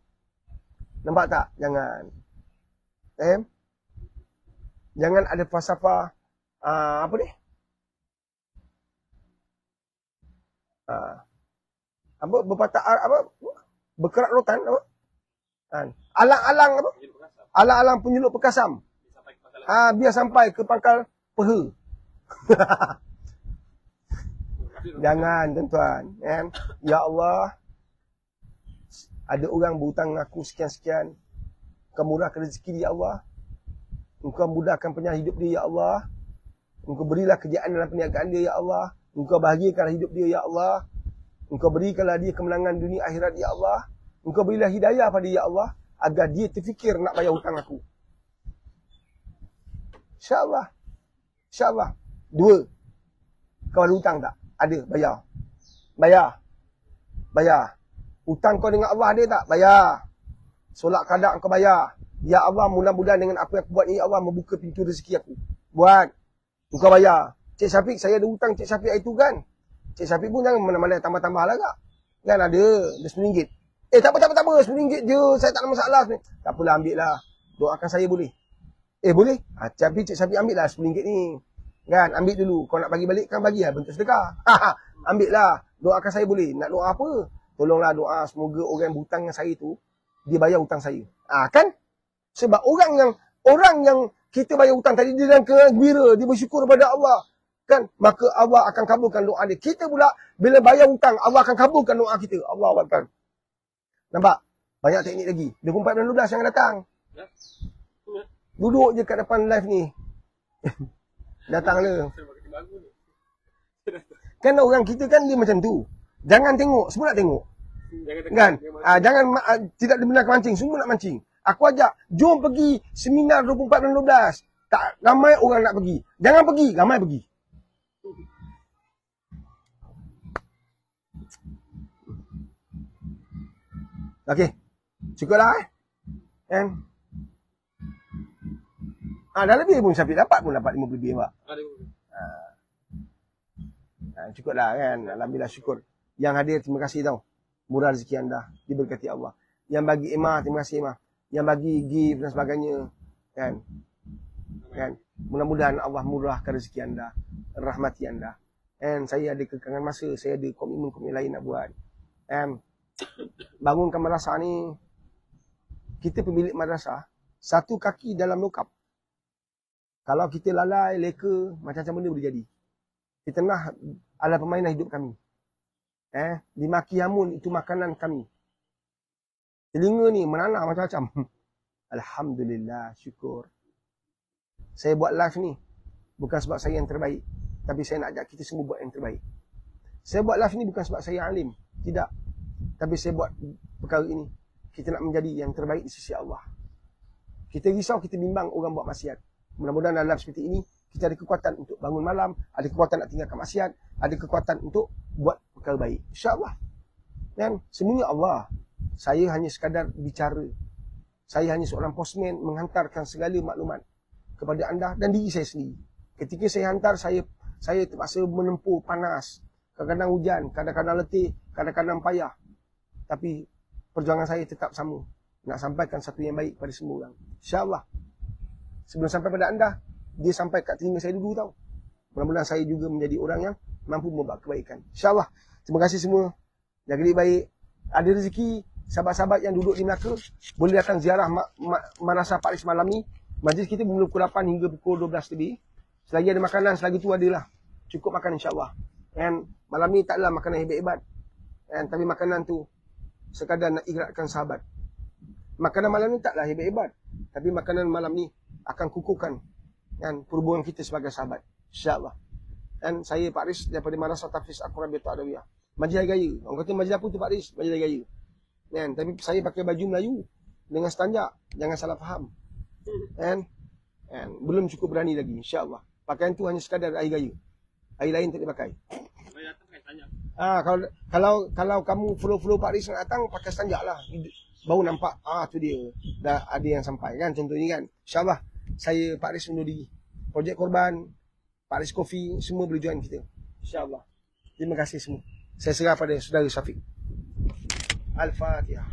Nampak tak? Jangan. Jangan ada falsafah apa ni? Apa berpatah apa? Berkerak rotan apa? Alang-alang apa? Alang-alang penyeluk perkasam. Biar sampai ke pangkal peha. Jangan tuan-tuan. Ya Allah. Ada orang berhutang aku sekian-sekian. Kau murahkan rezeki dia Allah. Engkau mudahkan perjalanan hidup dia, ya Allah. Engkau berilah kejayaan dalam perniagaan dia, ya Allah. Engkau bahagiakanlah hidup dia, ya Allah. Engkau berikanlah dia kemenangan dunia akhirat, ya Allah. Engkau berilah hidayah pada dia, ya Allah. Agar dia terfikir nak bayar hutang aku. InsyaAllah. InsyaAllah. 2. Kau ada hutang tak? Ada. Bayar. Bayar. Bayar. Hutang kau dengan Allah ada tak? Bayar. Solat qada kau bayar. Ya Allah, mudah-mudahan dengan apa yang aku buat ni, ya Allah, membuka pintu rezeki aku. Buat. Engkau bayar. Cik Syafiq, saya ada hutang Cik Syafiq itu kan. Cik Syafiq pun jangan mana-mana tambah-tambah lah kak. Kan ada. Dia RM10. Tak apa. RM10 je. Saya tak ada masalah. Tak apalah, ambil lah. Doakan saya boleh. Boleh. Tapi Cik Syafiq ambil lah RM10 ni. Kan, ambil dulu. Kau nak bagi balik, kan bagi lah. Bentuk sedekah. Ambil lah. Doakan saya boleh. Nak doa apa? Tolonglah doa. Semoga orang berhutang dengan saya tu, dia bayar hutang saya. Kan? Sebab orang yang kita bayar hutang tadi, dia dalam kegembira. Dia bersyukur kepada Allah. Kan? Maka Allah akan kabulkan doa dia. Kita pula, bila bayar hutang, Allah akan kabulkan doa kita. Allah Akbar. Nampak? Banyak teknik lagi. 24 dan 12 yang datang. Duduk je kat depan live ni. Datang le. Kan orang kita kan dia macam tu. Jangan tengok, semua nak tengok. Kan? Jangan tidak dibenarkan mancing, semua nak mancing. Aku ajak, jom pergi seminar 24 dan 12. Tak ramai orang nak pergi. Jangan pergi, ramai pergi. Okey. Cukuplah Kan? Dah lebih pun Syafiq dapat 50 lebih pak. Cukuplah kan. Alhamdulillah syukur. Yang hadir terima kasih tau. Murah rezeki anda. Diberkati Allah. Yang bagi Emah terima kasih Emah. Yang bagi gift dan sebagainya. Kan? Mudah-mudahan Allah murahkan rezeki anda. Rahmati anda. Saya ada kekangan masa. Saya ada komitmen-komitmen lain nak buat. Bangunkan madrasah ni. Kita pemilik madrasah. Satu kaki dalam lokap. Kalau kita lalai, leka, macam-macam benda boleh jadi. Di tengah adalah permainan hidup kami. Dimaki hamun, itu makanan kami. Telinga ni menanah macam-macam. Alhamdulillah, syukur. Saya buat live ni, bukan sebab saya yang terbaik. Tapi saya nak ajak kita semua buat yang terbaik. Saya buat live ni bukan sebab saya alim. Tidak. Tapi saya buat perkara ini. Kita nak menjadi yang terbaik di sisi Allah. Kita risau, kita bimbang orang buat maksiat. Mudah-mudahan dalam seperti ini, kita ada kekuatan untuk bangun malam, ada kekuatan nak tinggalkan maksiat, ada kekuatan untuk buat perkara baik. InsyaAllah. Dan semuanya Allah. Saya hanya sekadar bicara. Saya hanya seorang postman menghantarkan segala maklumat kepada anda dan diri saya sendiri. Ketika saya hantar, saya terpaksa menempuh panas. Kadang-kadang hujan, kadang-kadang letih, kadang-kadang payah. Tapi perjuangan saya tetap sama. Nak sampaikan satu yang baik pada semua orang. InsyaAllah. Sebelum sampai pada anda, dia sampai kat telinga saya dulu tau. Mudah-mudahan saya juga menjadi orang yang mampu membuat kebaikan. InsyaAllah. Terima kasih semua. Jaga diri baik. Ada rezeki, sahabat-sahabat yang duduk di Melaka, boleh datang ziarah Madrasah Pak Aris malam ni. Majlis kita bermula pukul 8 hingga pukul 12 lebih. Selagi ada makanan, selagi tu adalah. Cukup makan insyaAllah. Dan malam ni taklah makanan hebat-hebat. Tapi makanan tu sekadar nak iratkan sahabat. Makanan malam ni taklah hebat-hebat. Tapi makanan malam ni akan kukuhkan perhubungan kita sebagai sahabat. InsyaAllah. Dan saya Pak Aris daripada Madrasah Tahfiz Al-Quran Baitul Adawiyah. Majlis Hari Raya. Orang kata majlis apa tu Pak Aris? Majlis Hari Raya. Tapi saya pakai baju Melayu dengan setanjak. Jangan salah faham. Belum cukup berani lagi. InsyaAllah. Pakaian tu hanya sekadar Hari Raya. Hari lain tak dipakai. Kalau kamu follow Pak Aris nak datang, pakai setanjak lah. Baru nampak, tu dia. Dah ada yang sampai kan, contohnya kan. InsyaAllah, saya Pak Aris undur diri. Projek Korban, Pak Aris Coffee, semua boleh join kita. InsyaAllah. Terima kasih semua. Saya serah pada saudara Syafiq. Al-Fatihah.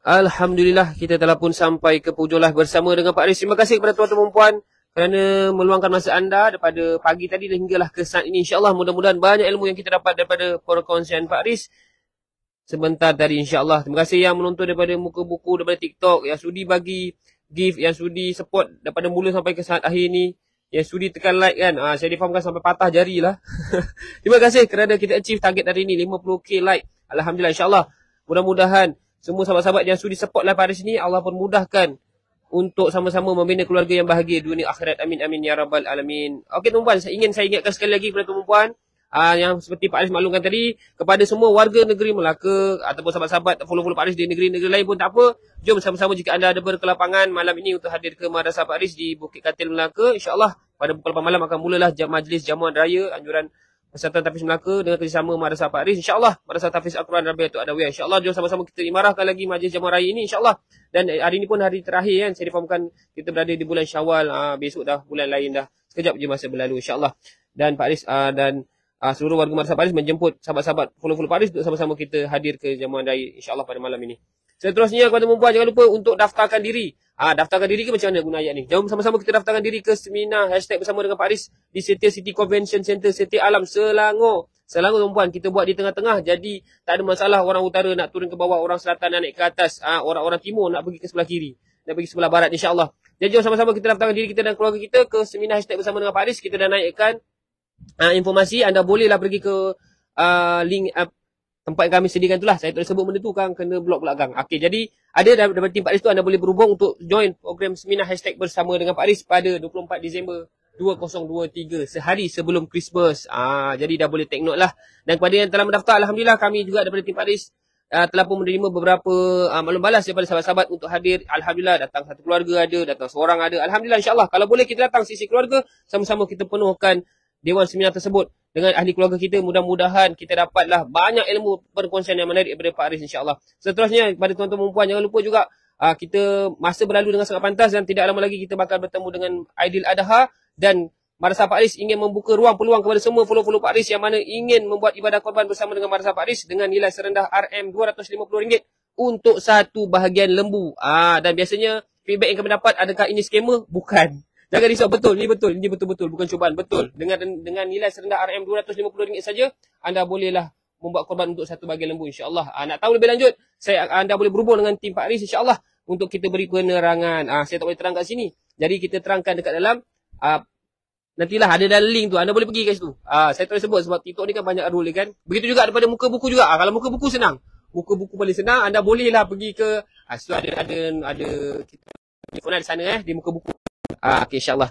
Alhamdulillah, kita telah pun sampai ke penghujung live bersama dengan Pak Aris. Terima kasih kepada tuan-tuan dan puan kerana meluangkan masa anda daripada pagi tadi hinggalah ke saat ini. InsyaAllah mudah-mudahan banyak ilmu yang kita dapat daripada perkongsian Pak Aris sebentar tadi insyaAllah. Terima kasih yang menonton daripada muka buku, daripada TikTok, yang sudi bagi gift, yang sudi support daripada mula sampai ke saat akhir ini. yang sudi tekan like kan. Saya difahamkan sampai patah jari lah. Terima kasih kerana kita achieve target hari ni 50k like. Alhamdulillah, insyaAllah. Mudah-mudahan semua sahabat-sahabat yang sudi support live hari ni, Allah pun mudahkan untuk sama-sama membina keluarga yang bahagia dunia akhirat. Amin amin ya rabbal alamin. Okey tuan-puan, saya ingatkan sekali lagi kepada tuan-puan, yang seperti Pak Aris maklumkan tadi, kepada semua warga negeri Melaka ataupun sahabat-sahabat follow Pak Aris di negeri-negeri lain pun tak apa. Jom sama-sama jika anda ada berkelapangan malam ini untuk hadir ke Madrasah Pak Aris di Bukit Katil Melaka. InsyaAllah pada pukul 8 malam akan mulalah majlis jamuan raya anjuran Persatuan Tahfiz Melaka dengan kerjasama Madrasah Pak Aris. InsyaAllah Madrasah Tahfiz Al-Quran Rabiatul Adawiyah. InsyaAllah jom sama-sama kita imarahkan lagi majlis jamuan raya ini, insyaAllah. Dan hari ini pun hari terakhir kan, saya difahamkan kita berada di bulan Syawal. Besok dah bulan lain dah. Sekejap je masa berlalu, insyaAllah. Dan Pak Aris dan seluruh warga Madrasah Pak Aris menjemput sahabat-sahabat follow Pak Aris untuk sama-sama kita hadir ke jamuan raya, insyaAllah pada malam ini. Seterusnya kepada perempuan, jangan lupa untuk daftarkan diri. Daftarkan diri ke macam mana guna ayat ni? Jom sama-sama kita daftarkan diri ke seminar hashtag bersama dengan Pak Aris di Setia City Convention Center, Setia Alam, Selangor. Selangor tuan-puan, kita buat di tengah-tengah. Jadi tak ada masalah orang utara nak turun ke bawah, orang selatan nak naik ke atas, orang-orang timur nak pergi ke sebelah kiri, nak pergi sebelah barat, insyaAllah. Jadi jom sama-sama kita daftarkan diri kita dan keluarga kita ke seminar hashtag bersama dengan Pak Aris. Kita dah naikkan informasi. Anda bolehlah pergi ke link tempat yang kami sediakan itulah. Saya tak sebut benda tu kan kena blok belakang. Okey, jadi ada daripada tim Pak Aris tu anda boleh berhubung untuk join program seminar hashtag bersama dengan Pak Aris pada 24 Disember 2023, sehari sebelum Christmas. Jadi dah boleh take note lah. Dan kepada yang telah mendaftar, alhamdulillah kami juga daripada tim Pak Aris telah pun menerima beberapa maklum balas daripada sahabat-sahabat untuk hadir. Alhamdulillah, datang satu keluarga ada, datang seorang ada. Alhamdulillah, insyaAllah. Kalau boleh kita datang sisi keluarga, sama-sama kita penuhkan dewan seminar tersebut dengan ahli keluarga kita. Mudah-mudahan kita dapatlah banyak ilmu perkongsian yang menarik daripada Pak Aris, insyaAllah. Seterusnya kepada tuan-tuan perempuan, jangan lupa juga kita masa berlalu dengan sangat pantas dan tidak lama lagi kita bakal bertemu dengan Aidil Adha. Dan Madrasah Pak Aris ingin membuka ruang peluang kepada semua follow Pak Aris yang mana ingin membuat ibadah korban bersama dengan Madrasah Pak Aris dengan nilai serendah RM250 untuk satu bahagian lembu. Dan biasanya feedback yang kami dapat, adakah ini skema? Bukan. Jangan risau, betul. Ini betul-betul. Bukan cubaan, betul. Dengan nilai serendah RM250 saja, anda bolehlah membuat korban untuk satu bahagian lembu, insyaAllah. Nak tahu lebih lanjut, anda boleh berhubung dengan tim Pak Aris, insyaAllah, untuk kita beri penerangan. Saya tak boleh terang kat sini. Jadi kita terangkan dekat dalam, nantilah ada dalam link tu. Anda boleh pergi kat situ. Saya tak boleh sebut sebab TikTok ni kan banyak rule kan. Begitu juga daripada muka buku juga. Kalau muka buku senang. Muka buku paling senang. Anda bolehlah pergi ke, situ ada kita telefon di sana di muka buku. Okay, insyaAllah.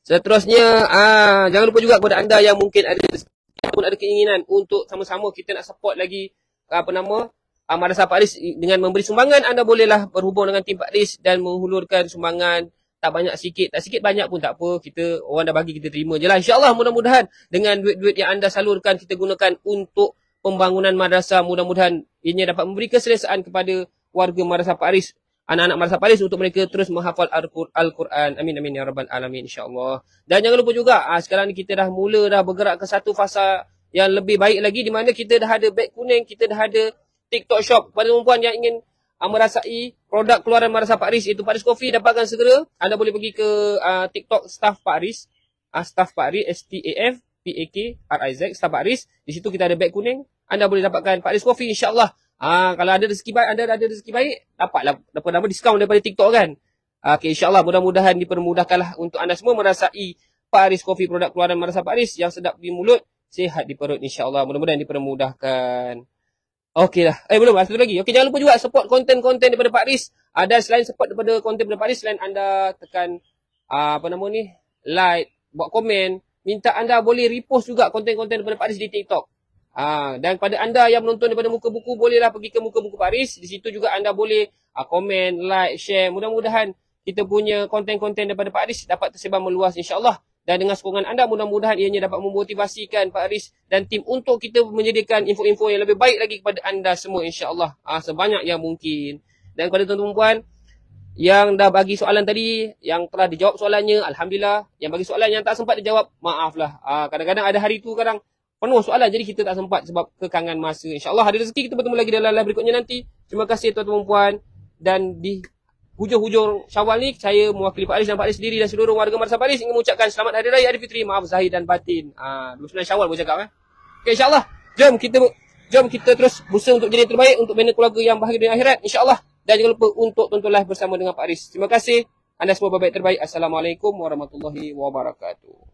Seterusnya, jangan lupa juga kepada anda yang mungkin ada keinginan untuk sama-sama kita nak support lagi Madrasah Pak Aris dengan memberi sumbangan. Anda bolehlah berhubung dengan tim Pak Aris dan menghulurkan sumbangan. Tak banyak sikit, tak sikit banyak pun tak apa. Orang dah bagi, kita terima je lah. InsyaAllah mudah-mudahan dengan duit-duit yang anda salurkan, kita gunakan untuk pembangunan madrasah. Mudah-mudahan ianya dapat memberi keselesaan kepada warga Madrasah Pak Aris, anak-anak Madrasah Pak Aris, untuk mereka terus menghafal Al-Quran. Amin amin ya rabbal alamin, insyaAllah. Dan jangan lupa juga, sekarang ni kita dah bergerak ke satu fasa yang lebih baik lagi, di mana kita dah ada beg kuning, kita dah ada TikTok shop. Kepada perempuan yang ingin merasai produk keluaran Madrasah Pak Aris, iaitu Pak Aris Coffee, dapatkan segera. Anda boleh pergi ke TikTok Staff Pak Aris, Staff Pak Aris, STAFPAKRIZ, Staff Pak Aris. Di situ kita ada beg kuning. Anda boleh dapatkan Pak Aris Coffee, insyaAllah. Kalau ada rezeki baik, anda ada rezeki baik, dapatlah dapat diskaun daripada TikTok kan. Okay, insyaAllah mudah-mudahan dipermudahkanlah untuk anda semua merasai Pak Aris Coffee, produk keluaran Madrasah Pak Aris yang sedap di mulut, sihat di perut, insyaAllah. Mudah-mudahan dipermudahkan. Okey lah. Belum, satu lagi. Okey, jangan lupa juga support konten-konten daripada Pak Aris. Dan selain support daripada konten daripada Pak Aris, selain anda tekan like, buat komen, minta anda boleh repost juga konten-konten daripada Pak Aris di TikTok. Dan pada anda yang menonton daripada muka buku, bolehlah pergi ke muka buku Pak Aris. Di situ juga anda boleh komen, like, share. Mudah-mudahan kita punya konten-konten daripada Pak Aris dapat tersebar meluas, insyaAllah. Dan dengan sokongan anda, mudah-mudahan ianya dapat memotivasikan Pak Aris dan tim untuk kita menyediakan info-info yang lebih baik lagi kepada anda semua, insyaAllah. Sebanyak yang mungkin. Dan kepada tuan-tuan perempuan yang dah bagi soalan tadi, yang telah dijawab soalannya, alhamdulillah. Yang bagi soalan yang tak sempat dijawab, maaflah. Kadang-kadang ada hari tu kadang penuh soalan, jadi kita tak sempat sebab kekangan masa. InsyaAllah ada rezeki kita bertemu lagi dalam live berikutnya nanti. Terima kasih tuan-tuan perempuan. Dan di hujung-hujung Syawal ni, saya mewakili Pak Aris dan Pak Aris sendiri dan seluruh warga Madrasah Pak Aris ingin mengucapkan selamat Hari Raya Aidilfitri, maaf zahir dan batin. 29 Syawal boleh cakap. Okay, insyaAllah. Jom kita terus berusaha untuk jadi yang terbaik untuk bina keluarga yang bahagia dunia akhirat, insyaAllah. Dan jangan lupa untuk tonton live bersama dengan Pak Aris. Terima kasih. Anda semua baik terbaik. Assalamualaikum warahmatullahi wabarakatuh.